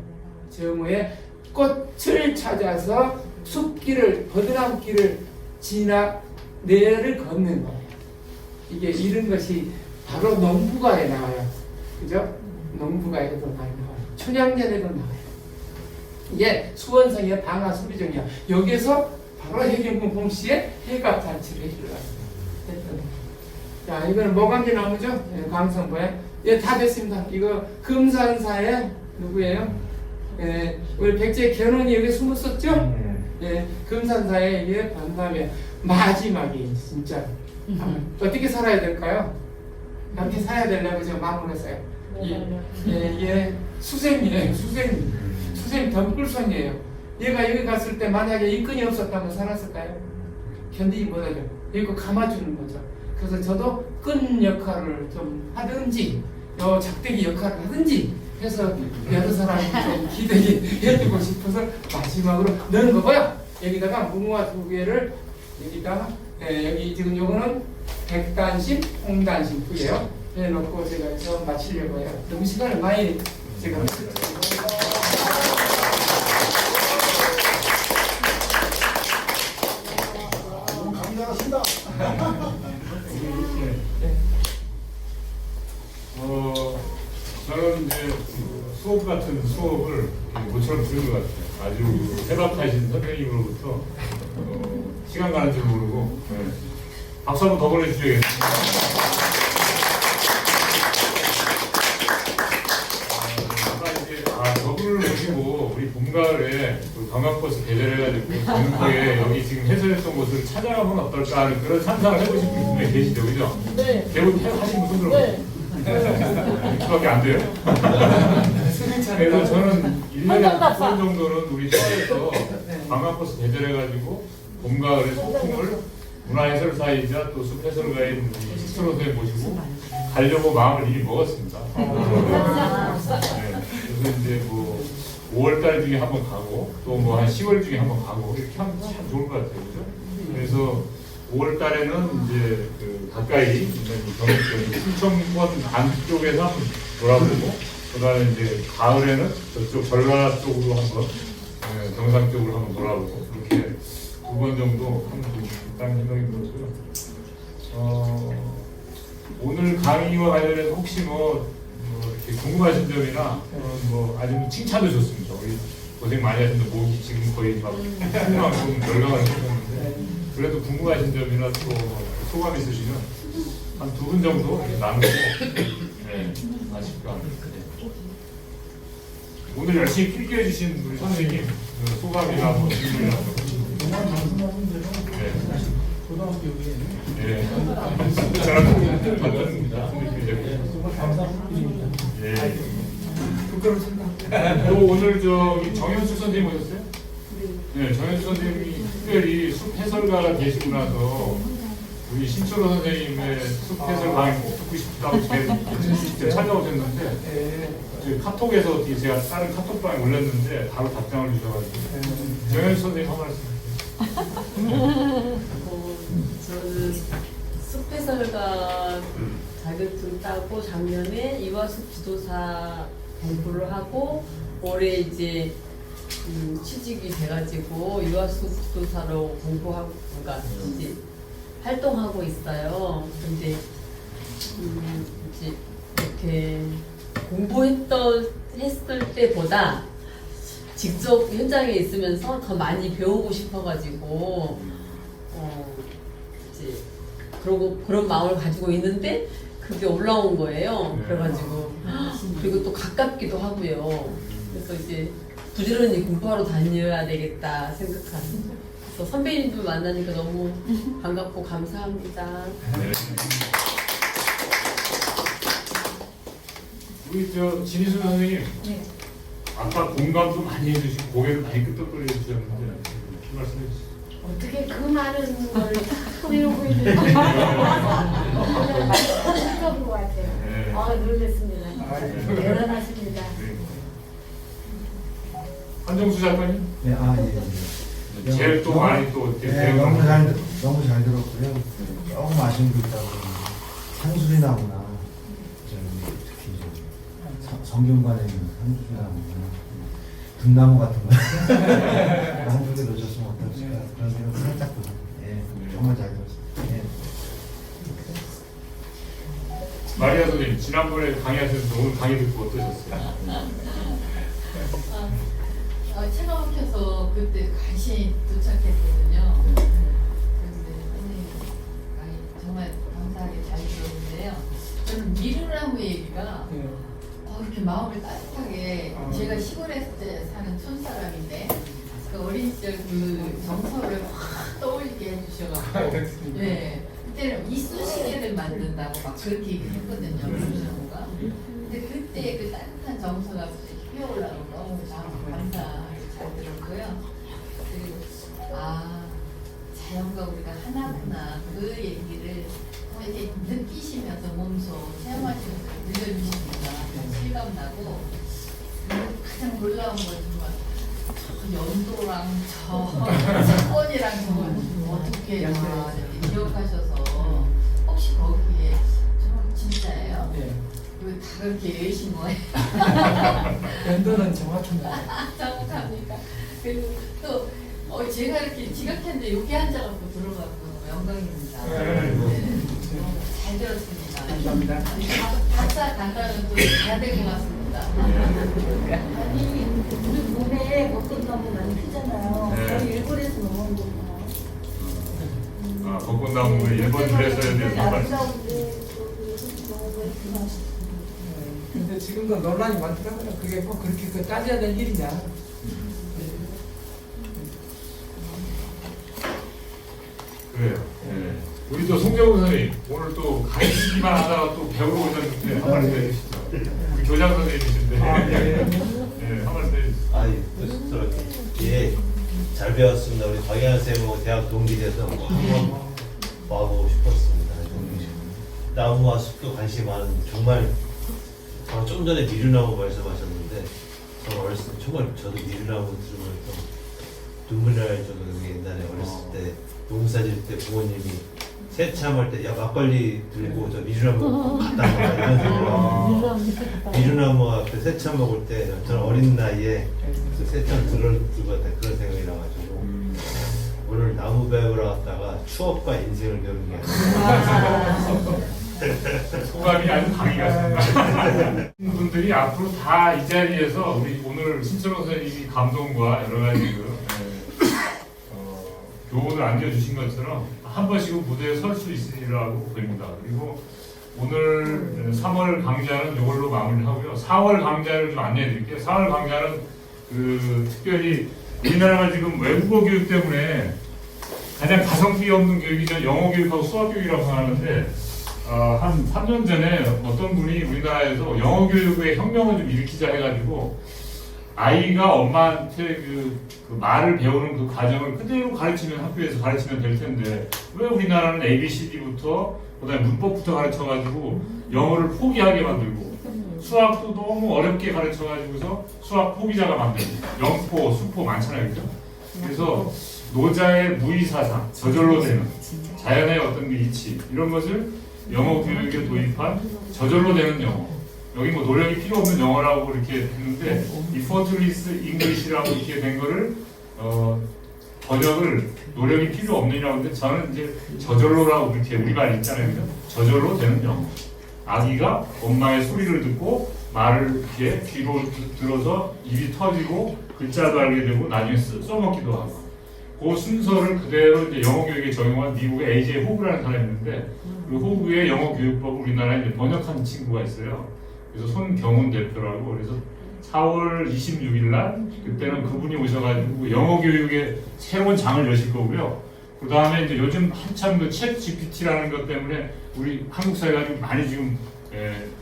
정오에 꽃을 찾아서 숲길을 버드나무길을 지나 내를 걷는 거예요. 이게 이런 것이 바로 농부가에 나와요. 그죠? 농부가에도 많이 나와요. 춘향전에도 나와요. 이게 수원성의 방화수리정이야. 여기서 바로 해경군 홍씨의 해갑잔치를 해주려고 자, 이거는 뭐간지 나무죠? 네, 광성보에. 예, 다 됐습니다. 이거 금산사의 누구예요? 예, 우리 백제 견훤이 여기 숨었었죠? 예, 금산사의 이게 반담이에요. 마지막이 진짜. 어떻게 살아야 될까요? 어떻게 살아야 되려고 지금 마무리했어요. 이게 수생이에요. 수생 덤불선이에요. 얘가 여기 갔을 때 만약에 인권이 없었다면 살았을까요? 견디지 못하죠. 이거 감아주는 거죠. 그래서 저도 끈 역할을 좀 하든지 요 작대기 역할을 하든지 해서 여러 사람이 좀 기대게 해주고 싶어서 마지막으로 넣은 거고요. 여기다가 무궁화 2개를 여기다가 여기 지금 요거는 백단심, 홍단심 2개요. 해놓고 제가 해서 마치려고 해요. 너무 시간을 많이 제가 너무 감사하십니다. 저는 이제 수업 같은 수업을 모처럼 들은 것 같아요. 아주 해박하신 선생님으로부터 시간 가는 줄 모르고 박수 한번 더 보내주셔야겠습니다. 아까 이제 저분을 모시고 우리 봄가을에 관광버스 개설해가지고 전국에 여기 지금 해설했던 곳을 찾아가면 어떨까 하는 그런 상상을 해보신 분이 분명히 계시죠, 그죠? 네. 대부분 하신 분들은 네. 이렇게밖에 안 돼요. 그래서 저는 1년에 한 번 정도는 우리 서울에서 관광버스 개설해가지고 봄, 가을에 소풍을 문화해설사이자 또 숲해설가인 시스터 선생님 모시고 가려고 마음을 이미 먹었습니다. 네. 그래서 이제 뭐 5월달 중에 한번 가고 또 뭐 한 10월 중에 한번 가고 이렇게 하면 참 좋을 것 같아요, 그죠? 그래서 5월달에는 이제 그 가까이 있는 충청권 안쪽에서 한번 돌아보고 그다음에 이제 가을에는 저쪽 전라 쪽으로 한번 경상 쪽으로 한번 돌아보고 그렇게 2번 정도 하면 좋겠다는 생각이 들었고요. 오늘 강의와 관련해서 혹시 뭐 이렇게 궁금하신 점이나 뭐 아니면 칭찬도 좋습니다. 우리 고생 많이 하셨는데 뭐 지금 거의 막 좀 열광을 하셨는데 그래도 궁금하신 점이나 또 소감 있으시면 한 2분 정도 나누고 아쉽고 합니다. 오늘 열심히 필기해 주신 우리 선생님 소감이나 뭐 질문이나 정말 말씀하신 대로 고등학교 교육에 저는 받습니다. 정말 감사드립니다. 네. 또 오늘 정현수 선생님 오셨어요? 네, 정현수 선생님이 특별히 숲 해설가가 되시고 나서 우리 신철호 선생님의 숲 해설 강의 꼭 듣고 싶다고 직접 찾아오셨는데 카톡에서 어떻게 제가 다른 카톡방에 올렸는데 바로 답장을 주셔가지고 정현수 선생님 한 말씀. 저는 숲해설가 자격증 따고 작년에 이화숲 지도사 공부를 하고 올해 이제 취직이 돼가지고 이화숲 지도사로 공부하고 그러니까 이제 활동하고 있어요. 근데 이제 이렇게 공부했을 때보다 직접 현장에 있으면서 더 많이 배우고 싶어가지고 이제 그런 마음을 가지고 있는데 그게 올라온 거예요. 그래가지고 그리고 또 가깝기도 하고요. 그래서 이제 부지런히 공부하러 다녀야 되겠다 생각하는 그래서 선배님들 만나니까 너무 반갑고 감사합니다. 네. 우리 저 진희수 선생님, 네. 아까 공감도 많이 해주시고 고개를 많이 끄덕거려 주셨는데 무슨 말씀해 주시죠? 어떻게 그 많은 걸 다 외우고 있는지 생각인 것 같아요. 네. 놀랐습니다. 아이고. 대단하십니다. 네. 한정수 작가님, 네, 예. 제일 또 많이 또 이렇게 네, 배우는 너무 잘 들었고요. 조금 아쉬운 게 있다고 상술이나구나. 특히 성균관에 있는 상술이나구나. 등나무 같은 거 한쪽에 놓쳤으면 어떨까 그런 생각 살짝 들어요. 예, 정말 잘 들었어요. 예. 마리아 선생님, 지난번에 강의하셨는데 오늘 강의 듣고 어떠셨어요? 차가 막혀서 그때 간신히 도착했거든요. 그런데 선생님 정말 감사하게 잘 들었는데요. 저는 미루나무 얘기가 네. 이렇게 마음을 따뜻하게 제가 시골에 사는 촌사람인데 그 어린 시절 그 정서를 확 떠올리게 해주셔가지고 네 그때는 이쑤시개를 만든다고 막 그렇게 얘기했거든요. 미루나무가. 근데 그때 그 따뜻한 정서가 피어올라고 너무 감사하게 잘 들었고요. 그리고 자연과 우리가 하나구나 그 얘기를 이렇게 느끼시면서 몸소 체험하시면서 들려주시니까 실감나고 가장 놀라운 건 정말 저 연도랑 저 사건이랑 정말 어떻게 다 이렇게 기억하셔서 혹시 거기에 정말 진짜예요? 네. 왜 다 그렇게 외우신 거예요? 연도는 정확합니다. 정확합니까? 그리고 또 제가 이렇게 지각했는데 여기 앉아갖고 들어가고 영광입니다. 네. 잘 들었습니다. 감사합니다. 박사 간다는 또다 된 것 같습니다. 아니 우리 몸에 벚꽃 나무 많이 피잖아요. 네. 저희 일본에서 넘어온 거구나. 벚꽃나무에 일본을 했어야 되는 거 말씀. 아름다운데 너무 맛있어. 근데 지금도 논란이 많더라고요. 그게 꼭 그렇게 따져야 될 일이냐. 그래요. 네. 우리 또 송정우 선생님, 오늘 또 가르치기만 하다가 또 배우러 오셨는데 한 말씀 해주시죠. 우리 교장 선생님이신데. 네, 한 말씀 해주시죠. 아니, 뜻스럽게 잘 배웠습니다. 우리 박영환 쌤하고 대학 동기돼서 한번 와보고 싶었습니다. 나무와 숲도 관심이 많은 정말 좀 전에 미루나무 말씀하셨는데 저 어렸을 때 정말 저도 미루나무 들으면 눈물이 날 정도로 옛날에 어렸을 때 농사질 때 부모님이 새참할 때 야 막걸리 들고 저 미루나무 갖다 먹어 이런 생각을 미루나무 앞에 새참 먹을 때 저는 어린 나이에 그 새참 들고 갔다 그런 생각이 나가지고 오늘 나무 배우러 왔다가 추억과 인생을 배우는 게 아니라 소감이 아주 강의가 분들이 앞으로 다 이 자리에서 우리 오늘 신철호 선생님이 감동과 여러 가지 교훈을 안겨주신 것처럼 한 번씩은 무대에 설 수 있으리라고 봅니다. 그리고 오늘 3월 강좌는 이걸로 마무리하고요. 4월 강좌를 좀 안내해 드릴게요. 4월 강좌는 특별히 우리나라가 지금 외국어 교육 때문에 가장 가성비 없는 교육이 영어 교육하고 수학 교육이라고 생각하는데 한 3년 전에 어떤 분이 우리나라에서 영어 교육의 혁명을 좀 일으키자 해가지고 아이가 엄마한테 그 말을 배우는 그 과정을 그대로 가르치면 학교에서 가르치면 될 텐데 왜 우리나라는 ABCD부터 그다음에 문법부터 가르쳐가지고 영어를 포기하게 만들고 수학도 너무 어렵게 가르쳐가지고서 수학 포기자가 만들고 영포, 수포 많잖아요, 그죠? 그래서 노자의 무의사상, 저절로 되는 자연의 어떤 그 이치 이런 것을 영어 교육에 도입한 저절로 되는 영어. 여기 뭐 노력이 필요 없는 영어라고 이렇게 했는데 effortless English라고 이렇게 된 거를 번역을 노력이 필요 없느냐고 하는데 저는 이제 저절로라고 그렇게 우리말 있잖아요, 그죠? 저절로 되는 영어. 아기가 엄마의 소리를 듣고 말을 이렇게 귀로 들어서 입이 터지고 글자도 알게 되고 나중에 써먹기도 하고. 그 순서를 그대로 이제 영어 교육에 적용한 미국의 AJ 호그라는 사람이 있는데 그 호그의 영어 교육법을 우리나라에 이제 번역한 친구가 있어요. 그래서 손경훈 대표라고 그래서 4월 26일 날 그때는 그분이 오셔가지고 영어 교육에 새로운 장을 여실 거고요. 그 다음에 이제 요즘 한참 그 챗 GPT라는 것 때문에 우리 한국 사회가 좀 많이 지금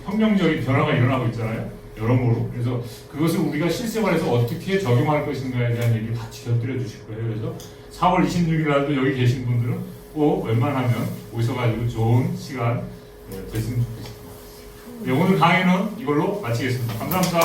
혁명적인 변화가 일어나고 있잖아요. 여러모로. 그래서 그것을 우리가 실생활에서 어떻게 적용할 것인가에 대한 얘기를 같이 곁들여 주실 거예요. 그래서 4월 26일 날도 여기 계신 분들은 꼭 웬만하면 오셔가지고 좋은 시간 됐으면 좋겠습니다. 네, 오늘 강의는 이걸로 마치겠습니다. 감사합니다.